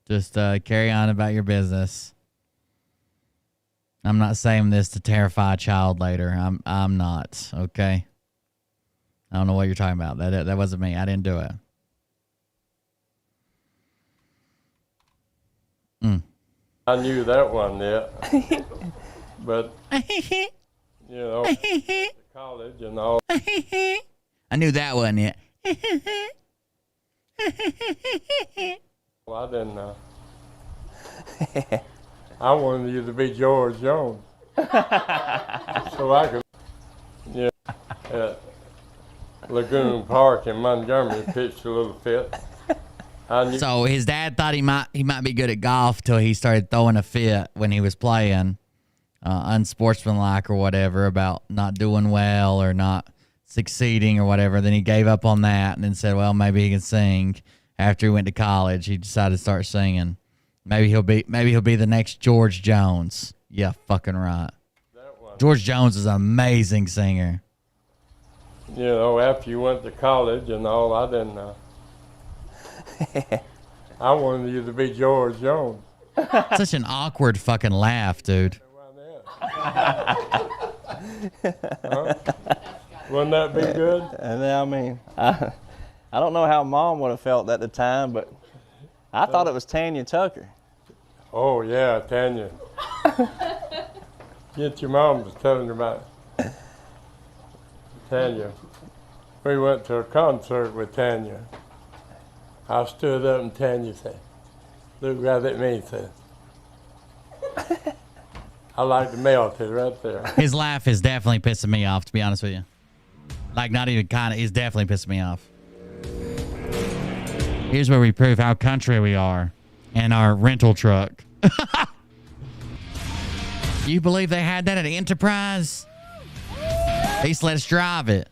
Just carry on about your business. I'm not saying this to terrify a child later. I'm not, okay? I don't know what you're talking about. That wasn't me. I didn't do it. I knew that one yet. But you know, college and all. I knew that one yet. Well, I didn't know. I wanted you to be George Jones. So I could, yeah, at Lagoon Park in Montgomery, pitched a little fit. So his dad thought he might be good at golf till he started throwing a fit when he was playing, unsportsmanlike or whatever, about not doing well or not succeeding or whatever. Then he gave up on that and then said, well, maybe he can sing. After he went to college, he decided to start singing. Maybe he'll be the next George Jones. Yeah, fucking right. George Jones is an amazing singer. You know, after you went to college and all, I didn't know. I wanted you to be George Jones. Such an awkward fucking laugh, dude. Wouldn't that be good? And then, I mean, I don't know how Mom would have felt at the time, but I thought it was Tanya Tucker. Oh, yeah, Tanya. Get your mom to telling her about it. Tanya. We went to a concert with Tanya. I stood up and Tanya said, looked right at me and said, I like to melt it right there. His laugh is definitely pissing me off, to be honest with you. Like, not even kind of, he's definitely pissing me off. Here's where we prove how country we are in our rental truck. You believe they had that at Enterprise? At least let us drive it.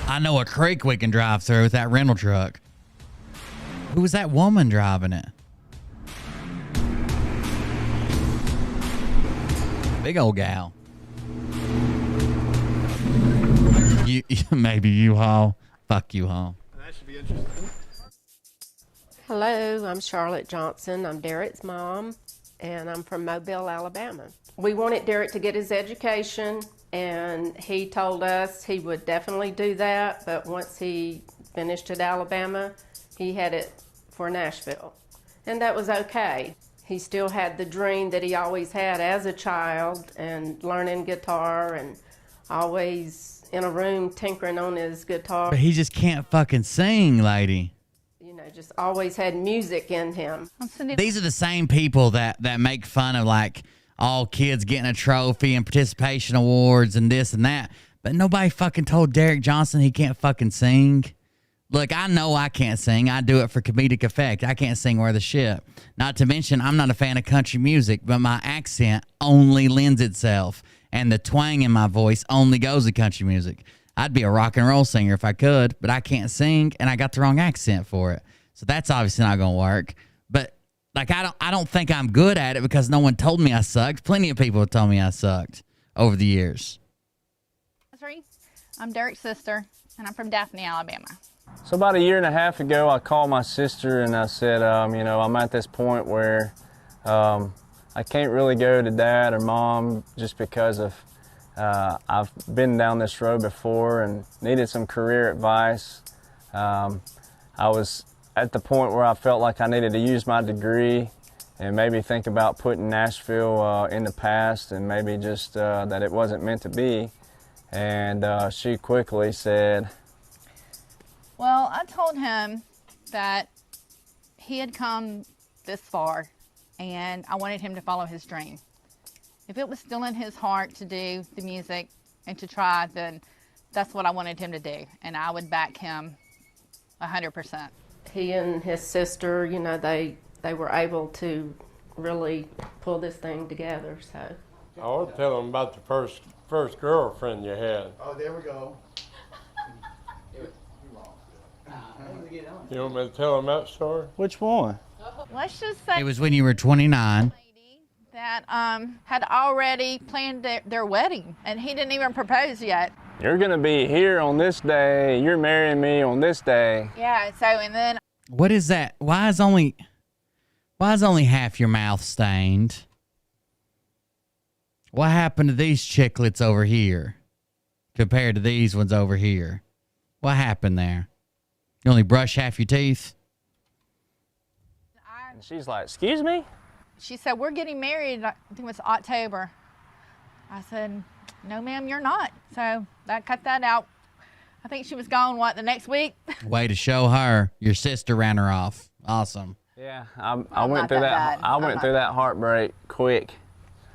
I know a creek we can drive through with that rental truck. Who was that woman driving it? Big old gal. You maybe U-Haul. Fuck U-Haul. That should be interesting. Hello, I'm Charlotte Johnson. I'm Derek's mom, and I'm from Mobile, Alabama. We wanted Derek to get his education, and he told us he would definitely do that, but once he finished at Alabama, he headed for Nashville, and that was okay. He still had the dream that he always had as a child, and learning guitar, and always in a room tinkering on his guitar. But he just can't fucking sing, lady. You know, just always had music in him. These are the same people that make fun of, like, all kids getting a trophy and participation awards and this and that. But nobody fucking told Derek Johnson he can't fucking sing. Look, I know I can't sing. I do it for comedic effect. I can't sing worth a shit. Not to mention, I'm not a fan of country music, but my accent only lends itself, and the twang in my voice only goes to country music. I'd be a rock and roll singer if I could, but I can't sing, and I got the wrong accent for it. So that's obviously not going to work. But like, I don't think I'm good at it because no one told me I sucked. Plenty of people have told me I sucked over the years. I'm Derek's sister, and I'm from Daphne, Alabama. So about 1.5 years ago, I called my sister and I said, you know, I'm at this point where I can't really go to Dad or Mom just because of I've been down this road before and needed some career advice. I was at the point where I felt like I needed to use my degree and maybe think about putting Nashville in the past and maybe just that it wasn't meant to be. And she quickly said, Well, I told him that he had come this far and I wanted him to follow his dream. If it was still in his heart to do the music and to try, then that's what I wanted him to do, and I would back him 100%. He and his sister, you know, they were able to really pull this thing together. So I want to tell them about the first girlfriend you had. Oh, there we go. You want me to tell them that story? Which one? Let's just say It was when you were 29. that had already planned their wedding, and he didn't even propose yet. You're gonna be here on this day, you're marrying me on this day. Yeah, so and then What is that? Why is only half your mouth stained? What happened to these chiclets over here compared to these ones over here? What happened there? You only brush half your teeth? And she's like, excuse me? she said, we're getting married, I think it was October. I said, no ma'am, you're not. So that cut that out. I think she was gone, what, the next week? Way to show her. Your sister ran her off. Awesome. Yeah, I went through that. I went through that heartbreak quick.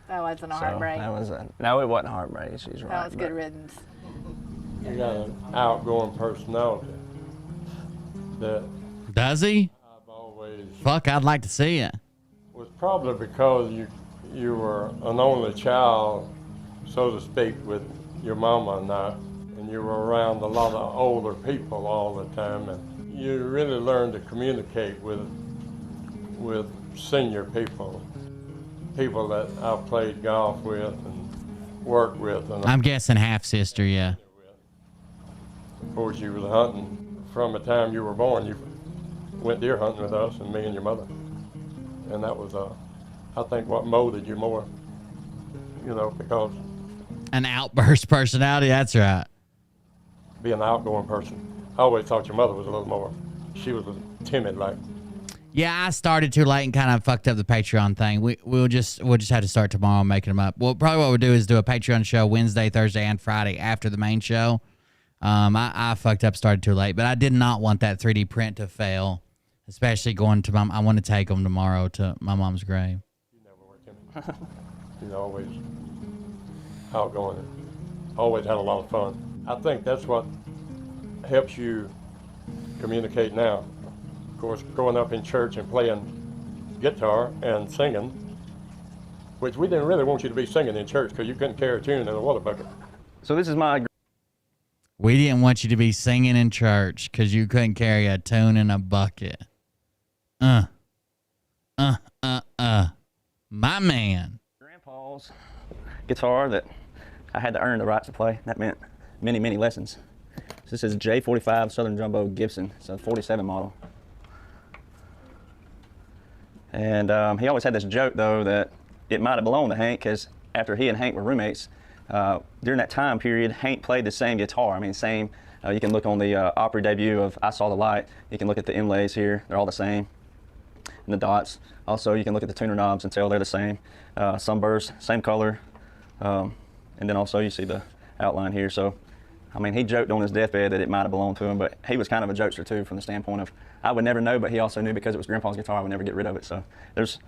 That wasn't a So heartbreak. that was no, it wasn't heartbreak. She's right. That was good riddance. You got an outgoing personality. That Does he? I've always Fuck, I'd like to see it. was probably because you were an only child, so to speak, with your mama and I, and you were around a lot of older people all the time, and you really learned to communicate with senior people that I played golf with and worked with. And I'm guessing half-sister, yeah. of course, you was hunting from the time you were born. You went deer hunting with us and me and your mother. And that was, I think, what molded you more, because An outburst personality, that's right. being an outgoing person. I always thought your mother was a little more, she was timid like. Yeah, I started too late and kind of fucked up the Patreon thing. We'll just have to start tomorrow making them up. Well, probably what we'll do is do a Patreon show Wednesday, Thursday, and Friday after the main show. I fucked up, started too late, but I did not want that 3D print to fail, especially going to I want to take them tomorrow to my mom's grave. You never worked in. You're always outgoing. Always had a lot of fun. I think that's what helps you communicate now. Of course, growing up in church and playing guitar and singing, which we didn't really want you to be singing in church because you couldn't carry a tune in a water bucket. So this is my. We didn't want you to be singing in church because you couldn't carry a tune in a bucket. My man. Grandpa's guitar that I had to earn the right to play. That meant many, many lessons. So this is a J45 Southern Jumbo Gibson. It's a 47 model. And he always had this joke, though, that it might have belonged to Hank, because after he and Hank were roommates, during that time period, Hank played the same guitar. I mean, same. You can look on the Opry debut of I Saw the Light. You can look at the inlays here. They're all the same. And the dots. Also, you can look at the tuner knobs and tell they're the same. Sunburst, same color. And then also you see the outline here. So, I mean, he joked on his deathbed that it might have belonged to him, but he was kind of a jokester, too, from the standpoint of I would never know, but he also knew because it was Grandpa's guitar, I would never get rid of it. So there's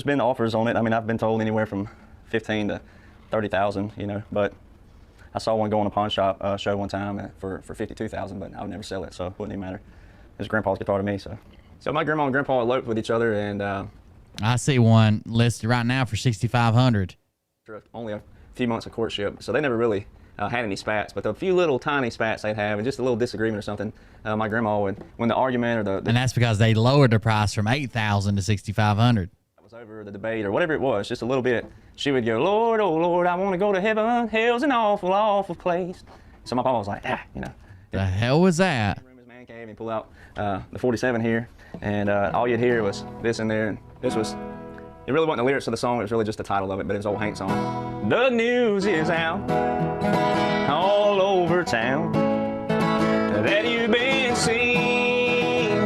been offers on it. I mean, I've been told anywhere from 15 to 30,000, but I saw one go on a pawn shop show one time for 52,000, but I would never sell it, so it wouldn't even matter. It was Grandpa's guitar to me, so my grandma and grandpa eloped with each other, and I see one listed right now for $6,500. Only a few months of courtship, so they never really had any spats, but the few little tiny spats they'd have, and just a little disagreement or something, my grandma would, when the argument or the and that's because they lowered the price from $8,000 to $6,500. was over the debate or whatever it was, just a little bit, she would go, Lord, oh Lord, I want to go to heaven. Hell's an awful, awful place. So my papa was like, The hell was that? Room his man cave and pull out the 47 here, and all you'd hear was this in there, and this was. It really wasn't the lyrics of the song, it was really just the title of it, but it was old Hank song. The news is out all over town that you've been seen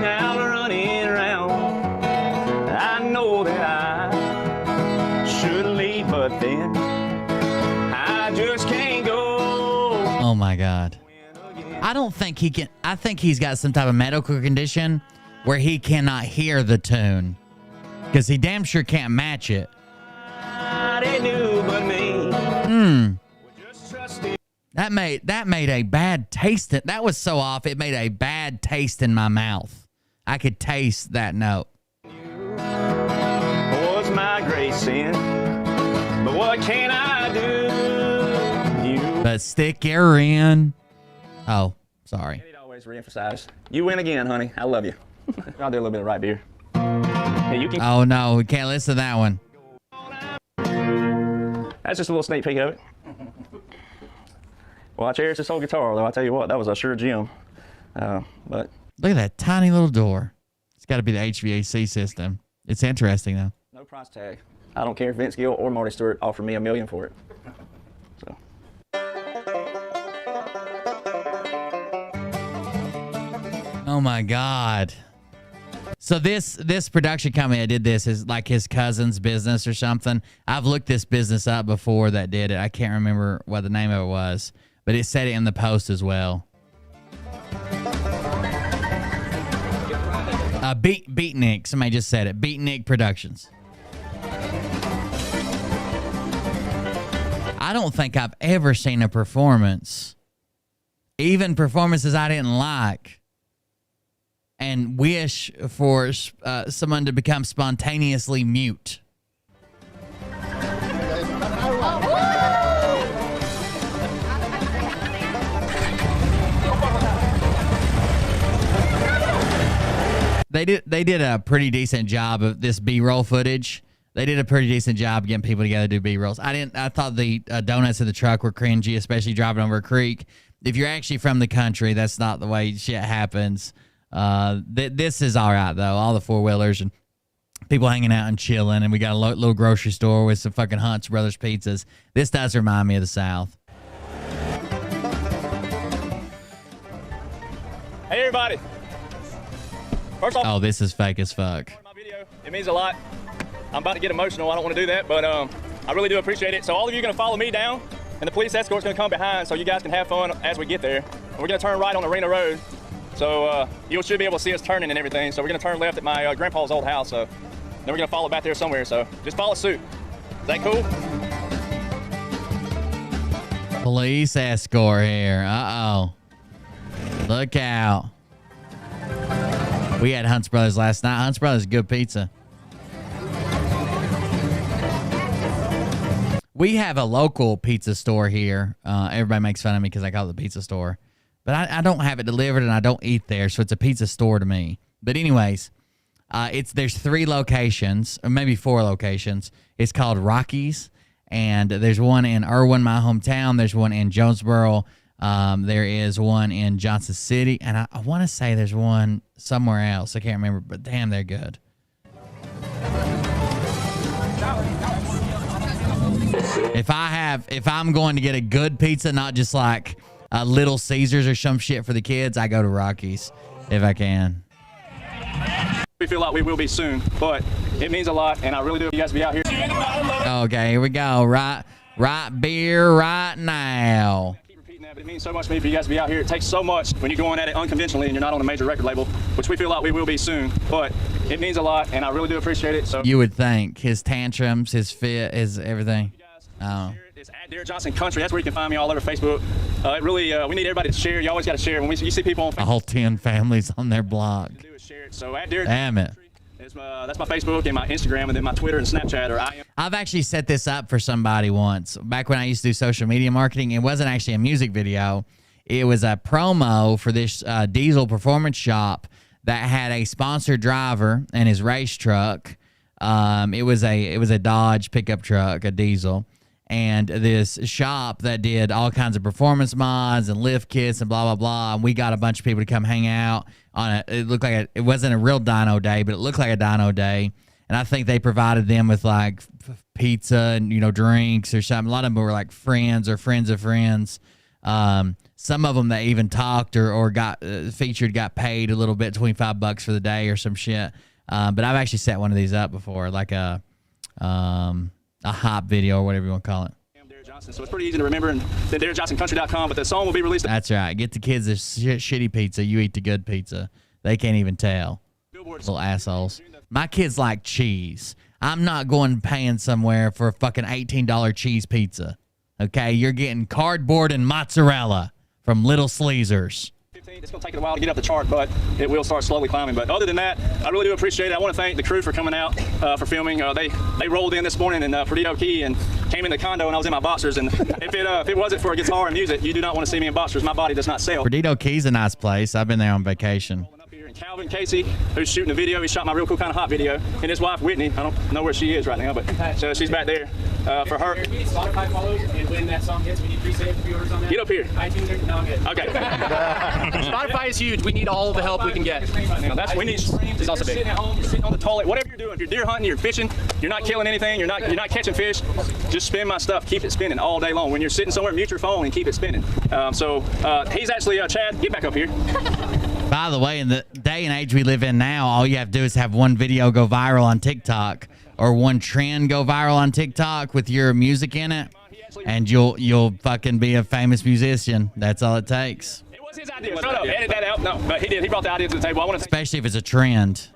God. I don't think he can. I think he's got some type of medical condition where he cannot hear the tune because he damn sure can't match it. That made a bad taste. That was so off. It made a bad taste in my mouth. I could taste that note. Was my grace sin, but what can I do? But stick your in. Oh, sorry. It always reemphasize. You win again, honey. I love you. I'll do a little bit of right beer. Yeah, you can. Oh no, we can't listen to that one. That's just a little sneak peek of it. Well, I cherish this old guitar, though. I tell you what, that was a sure gem. But Look at that tiny little door. It's got to be the HVAC system. It's interesting, though. no price tag. I don't care if Vince Gill or Marty Stewart offer me $1 million for it. So. Oh my God. So this production company that did this is like his cousin's business or something. I've looked this business up before that did it. I can't remember what the name of it was, but it said it in the post as well. Beatnik. Somebody just said it. Beatnik Productions. I don't think I've ever seen a performance, even performances I didn't like, and wish for someone to become spontaneously mute. They did a pretty decent job of this B-roll footage. They did a pretty decent job getting people together to do B-rolls. I thought the donuts in the truck were cringy, especially driving over a creek. If you're actually from the country, that's not the way shit happens. This is all right, though. All the four-wheelers and people hanging out and chilling, and we got a little grocery store with some fucking Hunt's Brothers pizzas. This does remind me of the South. Hey, everybody. First off, oh, this is fake as fuck. it means a lot. I'm about to get emotional. I don't want to do that, but I really do appreciate it. So all of you are going to follow me down, and the police escort's going to come behind so you guys can have fun as we get there. And we're going to turn right on Arena Road. So you should be able to see us turning and everything. So we're going to turn left at my grandpa's old house. So then we're going to follow back there somewhere. So just follow suit. Is that cool? Police escort here. Uh-oh. Look out. We had Hunt's Brothers last night. Hunt's Brothers, good pizza. We have a local pizza store here. Everybody makes fun of me because I call it the pizza store. But I don't have it delivered and I don't eat there, so it's a pizza store to me. But anyways, there's 3 locations, or maybe 4 locations. It's called Rocky's, and there's one in Irwin, my hometown. There's one in Jonesboro. There is one in Johnson City, and I want to say there's one somewhere else. I can't remember, but damn, they're good. If I'm going to get a good pizza, not just like Little Caesars or some shit for the kids, I go to Rocky's if I can. We feel like we will be soon, but it means a lot, and I really do. You guys be out here. Okay, here we go. Right beer right now. But it means so much to me for you guys to be out here. It takes so much when you're going at it unconventionally and you're not on a major record label, which we feel like we will be soon. But it means a lot, and I really do appreciate it. So you would think his tantrums, his fit, his everything. Oh. It's at Derek Johnson Country. That's where you can find me all over Facebook. It really, we need everybody to share. You always got to share. When you see people on Facebook, all 10 families on their blog. So at Derek. Damn it. That's my Facebook and my Instagram, and then my Twitter and Snapchat. I've actually set this up for somebody once. Back when I used to do social media marketing, it wasn't actually a music video. It was a promo for this diesel performance shop that had a sponsored driver and his race truck. It was a Dodge pickup truck, a diesel, and this shop that did all kinds of performance mods and lift kits and blah blah blah. And we got a bunch of people to come hang out on it looked like it wasn't a real dyno day, but it looked like a dyno day. And I think they provided them with like pizza and drinks or something. A lot of them were like friends or friends of friends. Some of them that even talked or got featured got paid a little bit, $25 for the day or some shit. But I've actually set one of these up before, like a hop video or whatever you want to call it. So it's pretty easy to remember, and then DerrickJohnsonCountry.com. But the song will be released. That's right. Get the kids a shitty pizza. You eat the good pizza. They can't even tell. Little assholes. My kids like cheese. I'm not going paying somewhere for a fucking $18 cheese pizza. Okay, you're getting cardboard and mozzarella from Little Sleezers. It's going to take it a while to get up the chart, but it will start slowly climbing. But other than that, I really do appreciate it. I want to thank the crew for coming out for filming. They rolled in this morning in Perdido Key and came in the condo, and I was in my boxers. And if it wasn't for guitar and music, you do not want to see me in boxers. My body does not sell. Perdido Key's a nice place. I've been there on vacation. Calvin Casey, who's shooting a video, he shot my Real Cool Kind of Hot video, and his wife Whitney, I don't know where she is right now, but so she's back there for her. We need Spotify follows, and when that song hits, we need pre-save pre-orders on that. Get up here. iTunes, no, I'm good. Okay. Spotify is huge. We need all the help we can get. That's we need. It's also big. You're sitting at home, you're sitting on the toilet, whatever you're doing. If you're deer hunting, you're fishing, you're not killing anything, you're not catching fish. Just spin my stuff, keep it spinning all day long. When you're sitting somewhere, mute your phone and keep it spinning. He's actually Chad. Get back up here. By the way, in the day and age we live in now, all you have to do is have one video go viral on TikTok or one trend go viral on TikTok with your music in it, and you'll fucking be a famous musician. That's all it takes. It was his idea. Shut up. Edit that out. No, but he did. He brought the idea to the table. Especially if it's a trend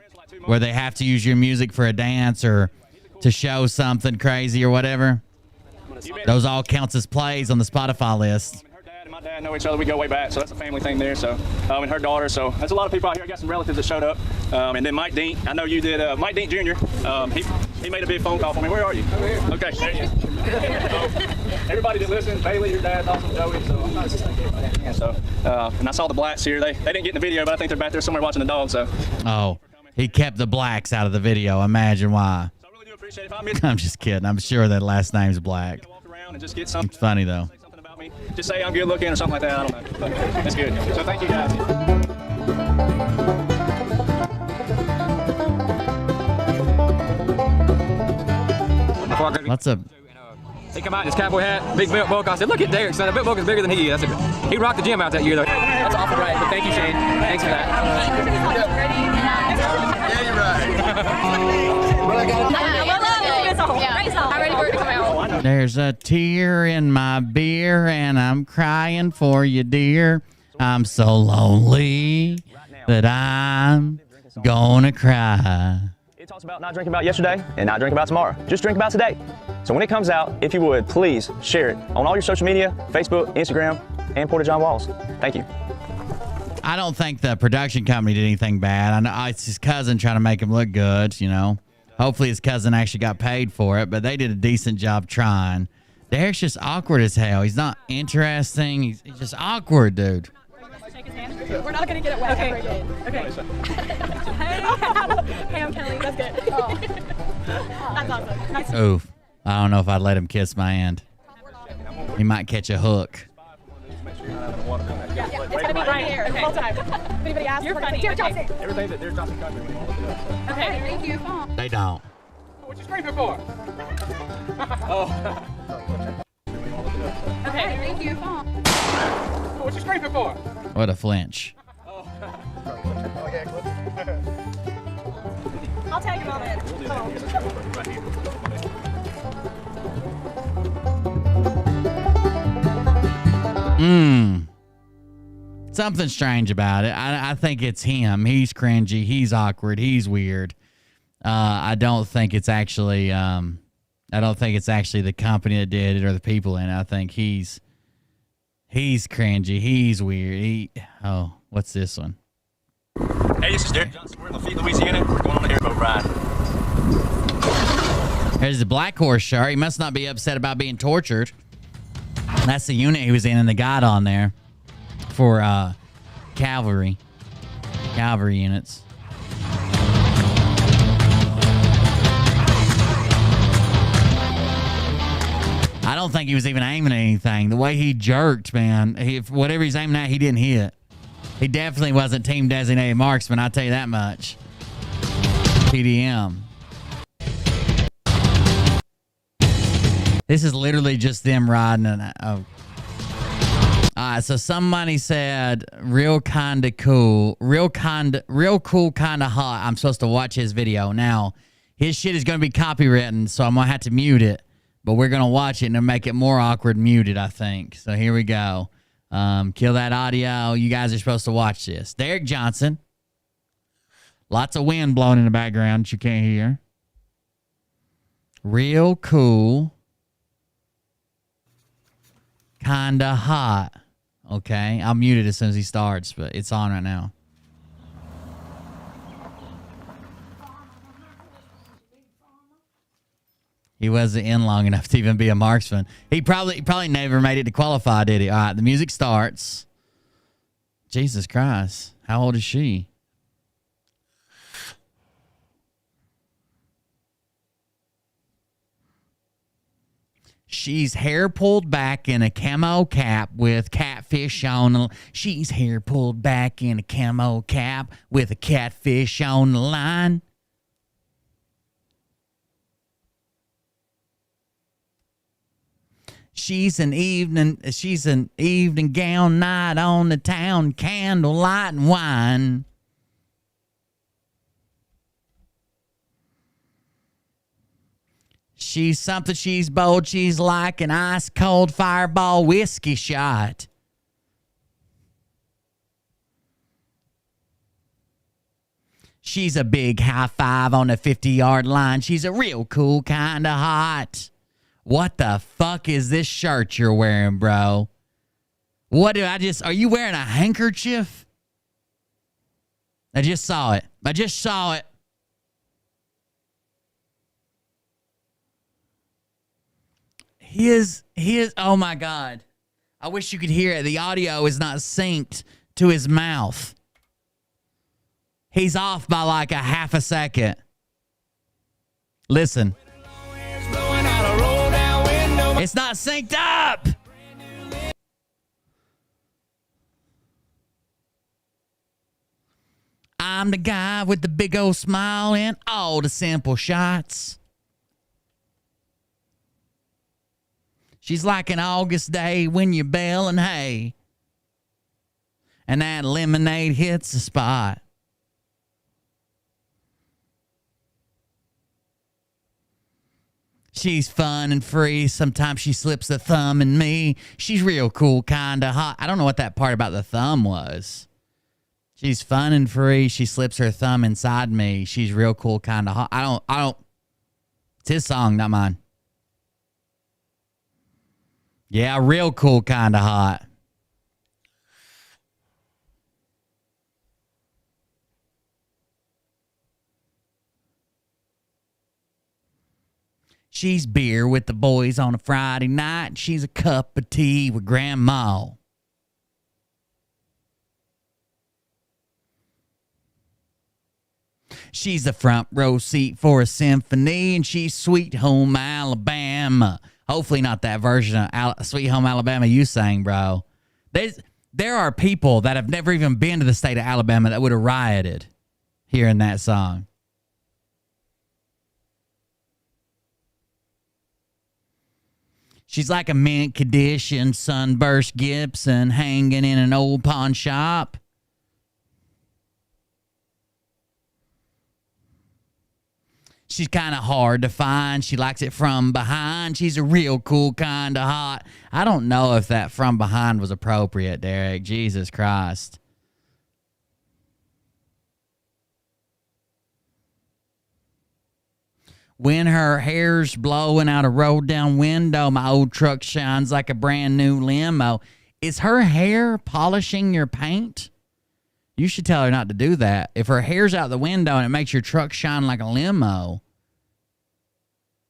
where they have to use your music for a dance or to show something crazy or whatever. Those all counts as plays on the Spotify list. My dad know each other. We go way back, so that's a family thing there. So, and her daughter. So there's a lot of people out here. I got some relatives that showed up, and then Mike Dean. I know you did. Mike Dean Jr. He made a big phone call for me. Where are you? Okay, there you go. Everybody that listens, Bailey, your dad's awesome, Joey. So I'm not just thank everybody I can. So, and I saw the blacks here. They didn't get in the video, but I think they're back there somewhere watching the dog. So. Oh, he kept the blacks out of the video. Imagine why. So I really do appreciate it. If I miss I'm just kidding. I'm sure that last name's Black. and just get something. It's funny though. Just say I'm good looking or something like that. I don't know. But that's good. So thank you guys. What's up? He come out in his cowboy hat, big belt buck. I said, look at Derrick, son. The belt buck is bigger than he is. He rocked the gym out that year, though. That's awful right, but thank you, Shane. Thanks for that. Yeah, you're right. I'm ready for it to come out. There's a tear in my beer and I'm crying for you, dear. I'm so lonely that I'm gonna cry. It talks about not drinking about yesterday and not drinking about tomorrow. Just drink about today. So when it comes out, if you would, please share it on all your social media, Facebook, Instagram, and Porta John Walls. Thank you. I don't think the production company did anything bad. I know it's his cousin trying to make him look good, you know. Hopefully his cousin actually got paid for it, but they did a decent job trying. Derrick's just awkward as hell. He's not interesting. He's just awkward, dude. We're not gonna get it wet ever again. Okay. Hey, I'm Kelly. That's good. Oh. That's awesome. Nice. Oof. I don't know if I'd let him kiss my hand. He might catch a hook. Yeah, it's gonna be right here the whole time. If anybody asks, you're funny. Derrick Johnson. Everything that Derrick Johnson country. Okay, thank you. They don't. What you screaming for? Oh. Okay, thank you. What you screaming for? What a flinch. I'll tag him on it. Something strange about it. I think it's him. He's cringy. He's awkward. He's weird. I don't think it's actually the company that did it or the people in it. I think he's cringy. He's weird. What's this one? Hey, this is Derrick Johnson. We're in Lafitte, Louisiana. We're going on an airboat ride. There's the Black Horse shirt. He must not be upset about being tortured. That's the unit he was in, and they got on there for cavalry units. I don't think he was even aiming at anything. The way he jerked, man, whatever he's aiming at, he didn't hit. He definitely wasn't team designated marksman, I'll tell you that much. PDM. This is literally just them riding. All right, so somebody said real cool, kind of hot. I'm supposed to watch his video. Now, his shit is going to be copywritten, so I'm going to have to mute it. but we're going to watch it and make it more awkward muted, I think. So here we go. Kill that audio. You guys are supposed to watch this. Derek Johnson. Lots of wind blowing in the background that you can't hear. Real cool. Kinda hot. Okay. I'll mute it as soon as he starts, but it's on right now. He wasn't in long enough to even be a marksman. He probably never made it to qualify, did he? All right, the music starts. Jesus Christ. How old is she? She's hair pulled back in a camo cap with catfish on the... She's hair pulled back in a camo cap with a catfish on the line. She's an evening gown night on the town, candlelight and wine. She's something, she's bold, she's like an ice cold fireball whiskey shot. She's a big high five on the 50-yard line. She's a real cool kind of hot. What the fuck is this shirt you're wearing, bro? Are you wearing a handkerchief? I just saw it. Oh my God. I wish you could hear it. The audio is not synced to his mouth. He's off by like a half a second. Listen. It's not synced up. I'm the guy with the big old smile and all the simple shots. She's like an August day when you're baling hay and that lemonade hits the spot. She's fun and free. Sometimes she slips the thumb in me. She's real cool, kind of hot. I don't know what that part about the thumb was. She's fun and free. She slips her thumb inside me. She's real cool, kind of hot. I don't. It's his song, not mine. Yeah, real cool, kind of hot. She's beer with the boys on a Friday night. She's a cup of tea with Grandma. She's a front row seat for a symphony, and she's Sweet Home Alabama. Hopefully not that version of Sweet Home Alabama you sang, bro. There are people that have never even been to the state of Alabama that would have rioted hearing that song. She's like a mint condition sunburst Gibson hanging in an old pawn shop. She's kind of hard to find. She likes it from behind. She's a real cool kind of hot. I don't know if that from behind was appropriate, Derek. Jesus Christ. When her hair's blowing out a rolled down window, my old truck shines like a brand new limo. Is her hair polishing your paint? You should tell her not to do that. If her hair's out the window and it makes your truck shine like a limo,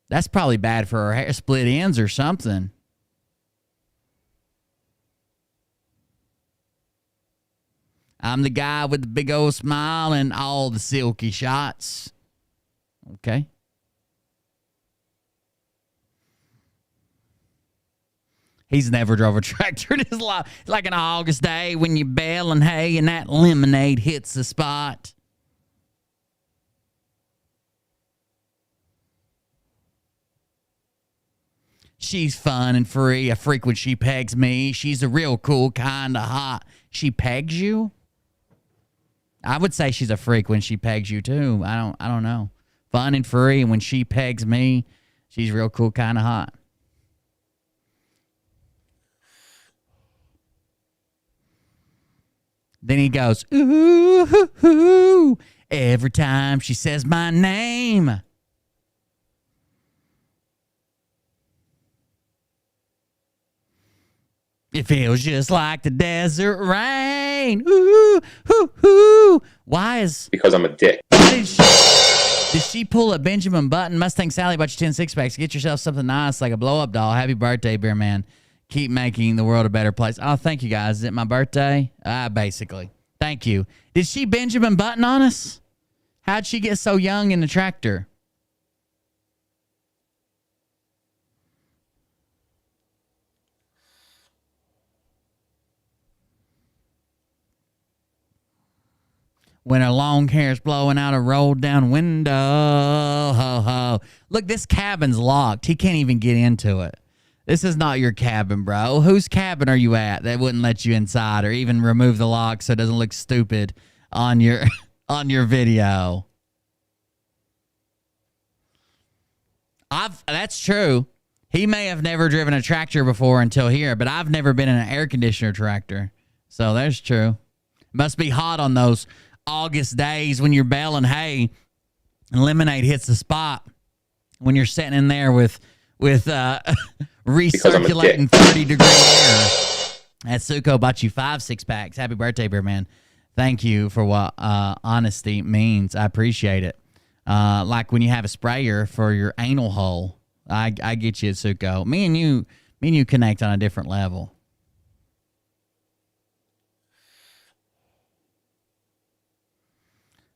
that's probably bad for her hair. Split ends or something. I'm the guy with the big old smile and all the silky shots. Okay. He's never drove a tractor in his life. It's like an August day when you baling hay and that lemonade hits the spot. She's fun and free. A freak when she pegs me. She's a real cool kind of hot. She pegs you? I would say she's a freak when she pegs you too. I don't know. Fun and free, and when she pegs me, she's real cool kind of hot. Then he goes, ooh, hoo, hoo, every time she says my name. It feels just like the desert rain. Ooh, hoo, hoo. Why is... Because I'm a dick. Did she pull a Benjamin Button? Mustang Sally bought you 10 six-packs. Get yourself something nice like a blow-up doll. Happy birthday, Bear Man. Keep making the world a better place. Oh, thank you, guys. Is it my birthday? Basically. Thank you. Did she Benjamin Button on us? How'd she get so young in the tractor? When her long hair's blowing out a rolled down window. Ho, ho. Look, this cabin's locked. He can't even get into it. This is not your cabin, bro. Whose cabin are you at that wouldn't let you inside or even remove the lock so it doesn't look stupid on your on your video? That's true. He may have never driven a tractor before until here, but I've never been in an air conditioner tractor. So that's true. Must be hot on those August days when you're baling hay and lemonade hits the spot when you're sitting in there with recirculating 30-degree air. Atsuko bought you 5 six-packs. Happy birthday, Bear Man. Thank you for what honesty means. I appreciate it. Like when you have a sprayer for your anal hole. I get you, Atsuko. Me and you connect on a different level.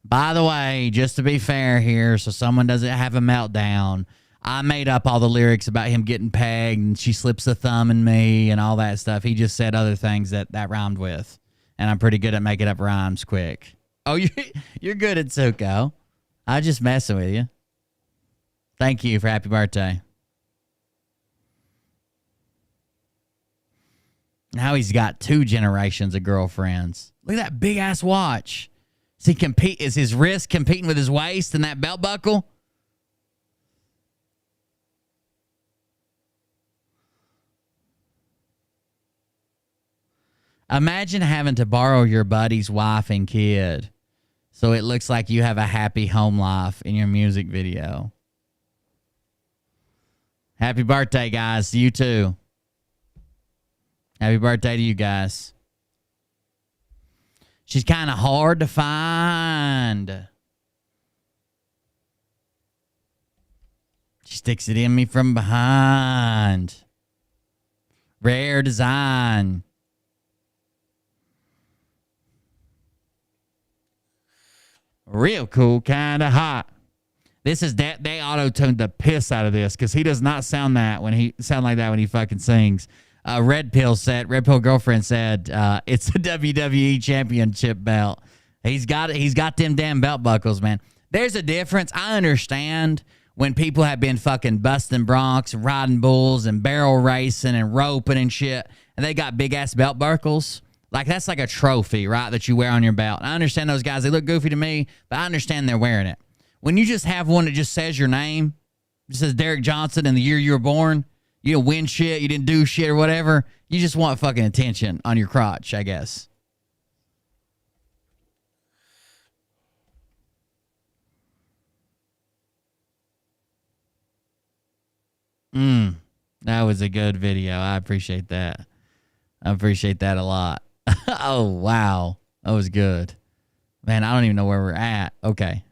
By the way, just to be fair here, so someone doesn't have a meltdown, I made up all the lyrics about him getting pegged and she slips a thumb in me and all that stuff. He just said other things that rhymed with. And I'm pretty good at making up rhymes quick. Oh, you're good at Suko. I just messing with you. Thank you for happy birthday. Now he's got 2 generations of girlfriends. Look at that big ass watch. Is his wrist competing with his waist and that belt buckle? Imagine having to borrow your buddy's wife and kid so it looks like you have a happy home life in your music video. Happy birthday, guys. You too. Happy birthday to you guys. She's kind of hard to find. She sticks it in me from behind. Rare design. Real cool, kind of hot. This is that they auto-tuned the piss out of this because he does not sound like that when he fucking sings. Red Pill Girlfriend said it's a WWE Championship belt. He's got them damn belt buckles, man. There's a difference. I understand when people have been fucking busting broncs, riding bulls, and barrel racing and roping and shit, and they got big ass belt buckles. Like that's like a trophy, right, that you wear on your belt. I understand those guys; they look goofy to me, but I understand they're wearing it. When you just have one that just says your name, just says Derek Johnson and the year you were born. You didn't win shit. You didn't do shit or whatever. You just want fucking attention on your crotch, I guess. That was a good video. I appreciate that. I appreciate that a lot. Oh, wow. That was good. Man, I don't even know where we're at. Okay.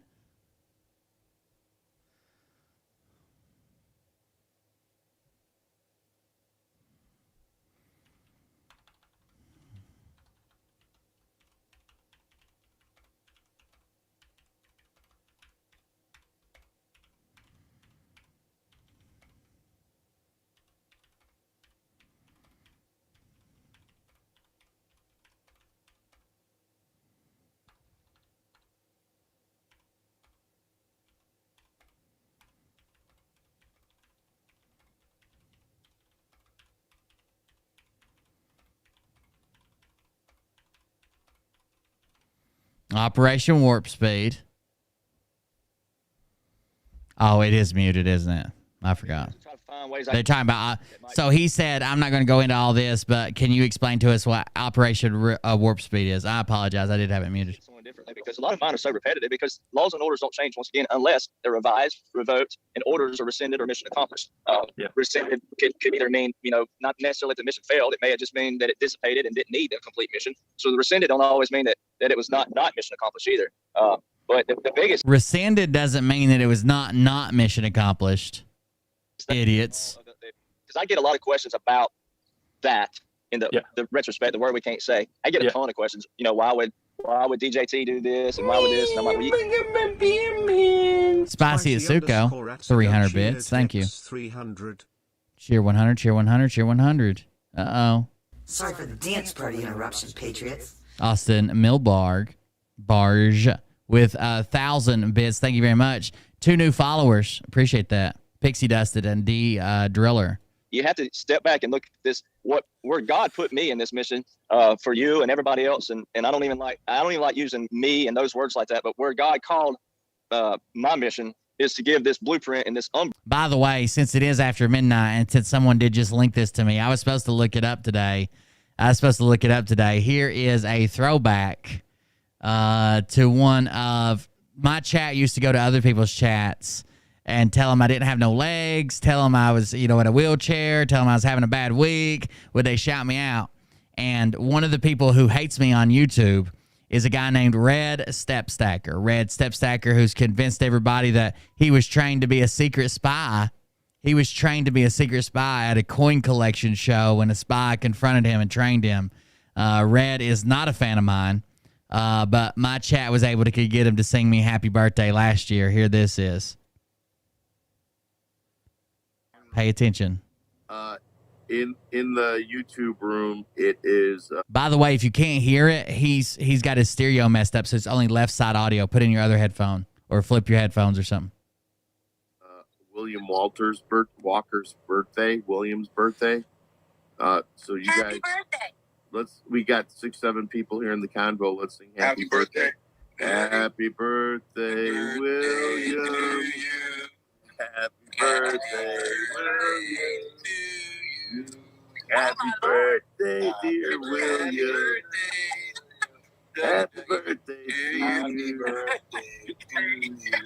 Operation Warp Speed. Oh, it is muted, isn't it? I forgot. Try to find ways I They're talking about. So he said, "I'm not going to go into all this, but can you explain to us what Operation Warp Speed is?" I apologize. I did have it muted. someone differently because a lot of mine are so repetitive because laws and orders don't change once again unless they're revised, revoked, and orders are rescinded or mission accomplished. Rescinded could either mean, not necessarily that the mission failed. It may have just mean that it dissipated and didn't need a complete mission. So the rescinded don't always mean that it was not mission accomplished either. But the biggest Rescinded doesn't mean that it was not mission accomplished. Idiots. Because I get a lot of questions about that in the retrospect, the word we can't say. I get a ton of questions. Why would DJT do this and why would this? And I'm like, Spicy at Suko, 300 bits. Thank you. 300. Cheer 100, cheer 100, cheer 100. Uh-oh. Sorry for the dance party interruption, Patriots. Austin Barge with 1,000 bits. Thank you very much. 2 new followers. Appreciate that. Pixie Dusted and D Driller. you have to step back and look at this, where God put me in this mission for you and everybody else. And I don't even like using me and those words like that, but where God called my mission is to give this blueprint and this By the way, since it is after midnight and since someone did just link this to me, I was supposed to look it up today. Here is a throwback to one of my chat. Used to go to other people's chats and tell them I didn't have no legs, tell them I was, in a wheelchair, tell them I was having a bad week. Would they shout me out? And one of the people who hates me on YouTube is a guy named Red Stepstacker, who's convinced everybody that he was trained to be a secret spy. He was trained to be a secret spy at a coin collection show when a spy confronted him and trained him. Red is not a fan of mine, but my chat was able to get him to sing me happy birthday last year. Here this is. Pay attention. In the YouTube room, it is. By the way, if you can't hear it, he's got his stereo messed up, so it's only left side audio. Put in your other headphone or flip your headphones or something. William Walker's birthday. William's birthday. So you guys, we got 6-7 people here in the convo. Let's sing happy birthday. Happy birthday, William. Happy birthday, William. Happy birthday, dear William. Happy birthday to you.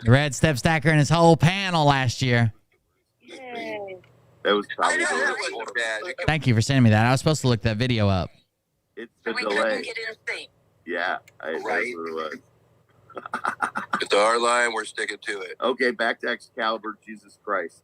Red Stepstacker and his whole panel last year. That was probably the Thank you for sending me that. I was supposed to look that video up. It's the delay. Yeah, that's what it was. It's our line. We're sticking to it. Okay, back to Excalibur, Jesus Christ.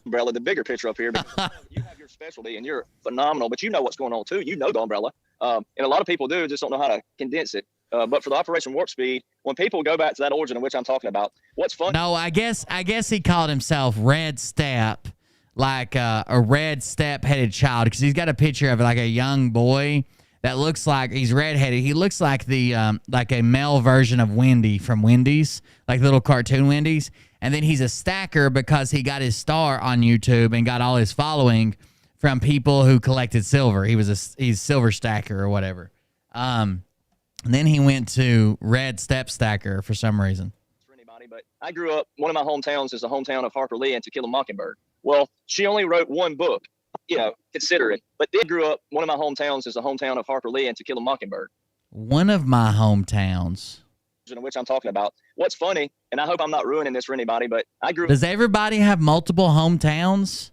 umbrella, the bigger picture up here. Because you have your specialty and you're phenomenal, but you know what's going on too. You know the umbrella. And a lot of people just don't know how to condense it. But for the Operation Warp Speed, when people go back to that origin in which I'm talking about, what's fun? No, I guess he called himself Red Step, like a red step-headed child, because he's got a picture of like a young boy that looks like he's redheaded. He looks like the like a male version of Wendy from Wendy's, like little cartoon Wendy's. And then he's a stacker because he got his star on YouTube and got all his following from people who collected silver. He's silver stacker or whatever. And then he went to Red Step Stacker for some reason. For anybody, but I grew up. One of my hometowns is the hometown of Harper Lee and To Kill a Mockingbird. Well, she only wrote one book, consider it. But then grew up. One of my hometowns is the hometown of Harper Lee and To Kill a Mockingbird. One of my hometowns. In which I'm talking about. What's funny, and I hope I'm not ruining this for anybody, but I grew up. Does everybody have multiple hometowns?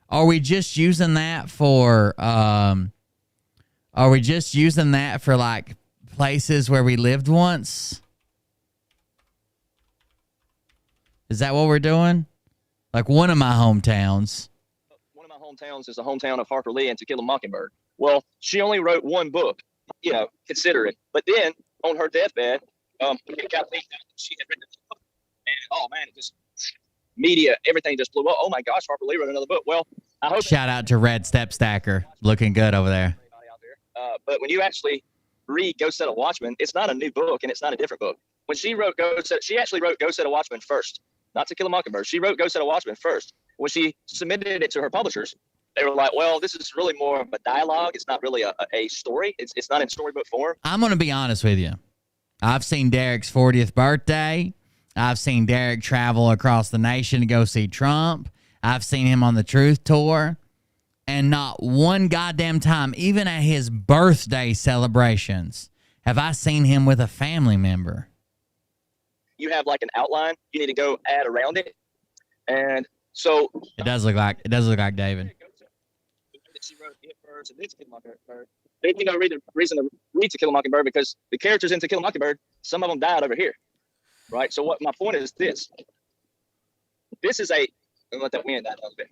Are we just using that for like places where we lived once? Is that what we're doing? Like one of my hometowns. One of my hometowns is the hometown of Harper Lee and To Kill a Mockingbird. Well, she only wrote one book, consider it. But then on her deathbed, it got leaked out that she had written a book. And oh man, it just media, everything just blew up. Oh my gosh, Harper Lee wrote another book. Well, I hope. Shout out to Red Step Stacker, looking good over there. But when you actually read Go Set a Watchman, it's not a new book and it's not a different book. When she wrote she actually wrote Go Set a Watchman first, not To Kill a Mockingbird. She wrote Go Set a Watchman first. When she submitted it to her publishers, they were like, well, this is really more of a dialogue. It's not really a story. It's not in storybook form. I'm going to be honest with you. I've seen Derek's 40th birthday. I've seen Derek travel across the nation to go see Trump. I've seen him on the Truth Tour. And not one goddamn time, even at his birthday celebrations, have I seen him with a family member. You have like an outline you need to go add around it. And so It does look like David. she wrote it first and then To Kill a Mockingbird. There's no reason to read To Kill a Mockingbird because the characters in To Kill a Mockingbird, some of them died over here, right? So what my point is this. This is let that wind out a little bit.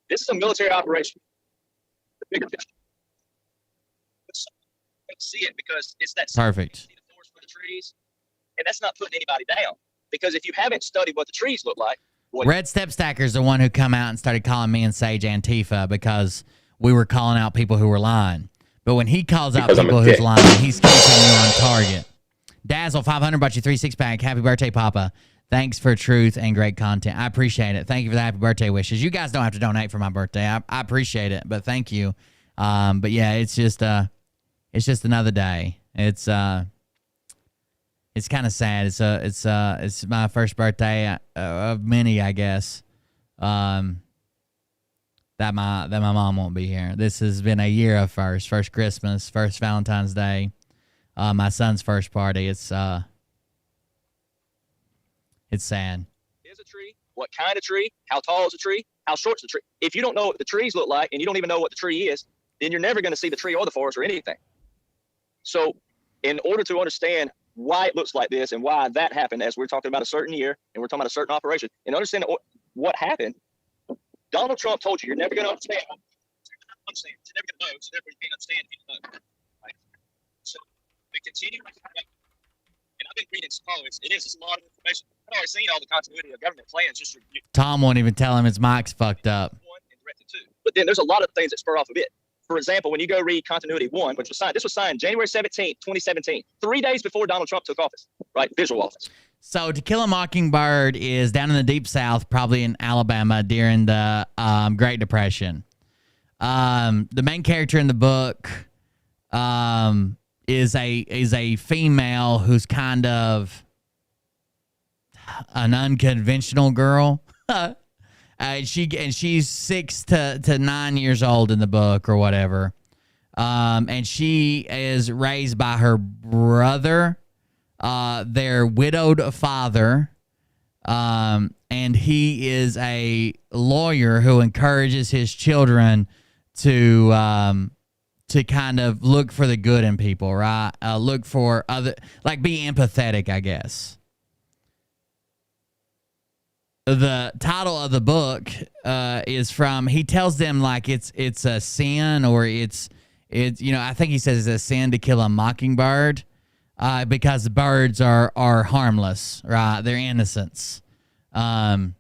This is a military operation. The bigger picture. See it because it's that Perfect. See the forest for the trees, and that's not putting anybody down. Because if you haven't studied what the trees look like, Red Step Stacker's the one who come out and started calling me and Sage Antifa because we were calling out people who were lying. But when he calls out people who's lying, he's keeping you on target. Dazzle 500 bought you 3 6-pack. Happy birthday, Papa. Thanks for truth and great content. I appreciate it. Thank you for the happy birthday wishes. You guys don't have to donate for my birthday. I appreciate it, but thank you. But yeah, it's just another day. It's kind of sad. It's my first birthday of many, I guess. That my mom won't be here. This has been a year of first Christmas, first Valentine's Day, my son's first party. It's sad. is a tree, what kind of tree, how tall is a tree, how short is the tree. If you don't know what the trees look like and you don't even know what the tree is, then you're never going to see the tree or the forest or anything. So in order to understand why it looks like this and why that happened, as we're talking about a certain year and we're talking about a certain operation, and understand what happened, Donald Trump told you you're never going to understand. You're never going to know, so therefore you can't understand if you don't know. Right? So we continue, and I've been reading some comments. It is just a lot of information. I've already seen all the continuity of government plans. Tom won't even tell him his mic's fucked up. But then there's a lot of things that spur off of it. For example, when you go read Continuity 1, which was signed, this was signed January 17, 2017, 3 days before Donald Trump took office, right? Visual office. So To Kill a Mockingbird is down in the Deep South, probably in Alabama during the Great Depression. The main character in the book is a female who's kind of an unconventional girl. She's 6 to 9 years old in the book or whatever. And she is raised by her brother, their widowed father. And he is a lawyer who encourages his children to kind of look for the good in people, right? Look for other, like be empathetic, I guess. The title of the book is from, he tells them like it's a sin, or it's I think he says it's a sin to kill a mockingbird because birds are harmless, right? They're innocents. Then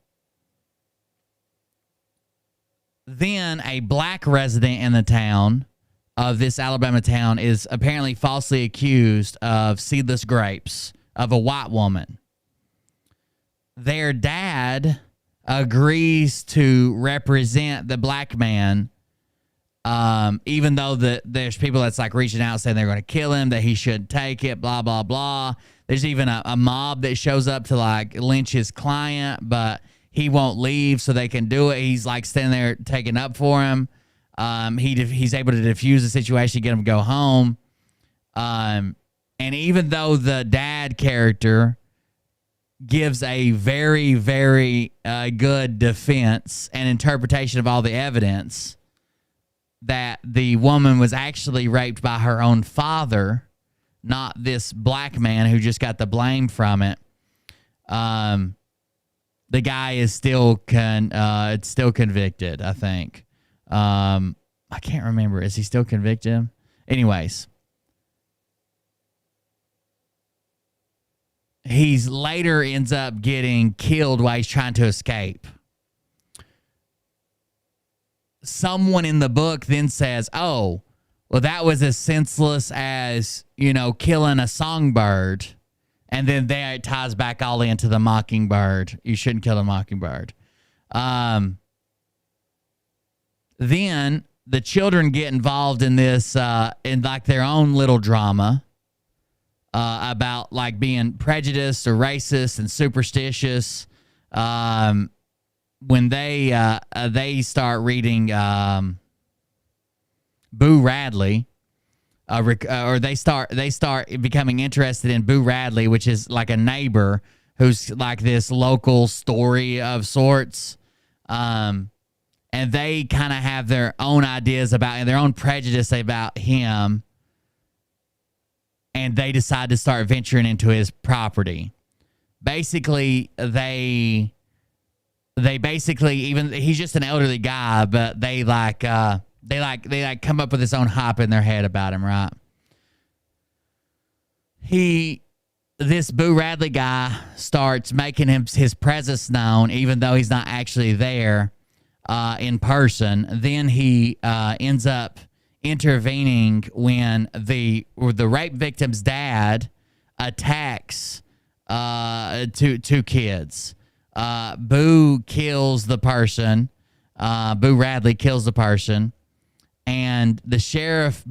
a black resident in the town of this Alabama town is apparently falsely accused of seedless grapes of a white woman. Their dad agrees to represent the black man, even though there's people that's like reaching out saying they're going to kill him, that he should take it, blah, blah, blah. There's even a mob that shows up to like lynch his client, but he won't leave so they can do it. He's like standing there taking up for him. He's able to defuse the situation, get him to go home. And even though the dad character gives a very, very good defense and interpretation of all the evidence that the woman was actually raped by her own father, not this black man who just got the blame from it. The guy is still convicted, I think. I can't remember. Is he still convicted? Anyways. He's later ends up getting killed while he's trying to escape. Someone in the book then says, oh, well, that was as senseless as, killing a songbird. And then there it ties back all into the mockingbird. You shouldn't kill a mockingbird. Then the children get involved in this, in like their own little drama. about like being prejudiced or racist and superstitious. When they start reading Boo Radley, or they start becoming interested in Boo Radley, which is like a neighbor who's like this local story of sorts. And they kind of have their own ideas about and their own prejudice about him. And they decide to start venturing into his property. Basically, they basically, even he's just an elderly guy, but they come up with this own hype in their head about him, right? This Boo Radley guy starts making his presence known, even though he's not actually there in person. Then he ends up intervening when the rape victim's dad attacks two kids. Boo kills the person. Boo Radley kills the person, and the sheriff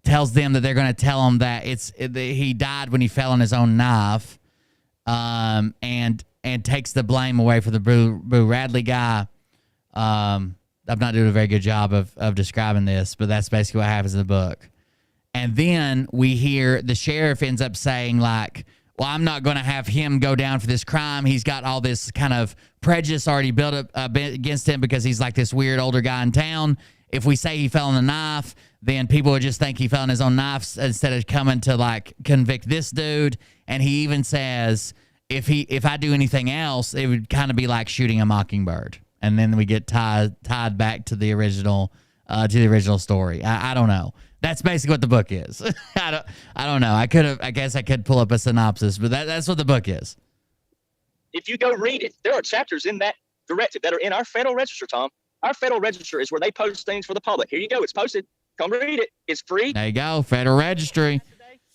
tells them that they're going to tell him that he died when he fell on his own knife, and takes the blame away for the Boo Radley guy. I'm not doing a very good job of describing this, but that's basically what happens in the book. And then we hear the sheriff ends up saying like, well, I'm not going to have him go down for this crime. He's got all this kind of prejudice already built up against him because he's like this weird older guy in town. If we say he fell on the knife, then people would just think he fell on his own knife instead of coming to like convict this dude. And he even says, if I do anything else, it would kind of be like shooting a mockingbird. And then we get tied back to the original story. I don't know. That's basically what the book is. I don't know. I guess I could pull up a synopsis, but that's what the book is. If you go read it, there are chapters in that directive that are in our Federal Register, Tom. Our Federal Register is where they post things for the public. Here you go. It's posted. Come read it. It's free. There you go. Federal Registry.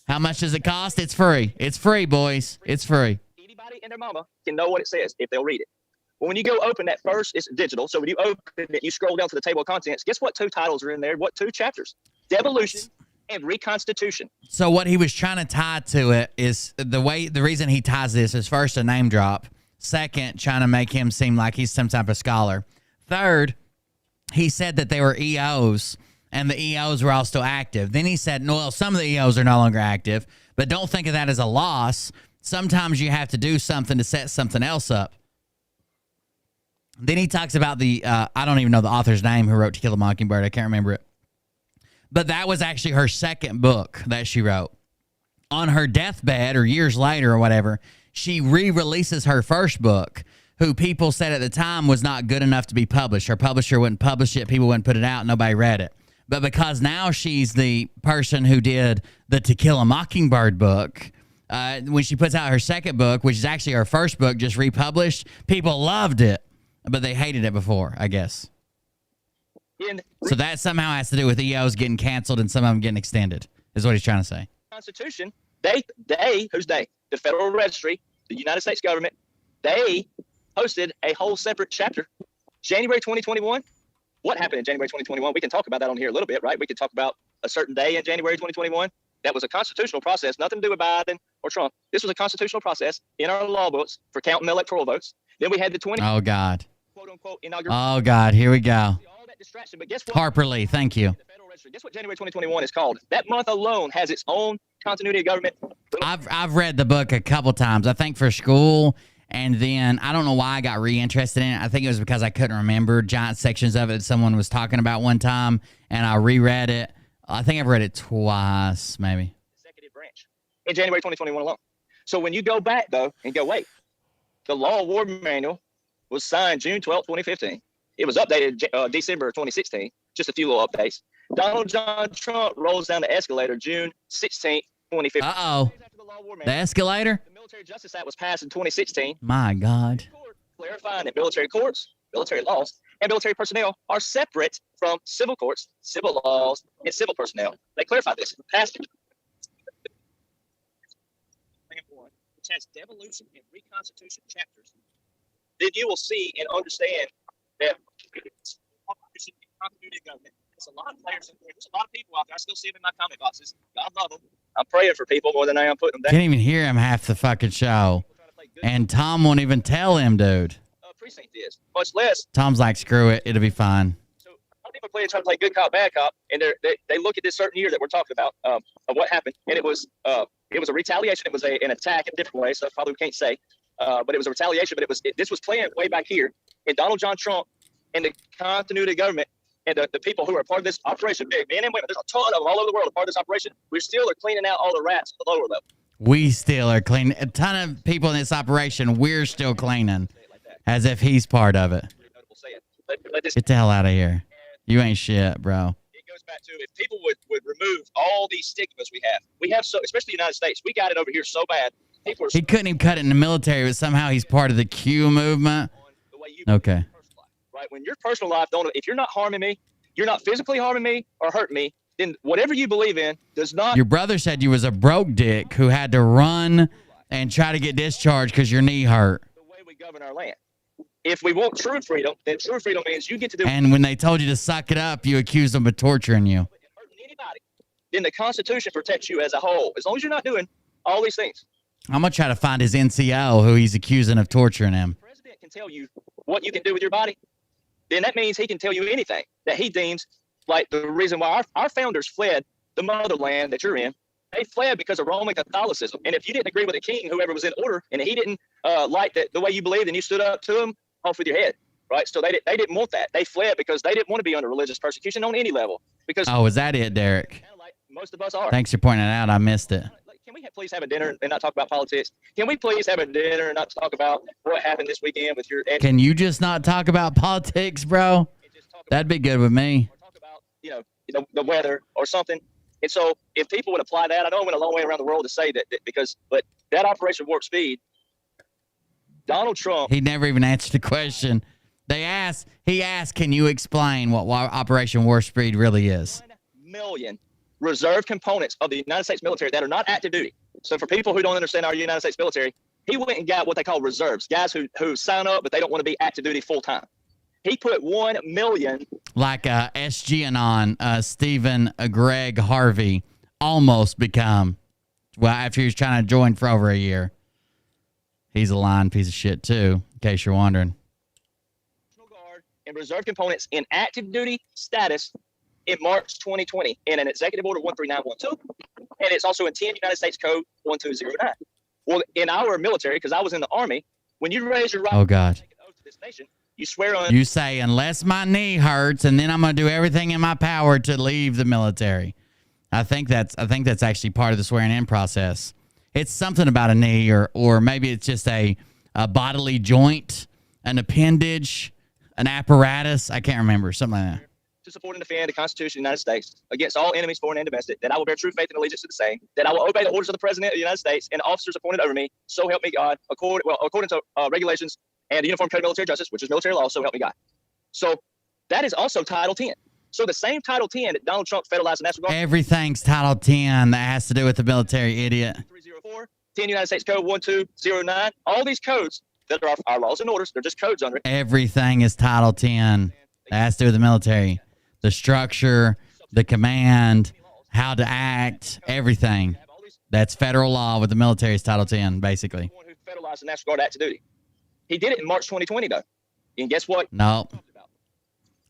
How much does it cost? It's free. It's free, boys. It's free. Anybody and their mama can know what it says if they'll read it. Well, when you go open that first, it's digital. So when you open it, you scroll down to the table of contents. Guess what 2 titles are in there? What 2 chapters? Devolution and Reconstitution. So what he was trying to tie to it is the reason he ties this is first a name drop. Second, trying to make him seem like he's some type of scholar. Third, he said that they were EOs and the EOs were all still active. Then he said, no, well, some of the EOs are no longer active, but don't think of that as a loss. Sometimes you have to do something to set something else up. Then he talks about I don't even know the author's name who wrote To Kill a Mockingbird. I can't remember it. But that was actually her second book that she wrote. On her deathbed or years later or whatever, she re-releases her first book, who people said at the time was not good enough to be published. Her publisher wouldn't publish it. People wouldn't put it out. Nobody read it. But because now she's the person who did the To Kill a Mockingbird book, when she puts out her second book, which is actually her first book, just republished, people loved it. But they hated it before, I guess. So that somehow has to do with EOs getting canceled and some of them getting extended, is what he's trying to say. Constitution, who's they? The Federal Registry, the United States government, they posted a whole separate chapter. January 2021. What happened in January 2021? We can talk about that on here a little bit, right? We could talk about a certain day in January 2021. That was a constitutional process, nothing to do with Biden or Trump. This was a constitutional process in our law books for counting electoral votes. Then we had the 20. Oh, God. Quote unquote inauguration. Oh, God. Here we go. All that distraction, but guess what? Harper Lee, thank you. Guess what January 2021 is called? That month alone has its own continuity of government. I've read the book a couple times, I think for school, and then I don't know why I got reinterested in it. I think it was because I couldn't remember giant sections of it that someone was talking about one time, and I reread it. I think I've read it twice, maybe. Executive branch in January 2021 alone. So when you go back, though, and go, wait, the Law of War Manual was signed June 12, 2015. It was updated December 2016, just a few little updates. Donald John Trump rolls down the escalator June 16, 2015. Uh-oh. The escalator? The Military Justice Act was passed in 2016. My God. Clarifying that military courts, military laws, and military personnel are separate from civil courts, civil laws, and civil personnel. They clarified this in the passage. Which has devolution and reconstitution chapters. Then you will see and understand that continuity of government. There's a lot of players in there. There's a lot of people out there. I still see them in my comment boxes. God love them. I'm praying for people more than I am putting them down. Can't even hear him half the fucking show. And Tom won't even tell him, dude. Precinct is much less. Tom's like, screw it, it'll be fine. People trying to play good cop, bad cop, and they look at this certain year that we're talking about of what happened, and it was a retaliation. It was an attack in a different way, so probably we can't say, but it was a retaliation. But this was planned way back here, and Donald John Trump and the continuity government and the people who are part of this operation, big men and women, there's a ton of them all over the world, a part of this operation. We still are cleaning out all the rats at the lower level. We still are cleaning. A ton of people in this operation, we're still cleaning, as if he's part of it. Get the hell out of here. You ain't shit, bro. It goes back to if people would remove all these stigmas we have so, especially the United States, we got it over here so bad. People are He couldn't even cut it in the military, but somehow he's part of the Q movement. Okay. right when your personal life if you're not harming me, you're not physically harming me or hurting me, then whatever you believe in does not. Your brother said you was a broke dick who had to run and try to get discharged because your knee hurt. The way we govern our land. If we want true freedom, then true freedom means you get to do. And when they told you to suck it up, you accused them of torturing you. Anybody, then the Constitution protects you as a whole, as long as you're not doing all these things. I'm gonna try to find his NCO who he's accusing of torturing him. The president can tell you what you can do with your body. Then that means he can tell you anything that he deems like the reason why our founders fled the motherland that you're in. They fled because of Roman Catholicism. And if you didn't agree with the king, whoever was in order, and he didn't like the way you believed and you stood up to him, off with your head, right? So they didn't want that. They fled because they didn't want to be under religious persecution on any level. Because Oh, is that it, Derek? like most of us are. Thanks for pointing it out. I missed it. Can we please have a dinner and not talk about politics? Can we please have a dinner and not talk about what happened this weekend with your? Can you just not talk about politics, bro? That'd be good with me. You know, the weather or something. And so if people would apply that, I know I went a long way around the world to say that but that Operation Warp Speed, Donald Trump. He never even answered the question. He asked, can you explain what Operation Warp Speed really is? 1 million reserve components of the United States military that are not active duty. So for people who don't understand our United States military, he went and got what they call reserves, guys who sign up, but they don't want to be active duty full time. He put 1 million. Like SG Anon, Stephen Greg Harvey almost become, well, after he was trying to join for over a year. He's a lying piece of shit too, in case you're wondering. And reserve components in active duty status in March 2020 in an Executive Order 13912, and it's also in 10 United States Code 1209. Well, in our military, because I was in the Army, when you raise your right Oh God. to take an oath to this nation, you swear on. You say, unless my knee hurts, and then I'm going to do everything in my power to leave the military. I think that's actually part of the swearing in process. It's something about a knee, or maybe it's just a bodily joint, an appendage, an apparatus. I can't remember, something like that. To support and defend the Constitution of the United States against all enemies, foreign and domestic, that I will bear true faith and allegiance to the same, that I will obey the orders of the President of the United States and officers appointed over me, so help me God, according to regulations and the Uniform Code of Military Justice, which is military law, so help me God. So that is also Title 10. So the same Title 10 that Donald Trump federalized the National Guard. Everything's Title 10 that has to do with the military, idiot. 304, 10 United States Code 1209, all these codes that are our laws and orders, they're just codes under it. Everything is Title 10 that has to do with the military. The structure, the command, how to act, everything. That's federal law with the military is Title 10, basically. Who federalized the National Guard active duty. He did it in March 2020, though. And guess what? No.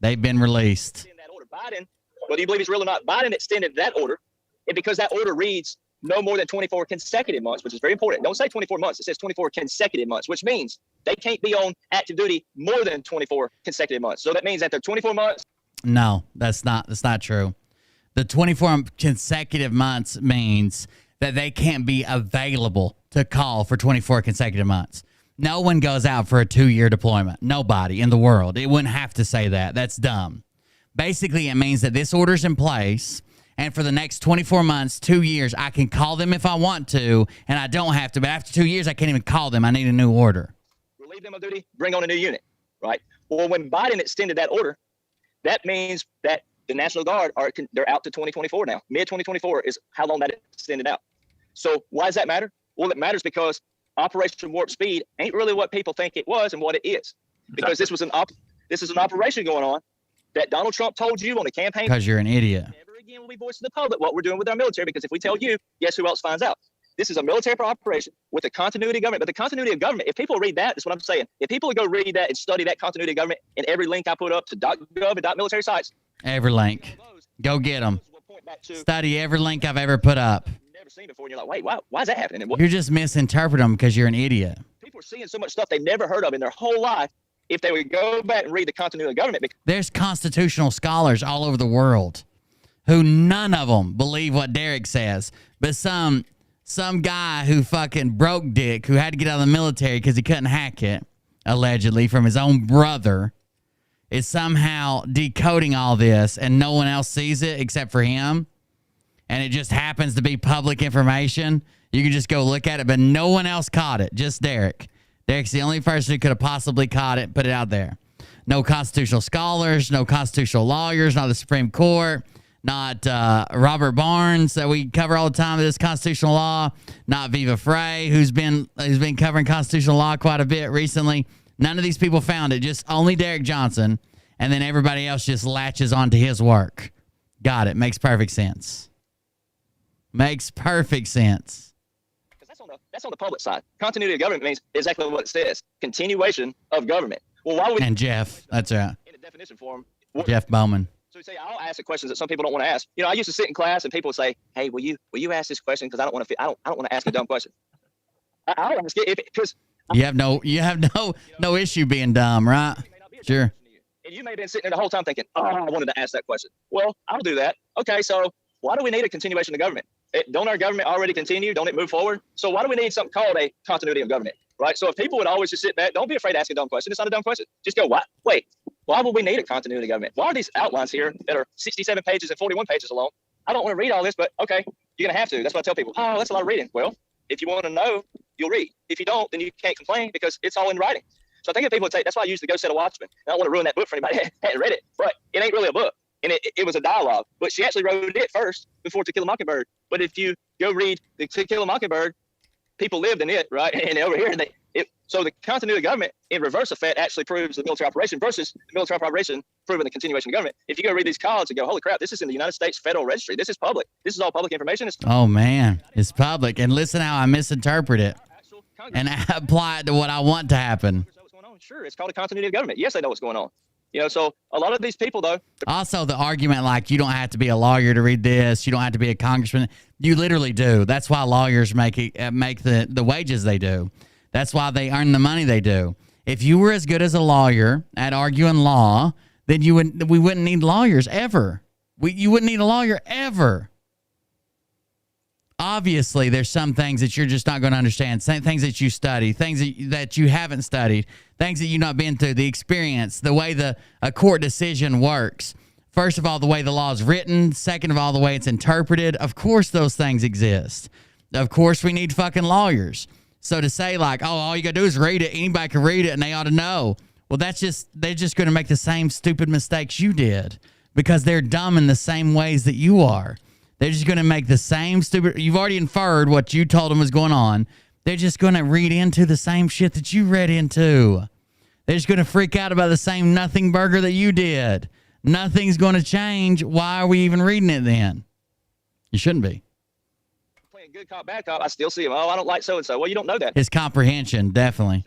They've been released. Biden, whether you believe he's real or not, Biden extended that order. And because that order reads no more than 24 consecutive months, which is very important. Don't say 24 months. It says 24 consecutive months, which means they can't be on active duty more than 24 consecutive months. So that means that they're 24 months. No, that's not true. The 24 consecutive months means that they can't be available to call for 24 consecutive months. No one goes out for a 2-year deployment. Nobody in the world. It wouldn't have to say that. That's dumb. Basically, it means that this order's in place, and for the next 24 months, 2 years, I can call them if I want to, and I don't have to. But after 2 years, I can't even call them. I need a new order. Relieve them of duty, bring on a new unit, right? Well, when Biden extended that order, that means that the National Guard they're out to 2024 now. Mid-2024 is how long that extended out. So why does that matter? Well, it matters because Operation Warp Speed ain't really what people think it was and what it is. Because this is an operation going on that Donald Trump told you on the campaign. Because you're an idiot. Never again, we'll be voicing to the public what we're doing with our military, because if we tell you, guess who else finds out? This is a military operation with a continuity of government. But the continuity of government, if people read that, that's what I'm saying. If people go read that and study that continuity of government in every link I put up to .gov and .military sites. Every link. Go get them. Study every link I've ever put up. You've never seen before, and you're like, wait, why is that happening? And You're just misinterpreting them because you're an idiot. people are seeing so much stuff they've never heard of in their whole life. If they would go back and read the continuity of government. There's constitutional scholars all over the world who none of them believe what Derek says, but some guy who fucking broke dick, who had to get out of the military because he couldn't hack it, allegedly, from his own brother, is somehow decoding all this, and no one else sees it except for him, and it just happens to be public information. You can just go look at it, but no one else caught it, just Derek. Derek's the only person who could have possibly caught it, put it out there. No constitutional scholars, no constitutional lawyers, not the Supreme Court, not Robert Barnes that we cover all the time with this constitutional law, not Viva Frey, who's been covering constitutional law quite a bit recently. None of these people found it, just only Derek Johnson, and then everybody else just latches onto his work. Got it. Makes perfect sense. Makes perfect sense. That's on the public side. Continuity of government means exactly what it says. Continuation of government. Well, why would And Jeff, that's right. in a definition form? Jeff Bowman. So you say, I'll ask the questions that some people don't want to ask. You know, I used to sit in class and people would say, "Hey, will you ask this question? Because I don't want to ask a dumb question." I'll ask it because You have no issue being dumb, right? Sure. and you may have been sitting there the whole time thinking, "Oh, I wanted to ask that question." Well, I'll do that. Okay, so why do we need a continuation of government? Don't our government already continue? Don't it move forward? So why do we need something called a continuity of government, right? So if people would always just sit back, don't be afraid to ask a dumb question. It's not a dumb question. Just go, what? Wait, why would we need a continuity of government? Why are these outlines here that are 67 pages and 41 pages long? I don't want to read all this, but okay, you're going to have to. That's what I tell people. Oh, that's a lot of reading. Well, if you want to know, you'll read. If you don't, then you can't complain because it's all in writing. So I think if people would say, that's why I use the Go Set a Watchman. I don't want to ruin that book for anybody that hadn't read it, but it ain't really a book. And it was a dialogue, but she actually wrote it first before To Kill a Mockingbird. But if you go read the To Kill a Mockingbird, people lived in it, right? And over here, so the continuity of government in reverse effect actually proves the military operation versus the military operation proving the continuation of government. If you go read these columns and go, holy crap, this is in the United States Federal Registry. This is public. This is all public information. Oh, man. It's public. And listen how I misinterpret it and I apply it to what I want to happen. Sure, it's called a continuity of government. Yes, they know what's going on. You know, so a lot of these people, though. Also, the argument like you don't have to be a lawyer to read this. You don't have to be a congressman. You literally do. That's why lawyers make the wages they do. That's why they earn the money they do. If you were as good as a lawyer at arguing law, then we wouldn't need lawyers ever. You wouldn't need a lawyer ever. Obviously, there's some things that you're just not going to understand. Things that you study, things that you haven't studied, things that you've not been through, the experience, the way a court decision works. First of all, the way the law is written. Second of all, the way it's interpreted. Of course, those things exist. Of course, we need fucking lawyers. So to say like, oh, all you got to do is read it. Anybody can read it and they ought to know. Well, they're just going to make the same stupid mistakes you did because they're dumb in the same ways that you are. They're just going to make the same stupid... You've already inferred what you told them was going on. They're just going to read into the same shit that you read into. They're just going to freak out about the same nothing burger that you did. Nothing's going to change. Why are we even reading it then? You shouldn't be. Playing good cop, bad cop, I still see them. Oh, I don't like so-and-so. Well, you don't know that. His comprehension, definitely.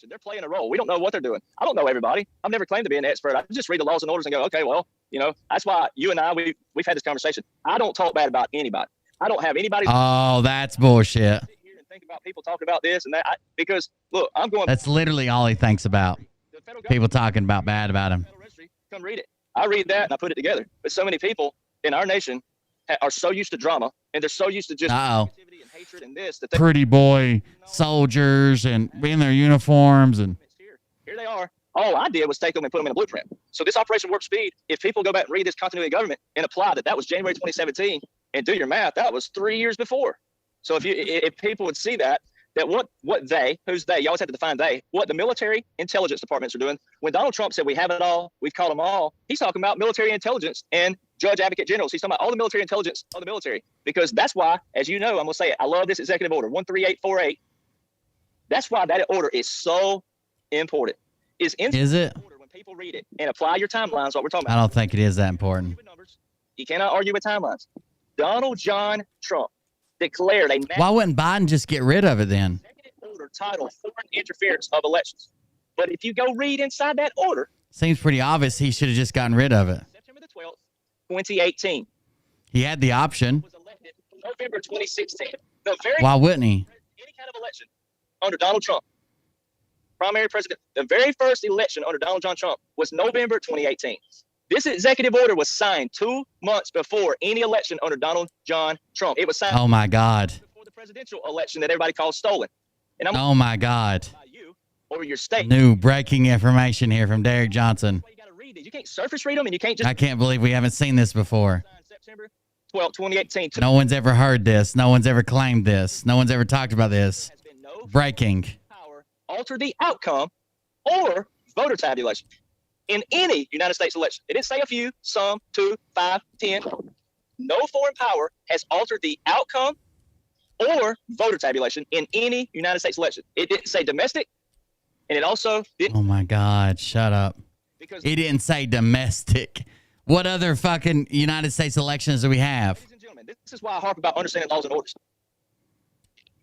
They're playing a role. We don't know what they're doing. I don't know everybody. I've never claimed to be an expert. I just read the laws and orders and go, okay, well, you know, that's why you and I, we've had this conversation. I don't talk bad about anybody. I don't have anybody. Oh, that's bullshit. Sit here and think about people talking about this and that. Because, look, I'm going. That's literally all he thinks about. People talking about bad about him. Come read it. I read that and I put it together. But so many people in our nation are so used to drama and they're so used to just negativity and hatred and this. That pretty boy soldiers and in their uniforms. And here they are. All I did was take them and put them in a blueprint. So this Operation Warp Speed, if people go back and read this continuity of government and apply that was January 2017 and do your math, that was 3 years before. So if people would see that what they, who's they, you always have to define they, what the military intelligence departments are doing. When Donald Trump said we have it all, we've caught them all, he's talking about military intelligence and judge advocate generals. He's talking about all the military intelligence of the military. Because that's why, as you know, I'm going to say it, I love this executive order, 13848. That's why that order is so important. Is it? When people read it and apply your timelines, what we're talking about. I don't think it is that important. You cannot argue with timelines. Donald John Trump declared a Why wouldn't Biden just get rid of it then? order titled Foreign Interference of Elections. But if you go read inside that order, Seems pretty obvious he should have just gotten rid of it. September the 12th, 2018, He had the option. November 2016, the very Why wouldn't he? any kind of election under Donald Trump, primary president, the very first election under Donald John Trump was November 2018. This executive order was signed 2 months before any election under Donald John Trump. It was signed Oh my God. before the presidential election that everybody calls stolen. And I'm Oh my God. over your state. New breaking information here from Derek Johnson. You can't surface read them, and you can't just I can't believe we haven't seen this before. September 12, 2018. No one's ever heard this. No one's ever claimed this. No one's ever talked about this. Breaking. Alter the outcome or voter tabulation in any United States election. It didn't say a few, some, 2, 5, 10. No foreign power has altered the outcome or voter tabulation in any United States election. It didn't say domestic, and it also didn't. Oh my God. Shut up. It didn't say domestic. What other fucking United States elections do we have? This is why I harp about understanding laws and orders.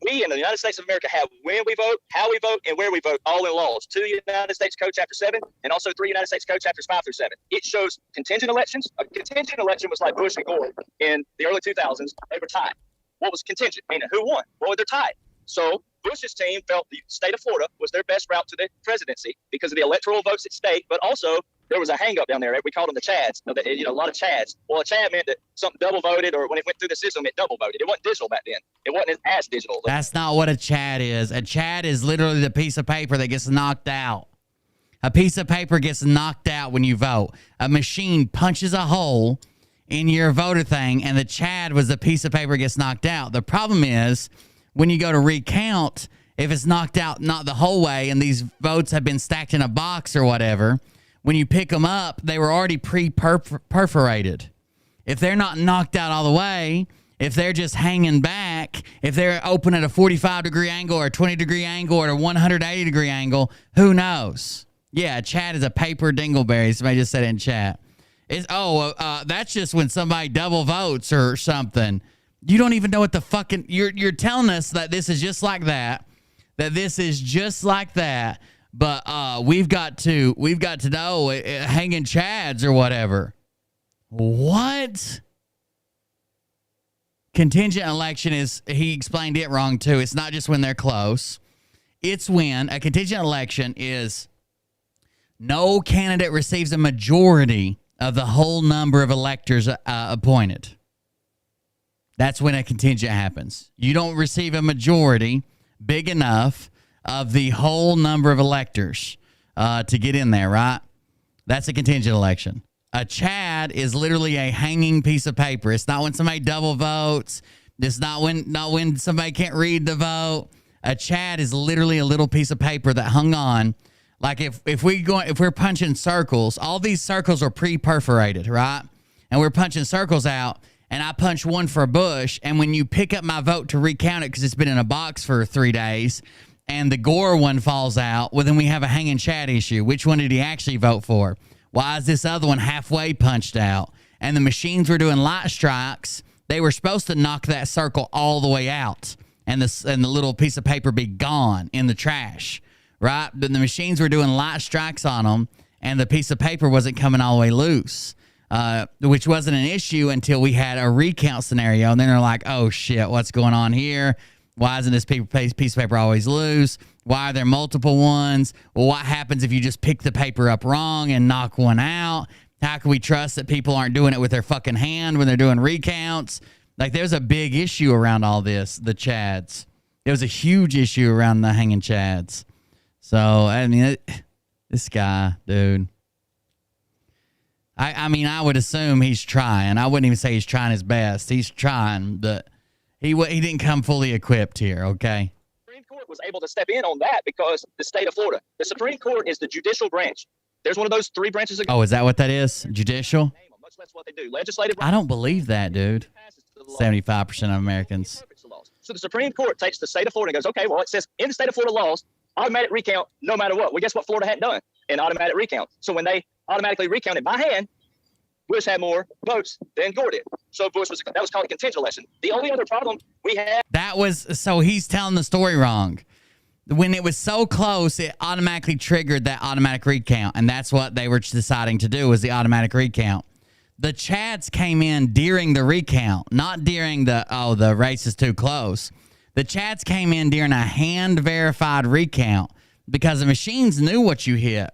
We in the United States of America have when we vote, how we vote, and where we vote, all in laws. 2 United States Code Chapter 7, and also 3 United States Code Chapters 5 through 7. It shows contingent elections. A contingent election was like Bush and Gore in the early 2000s. They were tied. What was contingent? Meaning who won? Well, they're tied. So Bush's team felt the state of Florida was their best route to the presidency because of the electoral votes at state, but also there was a hang-up down there. Right? We called them the Chads. A lot of Chads. Well, a Chad meant that something double voted, or when it went through the system, it double voted. It wasn't digital back then. It wasn't as digital. That's not what a Chad is. A Chad is literally the piece of paper that gets knocked out. A piece of paper gets knocked out when you vote. A machine punches a hole in your voter thing, and the Chad was the piece of paper gets knocked out. The problem is when you go to recount, if it's knocked out not the whole way and these votes have been stacked in a box or whatever, when you pick them up, they were already pre-perforated. If they're not knocked out all the way, if they're just hanging back, if they're open at a 45-degree angle or a 20-degree angle or a 180-degree angle, who knows? Yeah, Chad is a paper dingleberry. Somebody just said it in chat. That's just when somebody double votes or something. You don't even know what the fucking... You're telling us that this is just like that, this is just like that, but we've got to know hanging Chads or whatever. What? Contingent election is, he explained it wrong too. It's not just when they're close. It's when a contingent election is no candidate receives a majority of the whole number of electors appointed. That's when a contingent happens. You don't receive a majority big enough of the whole number of electors to get in there, right? That's a contingent election. A Chad is literally a hanging piece of paper. It's not when somebody double votes. It's not when somebody can't read the vote. A Chad is literally a little piece of paper that hung on. Like if we're punching circles, all these circles are pre-perforated, right? And we're punching circles out, and I punch one for Bush, and when you pick up my vote to recount it because it's been in a box for 3 days, and the Gore one falls out, well, then we have a hanging Chad issue. Which one did he actually vote for? Why is this other one halfway punched out? And the machines were doing light strikes. They were supposed to knock that circle all the way out, and the little piece of paper be gone in the trash, right? But the machines were doing light strikes on them, and the piece of paper wasn't coming all the way loose, which wasn't an issue until we had a recount scenario. And then they're like, oh, shit, what's going on here? Why isn't this piece of paper always loose? Why are there multiple ones? Well, what happens if you just pick the paper up wrong and knock one out? How can we trust that people aren't doing it with their fucking hand when they're doing recounts? Like, there's a big issue around all this, the Chads. There was a huge issue around the hanging Chads. So, I mean, this guy, dude. I mean, I would assume he's trying. I wouldn't even say he's trying his best. He's trying, but he didn't come fully equipped here, okay? Supreme Court was able to step in on that because the state of Florida. The Supreme Court is the judicial branch. There's one of those 3 branches of... Oh, is that what that is? Judicial? Much less what they do. Legislative... I don't believe that, dude. 75% of Americans. So the Supreme Court takes the state of Florida and goes, okay, well, it says in the state of Florida laws, automatic recount no matter what. Well, guess what Florida hadn't done? An automatic recount. So when they automatically recounted by hand, Bush had more votes than Gore did. So that was called a contingent election. The only other problem we had. That was, so he's telling the story wrong. When it was so close, it automatically triggered that automatic recount. And that's what they were deciding to do, was the automatic recount. The Chads came in during the recount, not during the race is too close. The Chads came in during a hand-verified recount because the machines knew what you hit.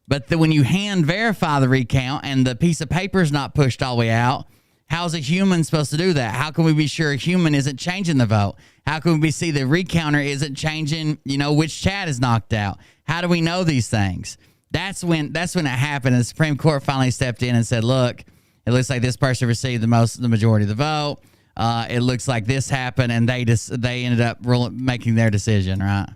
But when you hand-verify the recount and the piece of paper is not pushed all the way out, how's a human supposed to do that? How can we be sure a human isn't changing the vote? How can we see the recounter isn't changing, which Chad is knocked out? How do we know these things? That's when it happened. And the Supreme Court finally stepped in and said, look, it looks like this person received the majority of the vote. It looks like this happened, and they ended up making their decision, right?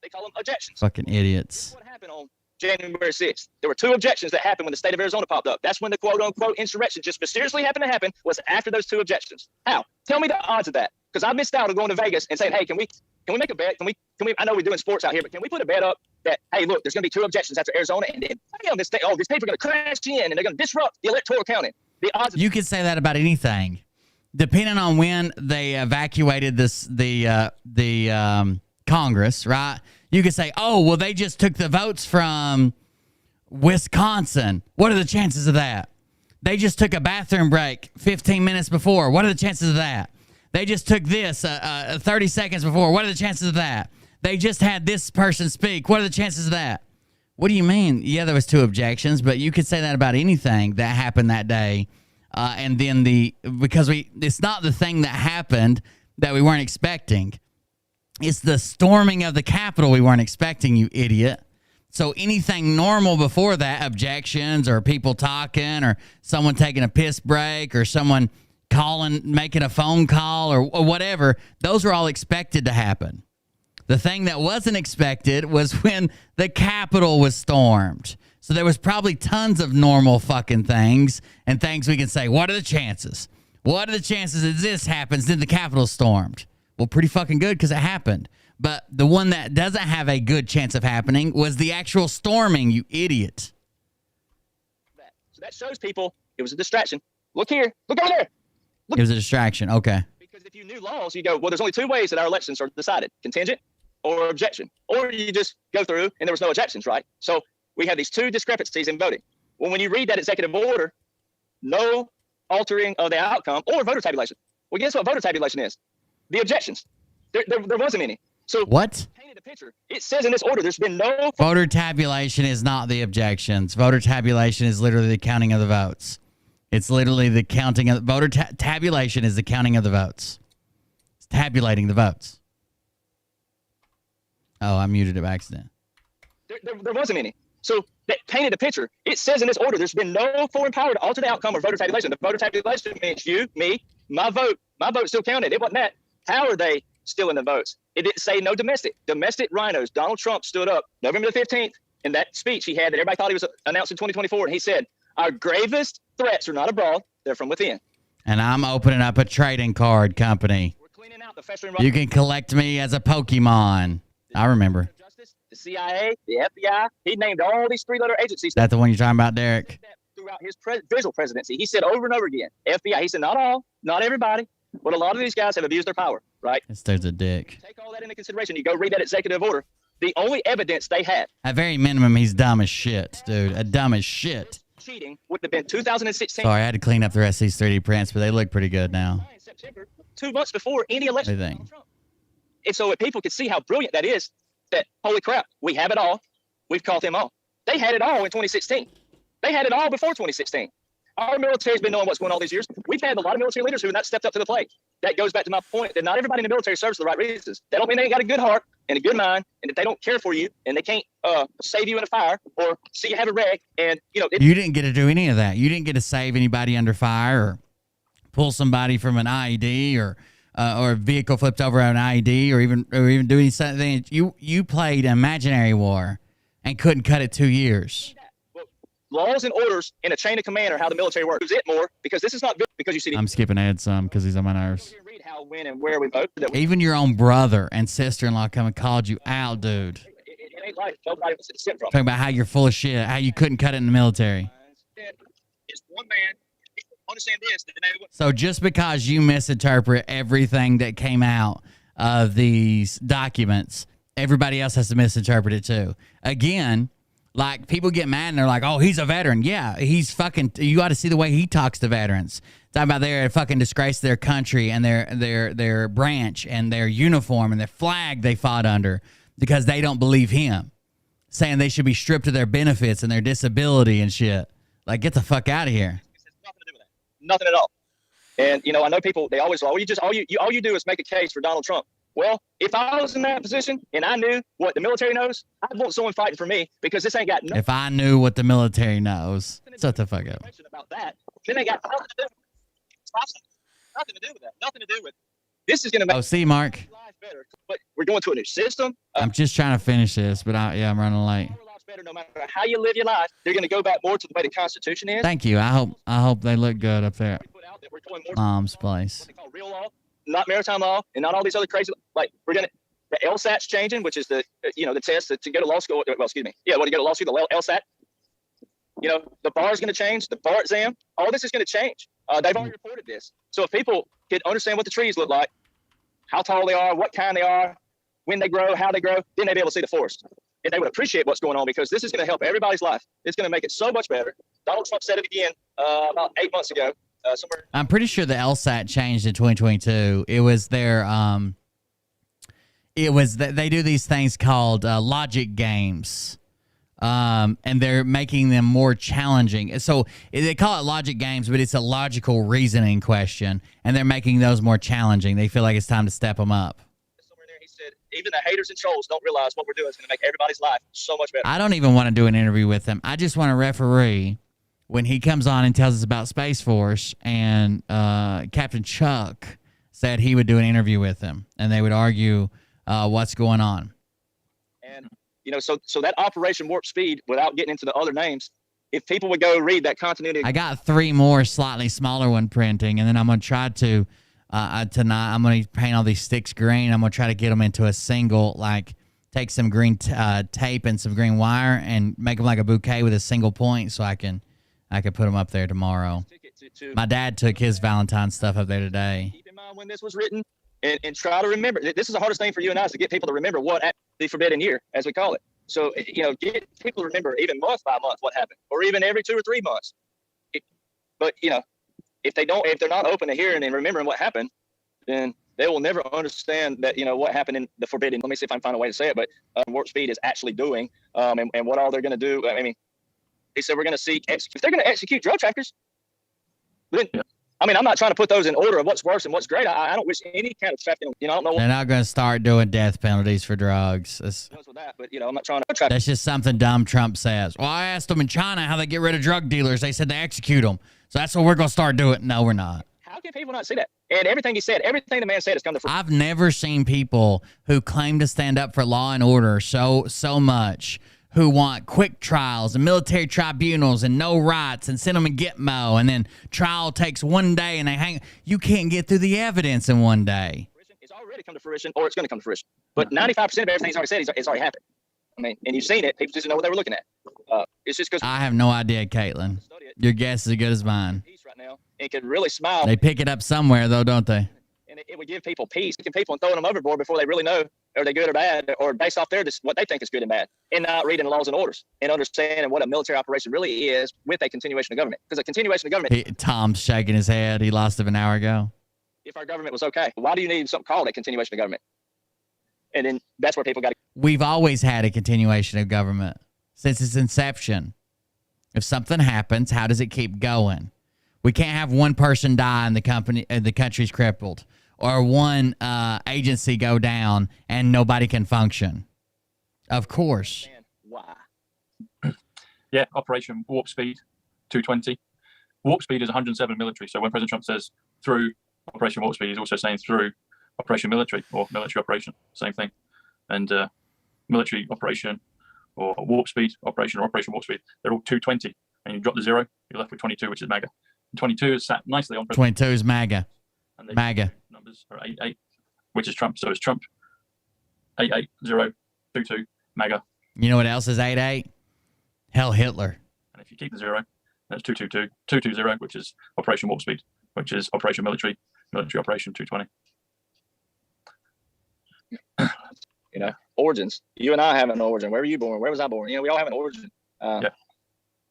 They call them objections. Fucking idiots. What happened on January 6th? There were 2 objections that happened when the state of Arizona popped up. That's when the quote-unquote insurrection just mysteriously happened to happen, was after those 2 objections. How? Tell me the odds of that. Because I missed out on going to Vegas and saying, hey, can we make a bet? Can we? I know we're doing sports out here, but can we put a bet up that, hey, look, there's going to be 2 objections after Arizona, and then these people are going to crash in, and they're going to disrupt the electoral counting. The odds. You could say that about anything, depending on when they evacuated the Congress, right? You could say, oh, well, they just took the votes from Wisconsin. What are the chances of that? They just took a bathroom break 15 minutes before. What are the chances of that? They just took this 30 seconds before. What are the chances of that? They just had this person speak. What are the chances of that? What do you mean? Yeah, there was 2 objections, but you could say that about anything that happened that day. And then it's not the thing that happened that we weren't expecting. It's the storming of the Capitol we weren't expecting, you idiot. So anything normal before that, objections or people talking or someone taking a piss break or someone making a phone call or whatever, those were all expected to happen. The thing that wasn't expected was when the Capitol was stormed. So there was probably tons of normal fucking things and things we can say, what are the chances? What are the chances that this happens, then the Capitol stormed? Well, pretty fucking good because it happened. But the one that doesn't have a good chance of happening was the actual storming, you idiot. So that shows people it was a distraction. Look here. Look over there. It was a distraction. Okay. Because if you knew laws, you go, well, there's only 2 ways that our elections are decided: contingent or objection. Or you just go through and there was no objections, right? So we have these 2 discrepancies in voting. Well, when you read that executive order, no altering of the outcome or voter tabulation. Well, guess what voter tabulation is? The objections. There wasn't any. So what? Painted a picture. It says in this order there's been no voter tabulation is not the objections. Voter tabulation is literally the counting of the votes. It's literally the counting of voter tabulation is the counting of the votes. It's tabulating the votes. Oh, I muted it by accident. There wasn't any. So that painted a picture. It says in this order there's been no foreign power to alter the outcome of voter tabulation. The voter tabulation means you, me, my vote. My vote still counted. It wasn't that. How are they stealing the votes? It didn't say no domestic. Domestic rhinos. Donald Trump stood up November the 15th in that speech he had that everybody thought he was announcing 2024. And he said, our gravest threats are not abroad. They're from within. And I'm opening up a trading card company. We're cleaning out the festering. You can collect me as a Pokemon. I remember. The CIA, the FBI. He named all these 3-letter agencies. That's the one you're talking about, Derek? Throughout his visual presidency, he said over and over again, FBI. He said, not all, not everybody, but a lot of these guys have abused their power, right? This dude's a dick. Take all that into consideration. You go read that executive order. The only evidence they had. At very minimum, he's dumb as shit, dude. A dumb as shit. Cheating would have been 2016. Sorry, I had to clean up the rest of these 3D prints, but they look pretty good now. September, 2 months before any election. Everything. And so if people could see how brilliant that is, that holy crap, we have it all. We've caught them all. They had it all in 2016. They had it all before 2016. Our military's been knowing what's going on all these years. We've had a lot of military leaders who have not stepped up to the plate. That goes back to my point that not everybody in the military serves for the right reasons. That don't mean they ain't got a good heart and a good mind, and that they don't care for you, and they can't save you in a fire or see you have a wreck. And you didn't get to do any of that. You didn't get to save anybody under fire or pull somebody from an IED or a vehicle flipped over an IED or even do anything. You played imaginary war and couldn't cut it 2 years. Laws and orders in a chain of command are how the military works. Use it more because this is not good because you see. I'm skipping ahead some because he's on my nerves. Read how, when, and where we vote. Even your own brother and sister-in-law come and called you out, dude. It ain't like nobody was sent from. Talking about how you're full of shit, how you couldn't cut it in the military. just one man understand this, then they would. So just because you misinterpret everything that came out of these documents, everybody else has to misinterpret it too. Again, like people get mad and they're like, "Oh, he's a veteran." Yeah, he's fucking. You got to see the way he talks to veterans. Talking about they're fucking disgrace their country and their branch and their uniform and their flag they fought under because they don't believe him, saying they should be stripped of their benefits and their disability and shit. Like, get the fuck out of here. Nothing at all. And you know, I know people. They always, all you do is make a case for Donald Trump. Well, if I was in that position and I knew what the military knows, I'd want someone fighting for me because this ain't got nothing. If I knew what the military knows, shut the fuck up. About that, then they got nothing to do with it. Nothing to do with that. Nothing to do with it. This is going to make see, Mark. life better. But we're going to a new system. I'm just trying to finish this, but I'm running late. Better no matter how you live your life. They're going to go back more to the way the Constitution is. Thank you. I hope they look good up there. Mom's place. Real law, not maritime law, and not all these other crazy. Like the LSAT's changing, which is the the test to go to law school. Well, excuse me. Yeah, when you go to law school, the LSAT. You know, the bar is going to change. The bar exam. All this is going to change. They've already reported this. So if people could understand what the trees look like, how tall they are, what kind they are, when they grow, how they grow, then they'd be able to see the forest. And they would appreciate what's going on because this is going to help everybody's life. It's going to make it so much better. Donald Trump said it again about 8 months ago. Somewhere. I'm pretty sure the LSAT changed in 2022. It was their they do these things called logic games. And they're making them more challenging. So they call it logic games, but it's a logical reasoning question, and they're making those more challenging. They feel like it's time to step them up. He said, even the haters and trolls don't realize what we're doing is going to make everybody's life so much better. I don't even want to do an interview with him. I just want to referee when he comes on and tells us about Space Force, and Captain Chuck said he would do an interview with him, and they would argue what's going on. And you know, so that Operation Warp Speed, without getting into the other names, if people would go read that continuity. I got 3 more slightly smaller one printing, and then I'm going to try to, tonight, I'm going to paint all these sticks green. I'm going to try to get them into a single, like, take some green tape and some green wire and make them like a bouquet with a single point so I can put them up there tomorrow. My dad took his Valentine's stuff up there today. Keep in mind when this was written and try to remember. This is the hardest thing for you and I is to get people to remember what the forbidden year, as we call it. So, you know, get people to remember even month by month what happened, or even every 2 or 3 months. But, you know, if they're not open to hearing and remembering what happened, then they will never understand that, you know, what happened in the forbidden. Let me see if I can find a way to say it, but Warp Speed is actually doing and what all they're going to do. I mean, he said we're going to seek, if they're going to execute drug traffickers, then, I mean, I'm not trying to put those in order of what's worse and what's great. I don't wish any kind of trafficking, you know, I don't know. They're not going to start doing death penalties for drugs. But, you know, I'm not trying to That's just something dumb Trump says. Well, I asked them in China how they get rid of drug dealers. They said they execute them. So that's what we're going to start doing. No, we're not. How can people not see that? And everything he said, everything the man said has come to fruition. I've never seen people who claim to stand up for law and order so much, who want quick trials and military tribunals and no rights and send them in Gitmo, and then trial takes 1 day and they hang. You can't get through the evidence in 1 day. It's already come to fruition, or it's going to come to fruition. But 95% of everything he's already said, it's already happened. I mean, and you've seen it. People just didn't know what they were looking at. It's just because I have no idea, Caitlin. Your guess is as good as mine. Right now, and can really smile. They pick it up somewhere, though, don't they? And it would give people peace, picking people and throwing them overboard before they really know are they good or bad, or based off what they think is good and bad, and not reading the laws and orders and understanding what a military operation really is with a continuation of government. Because a continuation of government. Tom's shaking his head. He lost it an hour ago. If our government was okay, why do you need something called a continuation of government? And then that's where people got to. We've always had a continuation of government since its inception. If something happens, how does it keep going? We can't have one person die and the country's crippled, or one agency go down and nobody can function. Of course. Why? Yeah, Operation Warp Speed 220. Warp Speed is 107 military. So when President Trump says through Operation Warp Speed, he's also saying through Operation Military or military operation, same thing. And military operation or Warp Speed operation or Operation Warp Speed, they're all 220. And you drop the 0, you're left with 22, which is MAGA. 22 is sat nicely on. 22 is MAGA. And they MAGA. Numbers are 88, which is Trump. So it's Trump 88022 MAGA. You know what else is 88? Hell, Hitler. And if you keep the 0, That's 220, which is Operation Warp Speed, which is Operation Military Operation 220. You know, origins. You and I have an origin. Where were you born? Where was I born? You know, we all have an origin. Yeah.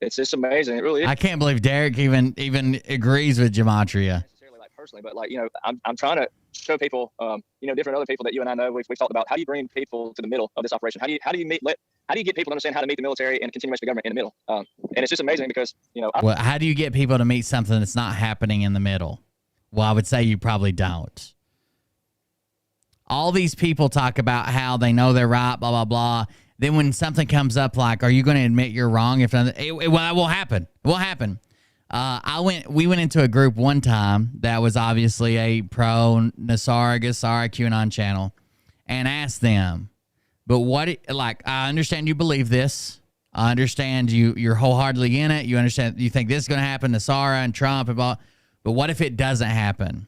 It's just amazing. It really is. I can't believe Derek even agrees with gematria. Like personally, but like, you know, I'm trying to show people, you know, different other people that you and I know. We've talked about how do you bring people to the middle of this operation? How do you get people to understand how to meet the military and continuation of government in the middle? And it's just amazing because, you know, Well, how do you get people to meet something that's not happening in the middle? Well, I would say you probably don't. All these people talk about how they know they're right, blah, blah, blah. Then when something comes up like, are you going to admit you're wrong? If well, it will happen. It will happen. We went into a group one time that was obviously a pro Nasara QAnon channel and asked them, but I understand you believe this. I understand you're wholeheartedly in it. You understand, you think this is going to happen, Nasara and Trump and blah, but what if it doesn't happen?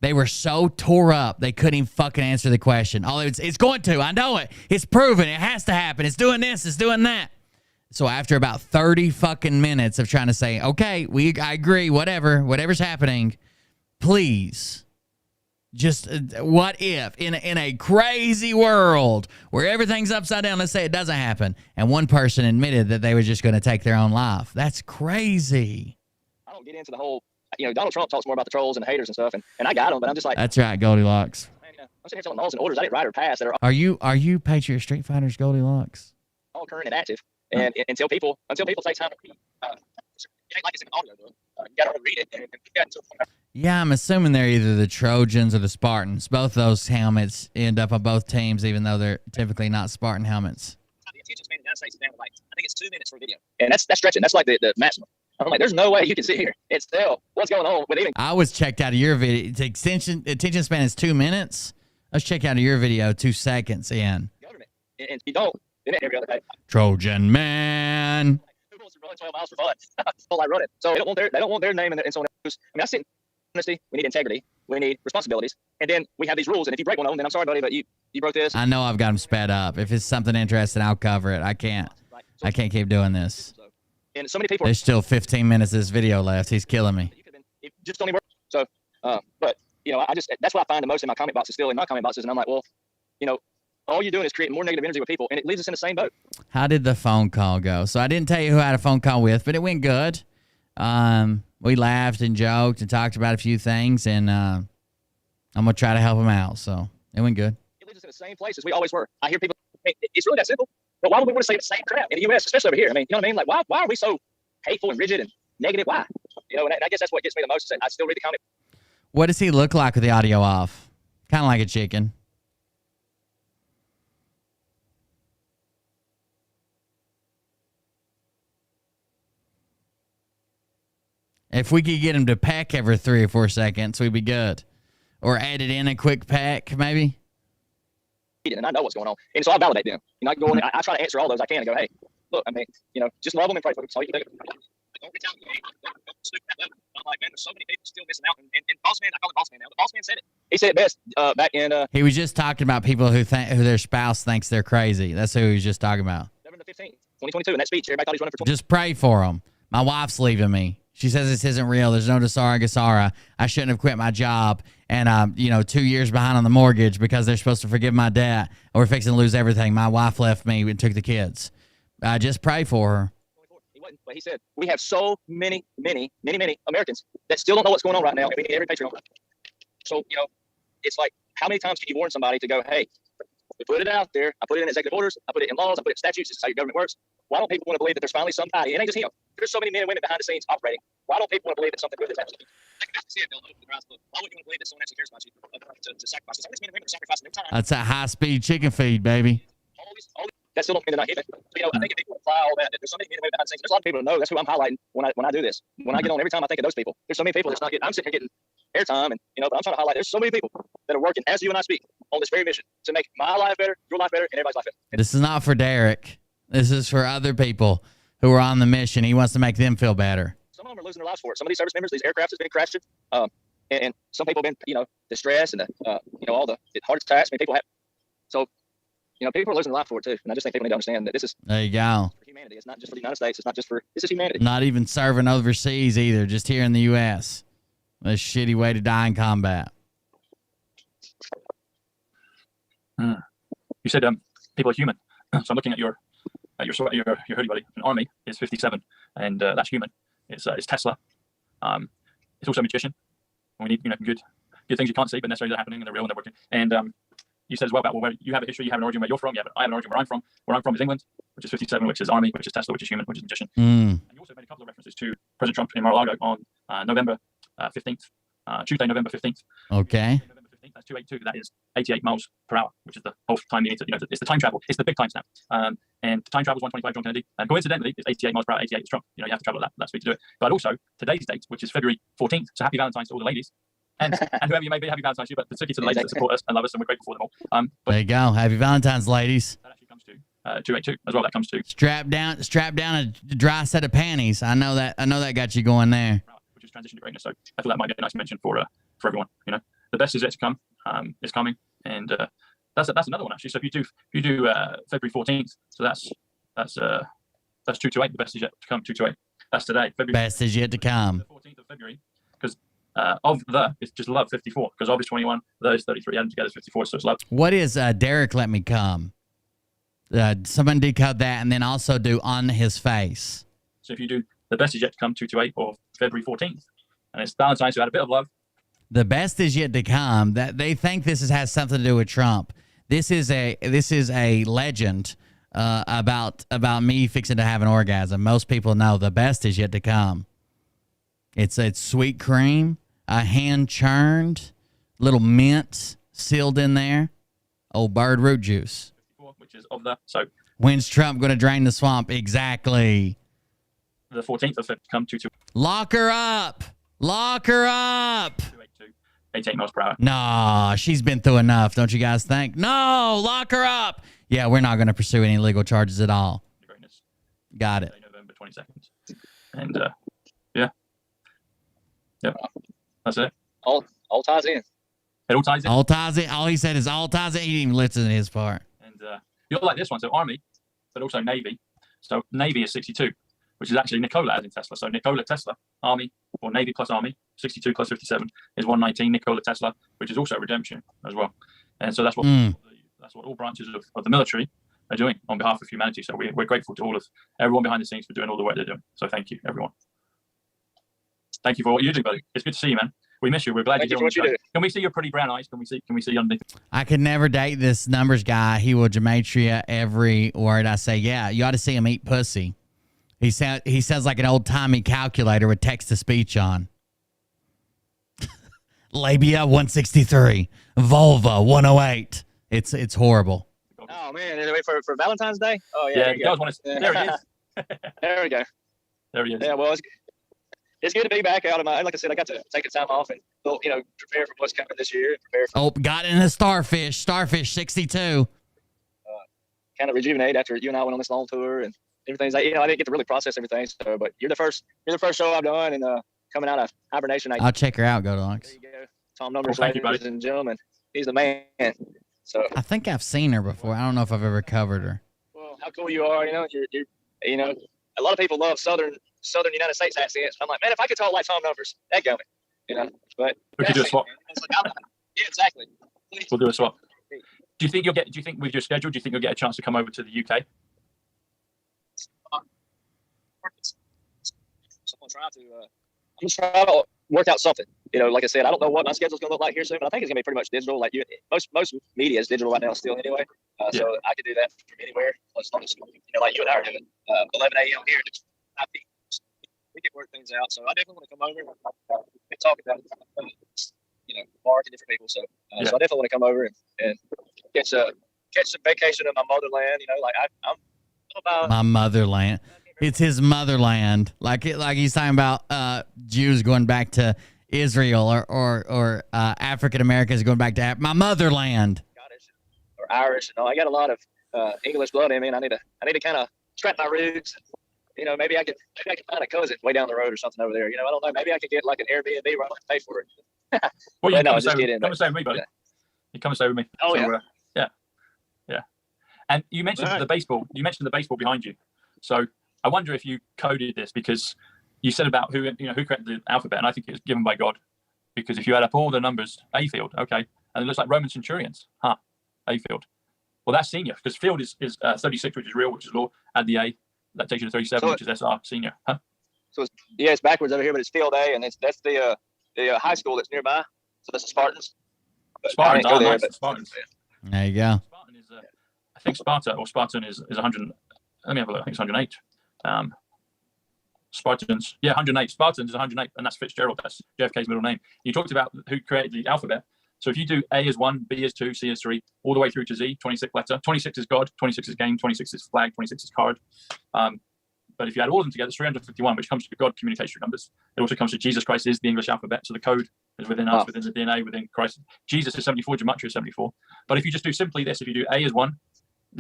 They were so tore up, they couldn't even fucking answer the question. It's going to. I know it. It's proven. It has to happen. It's doing this. It's doing that. So after about 30 fucking minutes of trying to say, okay, I agree, whatever's happening, please, just what if in a crazy world where everything's upside down, let's say it doesn't happen, and one person admitted that they were just going to take their own life. That's crazy. I don't get into the whole, you know, Donald Trump talks more about the trolls and the haters and stuff, and I got them, but I'm just like, That's right, Goldilocks. man, you know, I'm sitting here telling laws and orders I didn't write or pass that are Are you Patriot Street Fighters Goldilocks? all current and active. And until people take time to read, it ain't like it's an audio book. You got to read it. Yeah, I'm assuming they're either the Trojans or the Spartans. Both those helmets end up on both teams, even though they're typically not Spartan helmets. The attention span in the United States is down to like, I think it's 2 minutes for a video, and that's stretching. That's like the maximum. I'm like, there's no way you can sit here and tell what's going on with even. I was checked out of your video. The attention span is 2 minutes. Let's check out of your video 2 seconds in. Government, and you don't. Every other day. Trojan man. Who wants to run 12 miles for fun? All I run it. So they don't want their name in someone else. I mean, I see honesty. We need integrity. We need responsibilities. And then we have these rules. And if you break one of them, then I'm sorry, buddy, but you broke this. I know I've got him sped up. If it's something interesting, I'll cover it. I can't keep doing this. And so many people. There's still 15 minutes of this video left. He's killing me. It just don't even work. So, but you know, that's what I find the most in my comment boxes, still in my comment boxes. And I'm like, well, you know, all you're doing is creating more negative energy with people, and it leaves us in the same boat. How did the phone call go? So I didn't tell you who I had a phone call with, but it went good. We laughed and joked and talked about a few things, and I'm going to try to help him out. So it went good. It leaves us in the same place as we always were. I hear people, it's really that simple. But why would we want to say the same crap in the U.S., especially over here? I mean, you know what I mean? Like, why are we so hateful and rigid and negative? Why? You know, and I guess that's what gets me the most. I still read the comment. What does he look like with the audio off? Kind of like a chicken. If we could get him to peck every 3 or 4 seconds, we'd be good. Or add it in a quick peck, maybe. And I know what's going on. And so I validate them. You know, I go in, I try to answer all those I can and go, hey, look, I mean, you know, just love them and pray for them. That's all you can do. Don't retaliate. Don't stoop that level. I'm like, man, there's so many people still missing out. And Boss Man, I call it Boss Man now. The Boss Man said it. He said it best back in. He was just talking about people who their spouse thinks they're crazy. That's who he was just talking about. November 15th, 2022, in that speech, everybody thought he was running for 20. Just pray for him. My wife's leaving me. She says this isn't real. There's no Dasara Gasara. I shouldn't have quit my job. And, 2 years behind on the mortgage because they're supposed to forgive my debt. Or we're fixing to lose everything. My wife left me and took the kids. Just pray for her. He wasn't, but he said, we have so many Americans that still don't know what's going on right now. And we need every Patreon. So, you know, it's like, how many times can you warn somebody to go, hey, we put it out there. I put it in executive orders. I put it in laws. I put it in statutes. This is how your government works. Why don't people want to believe that there's finally somebody? It ain't just him. There's so many men and women behind the scenes operating. Why don't people want to believe that something good is happening? They can see it. They'll open their eyes. Why would you want to believe that someone actually cares about you to sacrifice? Some of these men and women are sacrificing their time. That's a high-speed chicken feed, baby. All these, that still don't mean they're not human. So, you know, I think if people apply all that, there's so many men and women behind the scenes. There's a lot of people that know. That's who I'm highlighting when I do this. When I get on, every time I think of those people, there's so many people that's not getting. I'm sitting here getting airtime, and but I'm trying to highlight. There's so many people that are working as you and I speak on this very mission to make my life better, your life better, and everybody's life better. This is not for Derek. This is for other people who are on the mission. He wants to make them feel better. Some of them are losing their lives for it. Some of these service members, these aircraft has been crashed, and some people have been, distressed and all the heart attacks. I mean, people have. So, people are losing their life for it too. And I just think people need to understand that this is. There you go. humanity. It's not just for the United States. It's not just for, this is humanity. Not even serving overseas either, just here in the U.S. A shitty way to die in combat. You said people are human. So I'm looking at your hoodie, buddy. An army is 57, and that's human. It's Tesla. It's also a magician. We need good things you can't see, but necessarily they're happening and they're real and they're working. And you said as well about where you have a history, you have an origin where you're from. I have an origin where I'm from. Where I'm from is England, which is 57, which is army, which is Tesla, which is human, which is magician. And you also made a couple of references to President Trump in Mar-a-Lago on November 15th, Tuesday, November 15th. Okay. November 15th, that's 282. That is 88 miles per hour, which is the whole time you need to, it's the time travel. It's the big time snap. And time travel is 125 John Kennedy. And coincidentally, it's 88 miles per hour, 88 is Trump. You have to travel at that speed to do it. But also, today's date, which is February 14th. So happy Valentine's to all the ladies. And whoever you may be, happy Valentine's to you, but particularly to the ladies that support us and love us, and we're grateful for them all. But there you go. Happy Valentine's, ladies. that actually comes to 282 as well. That comes to Strap down a dry set of panties. I know that got you going there. which is transition to greatness. So I thought that might be a nice mention for everyone. The best is yet to come. Is coming, and that's another one actually. So if you do February 14th, so that's 228. The best is yet to come. 228. That's today. February. Best is yet to come. 14th of February, because it's just love 54, because obviously 21, those 33 added together is 54, so it's love. What is Derek Let Me Come? Someone decode that and then also do On His Face. So if you do the best is yet to come 228 or February 14th, and it's Valentine's, so add a bit of love. The best is yet to come. That they think this has something to do with Trump. This is a legend about me fixing to have an orgasm. Most people know the best is yet to come. It's sweet cream, hand churned, little mint sealed in there, old bird root juice. Which is of the so. When's Trump going to drain the swamp? Exactly. The 14th of February, come 22. Lock her up. Lock her up. 282, 88 miles per hour. No, she's been through enough, don't you guys think? No, lock her up. Yeah, we're not going to pursue any legal charges at all. Greatness. Got it. November 22nd. And yeah. Yep. That's it. All ties in. It all ties in. All ties in. All he said is all ties in. He didn't even listen to his part. And you'll like this one. So Army, but also Navy. So Navy is 62, which is actually Nikola as in Tesla. So Nikola Tesla, Army, or Navy plus Army, 62 plus 57 is 119. Nikola Tesla, which is also redemption as well. And so that's what all branches of the military are doing on behalf of humanity. So we're grateful to everyone behind the scenes for doing all the work they're doing. So thank you, everyone. Thank you for what you do, buddy. It's good to see you, man. We miss you. We're glad you're here. Can we see your pretty brown eyes? Can we see underneath? I could never date this numbers guy. He will gematria every word I say. Yeah, you ought to see him eat pussy. He sounds like an old-timey calculator with text-to-speech on. Labia 163, vulva 108. It's horrible. Oh man, for Valentine's Day? Oh yeah. Yeah, you guys want to? There he is. There we go. There he is. Yeah, well, it's good to be back out of my. Like I said, I got to take a time off and prepare for what's coming this year. Got in a Starfish 62. Kind of rejuvenate after you and I went on this long tour and everything's like, I didn't get to really process everything. So, but you're the first show I've done, and coming out of hibernation. I'll check her out, Goldilocks. There you go. Tom Numbers, ladies and gentlemen. He's the man. So I think I've seen her before. I don't know if I've ever covered her. Well, how cool you are. You're a lot of people love Southern United States accents. I'm like, man, if I could talk like Tom Numbers, that go me. But we could do a swap. Yeah, exactly. We'll do a swap. Do you think with your schedule, do you think you'll get a chance to come over to the UK? I'm gonna try to work out something. Like I said, I don't know what my schedule's gonna look like here soon, but I think it's gonna be pretty much digital. Like most media is digital right now still anyway. So I could do that from anywhere. As long as like you and I are doing 11 a.m. here. We can work things out. So I definitely want to come over. We talk about Mark and different people. So I definitely want to come over and catch some vacation in my motherland. I'm about my motherland. It's his motherland. Like he's talking about Jews going back to Israel or African Americans going back to my motherland. Or Irish. I got a lot of English blood in me, and I need to kind of scrap my roots. Maybe I could find a cousin way down the road or something over there. I don't know. Maybe I could get like an Airbnb where I don't have to pay for it. Well, you come and stay with me, buddy. You come and stay with me. Oh, so, yeah. And you mentioned the baseball. You mentioned the baseball behind you. So I wonder if you coded this, because you said about who created the alphabet, and I think it was given by God. Because if you add up all the numbers, A field, okay, and it looks like Roman centurions, A field. Well, that's senior, because field is 36, which is real, which is law. Add the A, that takes you to 37, which is SR, senior. So it's backwards over here, but it's field A, and that's the high school that's nearby. So that's the Spartans. Spartans, nice, the Spartans. There you go. Spartan is, I think Spartan is 100. Let me have a look. I think it's 108. Spartans, 108. Spartans is 108, and that's Fitzgerald. That's JFK's middle name. You talked about who created the alphabet. So if you do A is 1, B is 2, C is 3, all the way through to Z, 26 letter. 26 is God, 26 is game, 26 is flag, 26 is card. But if you add all of them together, it's 351, which comes to God communicates through numbers. It also comes to Jesus Christ is the English alphabet. So the code is within us, within the DNA, within Christ. Jesus is 74, gematria is 74. But if you just do simply this, if you do A is 1,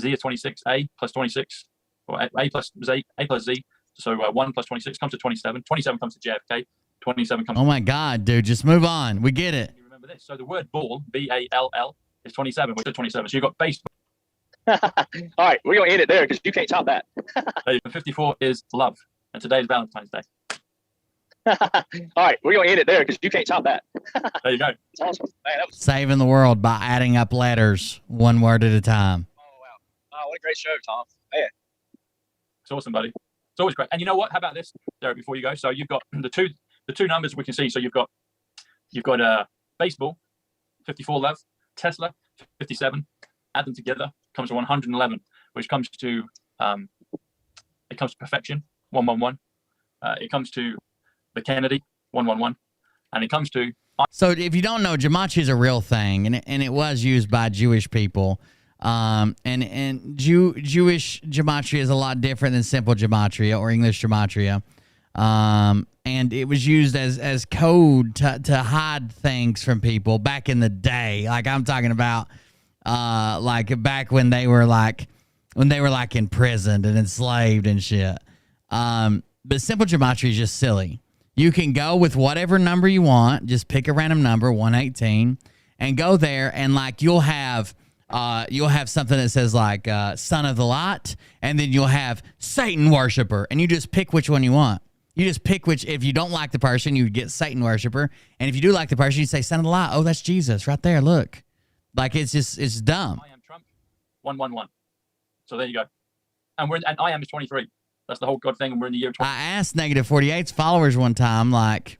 Z is 26, A plus 26, or A plus Z, A plus Z. So 1 plus 26 comes to 27. 27 comes to JFK. 27 comes Oh my God, dude, just move on. We get it. You remember this. So the word ball, B-A-L-L, is 27, which is 27. So you've got baseball. All right, we're going to end it there because you can't top that. 54 is love. And today is Valentine's Day. All right, we're going to end it there because you can't top that. There you go. It's awesome. Man, that was, Saving the world by adding up letters one word at a time. what a great show, Tom. Man. It's awesome, buddy. It's always great. And you know what? How about this, Derek, before you go? So you've got the two numbers we can see. So you've got baseball, 54 love, Tesla, 57. Add them together, comes to 111, which comes to perfection, 111. It comes to the Kennedy, 111, and it comes to. So if you don't know, gematria is a real thing, and it was used by Jewish people. And Jewish gematria is a lot different than simple gematria or English gematria. And it was used as code to hide things from people back in the day. Like I'm talking about, like back when they were like imprisoned and enslaved and shit. But simple gematria is just silly. You can go with whatever number you want. Just pick a random number, 118, and go there, and like you'll have something that says like son of the light, and then you'll have Satan worshiper, and you just pick which one you want. You just pick which. If you don't like the person, you get Satan worshiper, and if you do like the person, you say son of the light. Oh, that's Jesus right there. Look, like it's dumb. I am Trump, 111. So there you go. And I am is 23. That's the whole God thing, and we're in the year 20. I asked Negative 48's followers one time, like,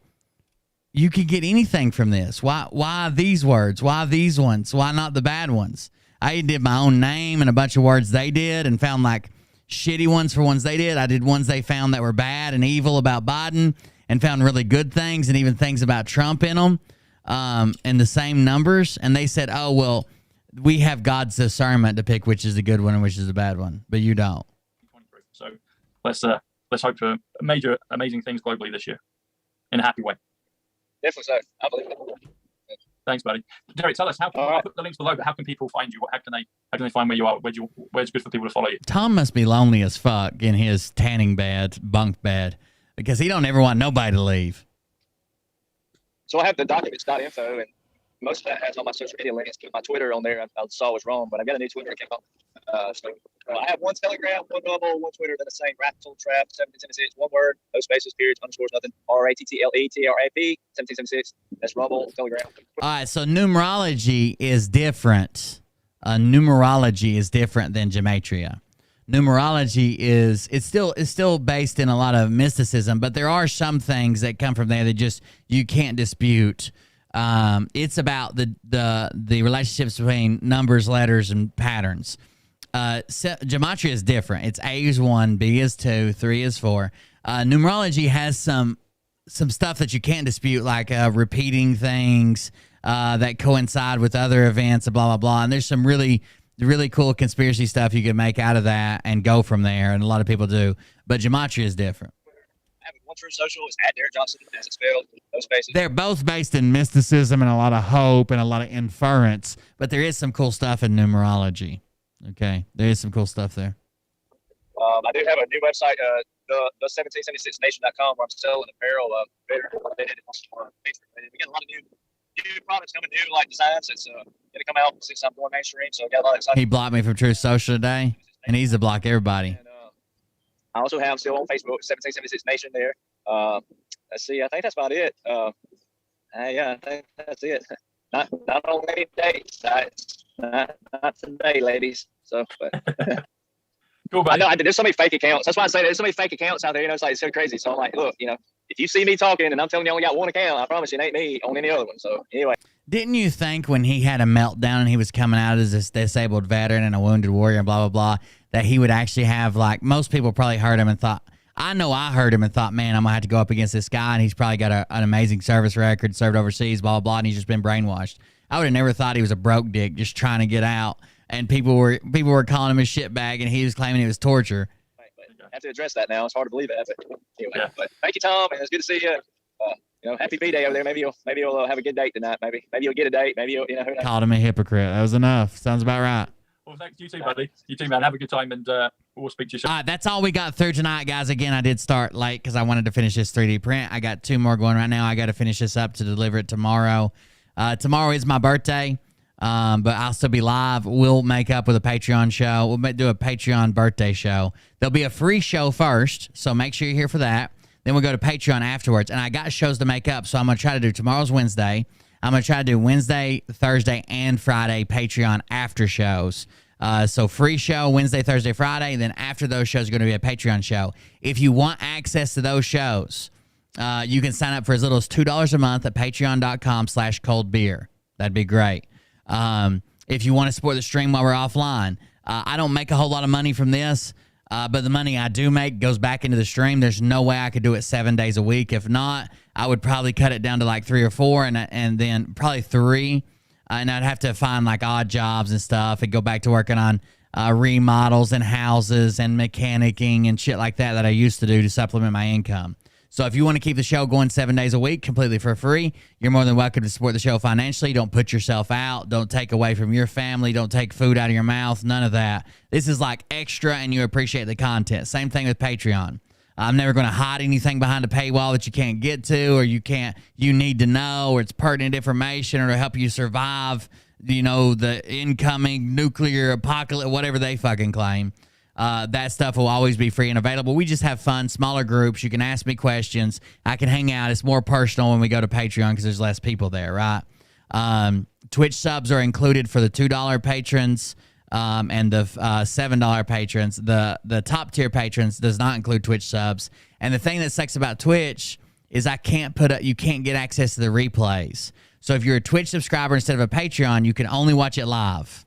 you could get anything from this. Why these words? Why these ones? Why not the bad ones? I did my own name and a bunch of words they did and found like shitty ones for ones they did. I did ones they found that were bad and evil about Biden and found really good things and even things about Trump in them, and the same numbers. And they said, oh, well, we have God's discernment to pick which is the good one and which is the bad one, but you don't. So let's hope for amazing things globally this year in a happy way. Definitely so. I believe it. Thanks, buddy. Derek, tell us I'll put the links below, but how can people find you? How can they find where you are? Where's good for people to follow you? Tom must be lonely as fuck in his tanning bed, bunk bed, because he don't ever want nobody to leave. So I have the documents.info, and most of that has all my social media links. My Twitter on there, I saw was wrong, but I've got a new Twitter account. So I have one Telegram, one Rumble, one Twitter. They're the same. Rattle Trap 1776. One word, no spaces, periods, underscores, nothing. RATTLETRAP 1776. That's Rumble, Telegram. All right, so numerology is different. Numerology is different than gematria. Numerology is still based in a lot of mysticism, but there are some things that come from there that just you can't dispute. It's about the relationships between numbers, letters, and patterns. Gematria is different. It's A is 1, B is 2, 3 is 4. Numerology has some stuff that you can't dispute, like repeating things that coincide with other events, blah blah blah. And there's some really cool conspiracy stuff you can make out of that and go from there, and a lot of people do. But gematria is different. One True Social is at Derek Johnson, as it's spelled, no spaces. They're both based in mysticism and a lot of hope and a lot of inference, but there is some cool stuff in numerology. Okay, there is some cool stuff there. I do have a new website, the 1776nation.com, where I'm selling apparel. We got a lot of new products coming, new like designs. It's going to come out since I'm going mainstream, so I got a lot of excitement. He blocked me from True Social today, and he's to block everybody. I also have still on Facebook, 1776 Nation there. Let's see, I think that's about it. Yeah, I think that's it. Not on many dates. Not today, ladies. So, but cool, I know there's so many fake accounts. That's why I say there's so many fake accounts out there. It's like it's so crazy. So I'm like, look, if you see me talking and I'm telling you I only got one account, I promise you it ain't me on any other one. So anyway. Didn't you think when he had a meltdown and he was coming out as this disabled veteran and a wounded warrior and blah, blah, blah, that he would actually have, like, most people probably heard him and thought, I know I heard him and thought, man, I'm going to have to go up against this guy, and he's probably got an amazing service record, served overseas, blah, blah, blah, and he's just been brainwashed. I would have never thought he was a broke dick just trying to get out, and people were calling him a shitbag, and he was claiming it was torture. Right, but I have to address that now. It's hard to believe it. But anyway, but thank you, Tom, and it's good to see you. Happy B-Day over there. Maybe you'll have a good date tonight. Maybe you'll get a date. Maybe you'll, who knows? Called him a hypocrite. That was enough. Sounds about right. Well, thanks. You too, buddy. You too, man. Have a good time, and we'll speak to you soon. All right, that's all we got through tonight, guys. Again, I did start late because I wanted to finish this 3D print. I got 2 more going right now. I got to finish this up to deliver it tomorrow. Tomorrow is my birthday, but I'll still be live. We'll make up with a Patreon show. We'll do a Patreon birthday show. There'll be a free show first, so make sure you're here for that. Then we'll go to Patreon afterwards. And I got shows to make up, so I'm going to try to do tomorrow's Wednesday. I'm going to try to do Wednesday, Thursday, and Friday Patreon after shows. So free show Wednesday, Thursday, Friday. Then after those shows are going to be a Patreon show. If you want access to those shows, you can sign up for as little as $2 a month at patreon.com/coldbeer. That'd be great. If you want to support the stream while we're offline, I don't make a whole lot of money from this. But the money I do make goes back into the stream. There's no way I could do it 7 days a week. If not, I would probably cut it down to like 3 or 4 and then probably 3. And I'd have to find like odd jobs and stuff and go back to working on remodels and houses and mechanicking and shit like that I used to do to supplement my income. So if you want to keep the show going 7 days a week completely for free, you're more than welcome to support the show financially. Don't put yourself out. Don't take away from your family. Don't take food out of your mouth. None of that. This is like extra and you appreciate the content. Same thing with Patreon. I'm never going to hide anything behind a paywall that you can't get to or you need to know, or it's pertinent information or to help you survive, the incoming nuclear apocalypse, whatever they fucking claim. That stuff will always be free and available. We just have fun, smaller groups. You can ask me questions. I can hang out. It's more personal when we go to Patreon because there's less people there, right? Twitch subs are included for the $2 patrons and the $7 patrons. The top tier patrons does not include Twitch subs. And the thing that sucks about Twitch is you can't get access to the replays. So if you're a Twitch subscriber instead of a Patreon, you can only watch it live.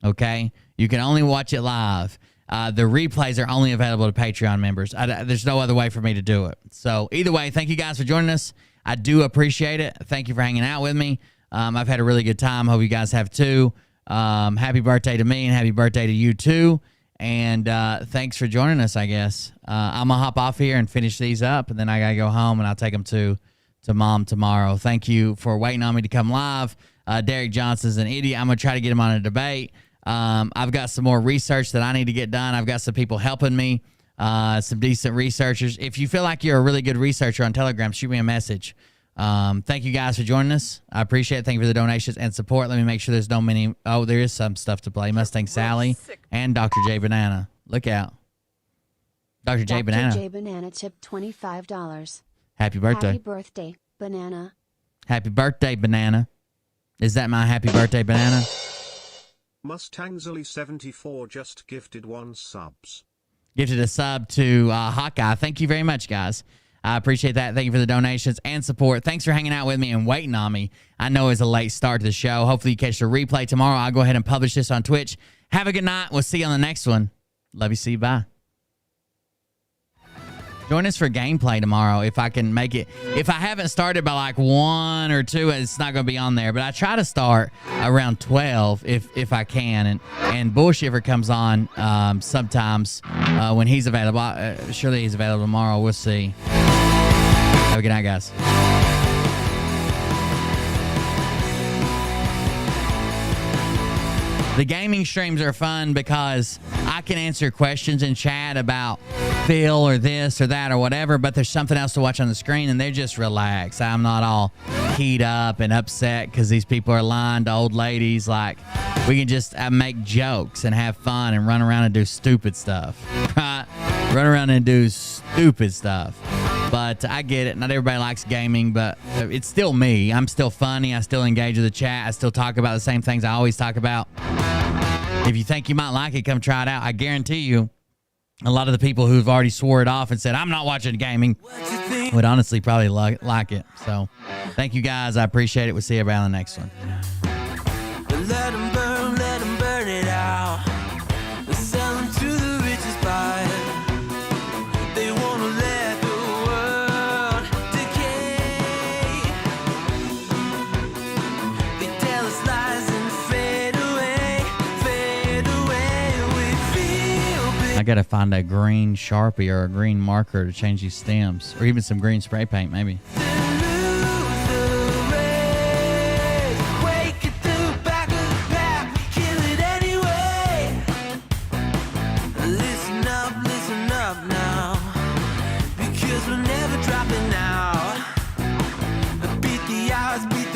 Okay? You can only watch it live. The replays are only available to Patreon members. There's no other way for me to do it. So either way, thank you guys for joining us. I do appreciate it. Thank you for hanging out with me. I've had a really good time. Hope you guys have too. Happy birthday to me and happy birthday to you too. And thanks for joining us, I guess. I'm going to hop off here and finish these up, and then I got to go home, and I'll take them to Mom tomorrow. Thank you for waiting on me to come live. Derek Johnson's an idiot. I'm going to try to get him on a debate. I've got some more research that I need to get done. I've got some people helping me, some decent researchers. If you feel like you're a really good researcher on Telegram, shoot me a message. Thank you guys for joining us. I appreciate it. Thank you for the donations and support. Let me make sure there's no many. Oh, there is some stuff to play. Mustang Sally and Dr. J Banana. Look out. Dr. J Banana. Dr. J Banana tipped $25. Happy birthday. Happy birthday, Banana. Happy birthday, Banana. Is that my happy birthday, Banana? Mustangzily74 just gifted 1 subs. Gifted a sub to Hawkeye. Thank you very much, guys. I appreciate that. Thank you for the donations and support. Thanks for hanging out with me and waiting on me. I know it's a late start to the show. Hopefully you catch the replay tomorrow. I'll go ahead and publish this on Twitch. Have a good night. We'll see you on the next one. Love you. See you. Bye. Join us for gameplay tomorrow if I can make it. If I haven't started by like 1 or 2, it's not going to be on there. But I try to start around 12 if I can. And Bullshiver comes on sometimes when he's available. Surely he's available tomorrow. We'll see. Have a good night, guys. The gaming streams are fun because I can answer questions in chat about Phil or this or that or whatever, but there's something else to watch on the screen and they're just relaxed. I'm not all keyed up and upset because these people are lying to old ladies. Like, we can just make jokes and have fun and run around and do stupid stuff, right? run around and do stupid stuff. But I get it. Not everybody likes gaming, but it's still me. I'm still funny. I still engage with the chat. I still talk about the same things I always talk about. If you think you might like it, come try it out. I guarantee you, a lot of the people who've already swore it off and said, I'm not watching gaming, would honestly probably like it. So thank you guys. I appreciate it. We'll see everybody on the next one. Let them burn it out. Sell them to the richest buyer. They want to let the world decay. They tell us lies and fade away. We feel big. I got to find a green Sharpie or a green marker to change these stems, or even some green spray paint, maybe.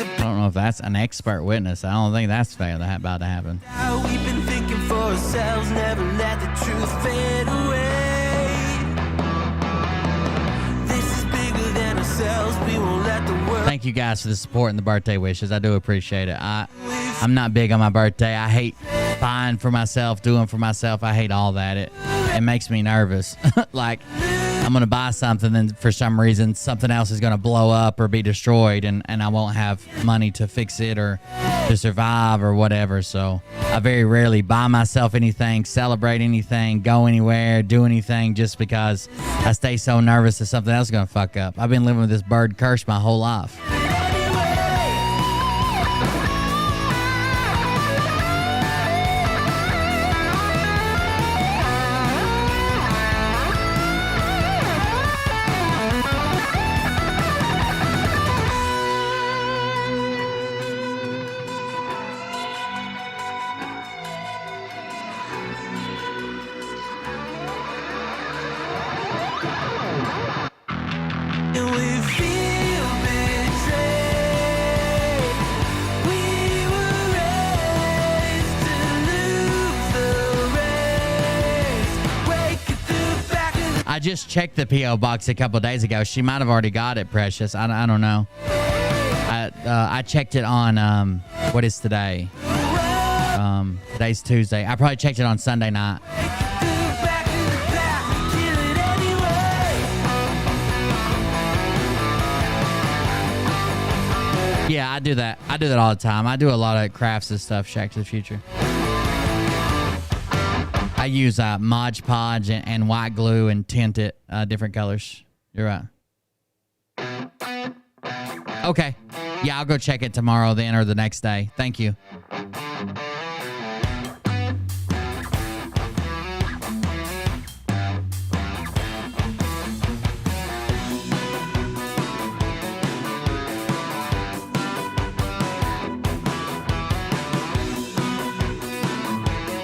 I don't know if that's an expert witness. I don't think that's about to happen. We've been thinking for ourselves, never let the truth fade away. This is bigger than ourselves. We won't let the world. Thank you guys for the support and the birthday wishes. I do appreciate it. I'm not big on my birthday. I hate buying for myself, doing for myself. I hate all that. It makes me nervous. Like, I'm going to buy something, and for some reason, something else is going to blow up or be destroyed, and I won't have money to fix it or to survive or whatever. So I very rarely buy myself anything, celebrate anything, go anywhere, do anything, just because I stay so nervous that something else is going to fuck up. I've been living with this bird curse my whole life. I just checked the P.O. box a couple days ago. She might have already got it, Precious. I don't know. I checked it on, what is today? Today's Tuesday. I probably checked it on Sunday night. Yeah, I do that. I do that all the time. I do a lot of crafts and stuff, Shack to the Future. I use Mod Podge and white glue and tint it different colors. You're right. Okay. Yeah, I'll go check it tomorrow then, or the next day. Thank you.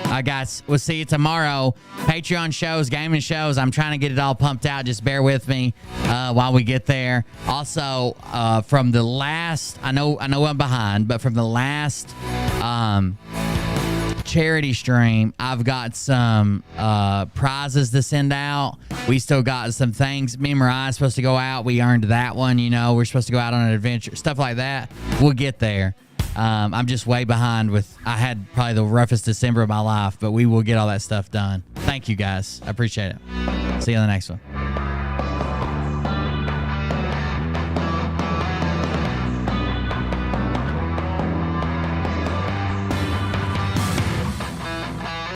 All right, guys, we'll see you tomorrow. Patreon shows, gaming shows. I'm trying to get it all pumped out. Just bear with me while we get there. Also, from the last, I know I'm behind, but from the last charity stream, I've got some prizes to send out. We still got some things. Me and Mariah supposed to go out. We earned that one. You know, we're supposed to go out on an adventure, stuff like that. We'll get there. I'm just way behind with, I had probably the roughest December of my life, but we will get all that stuff done. Thank you guys. I appreciate it. See you on the next one.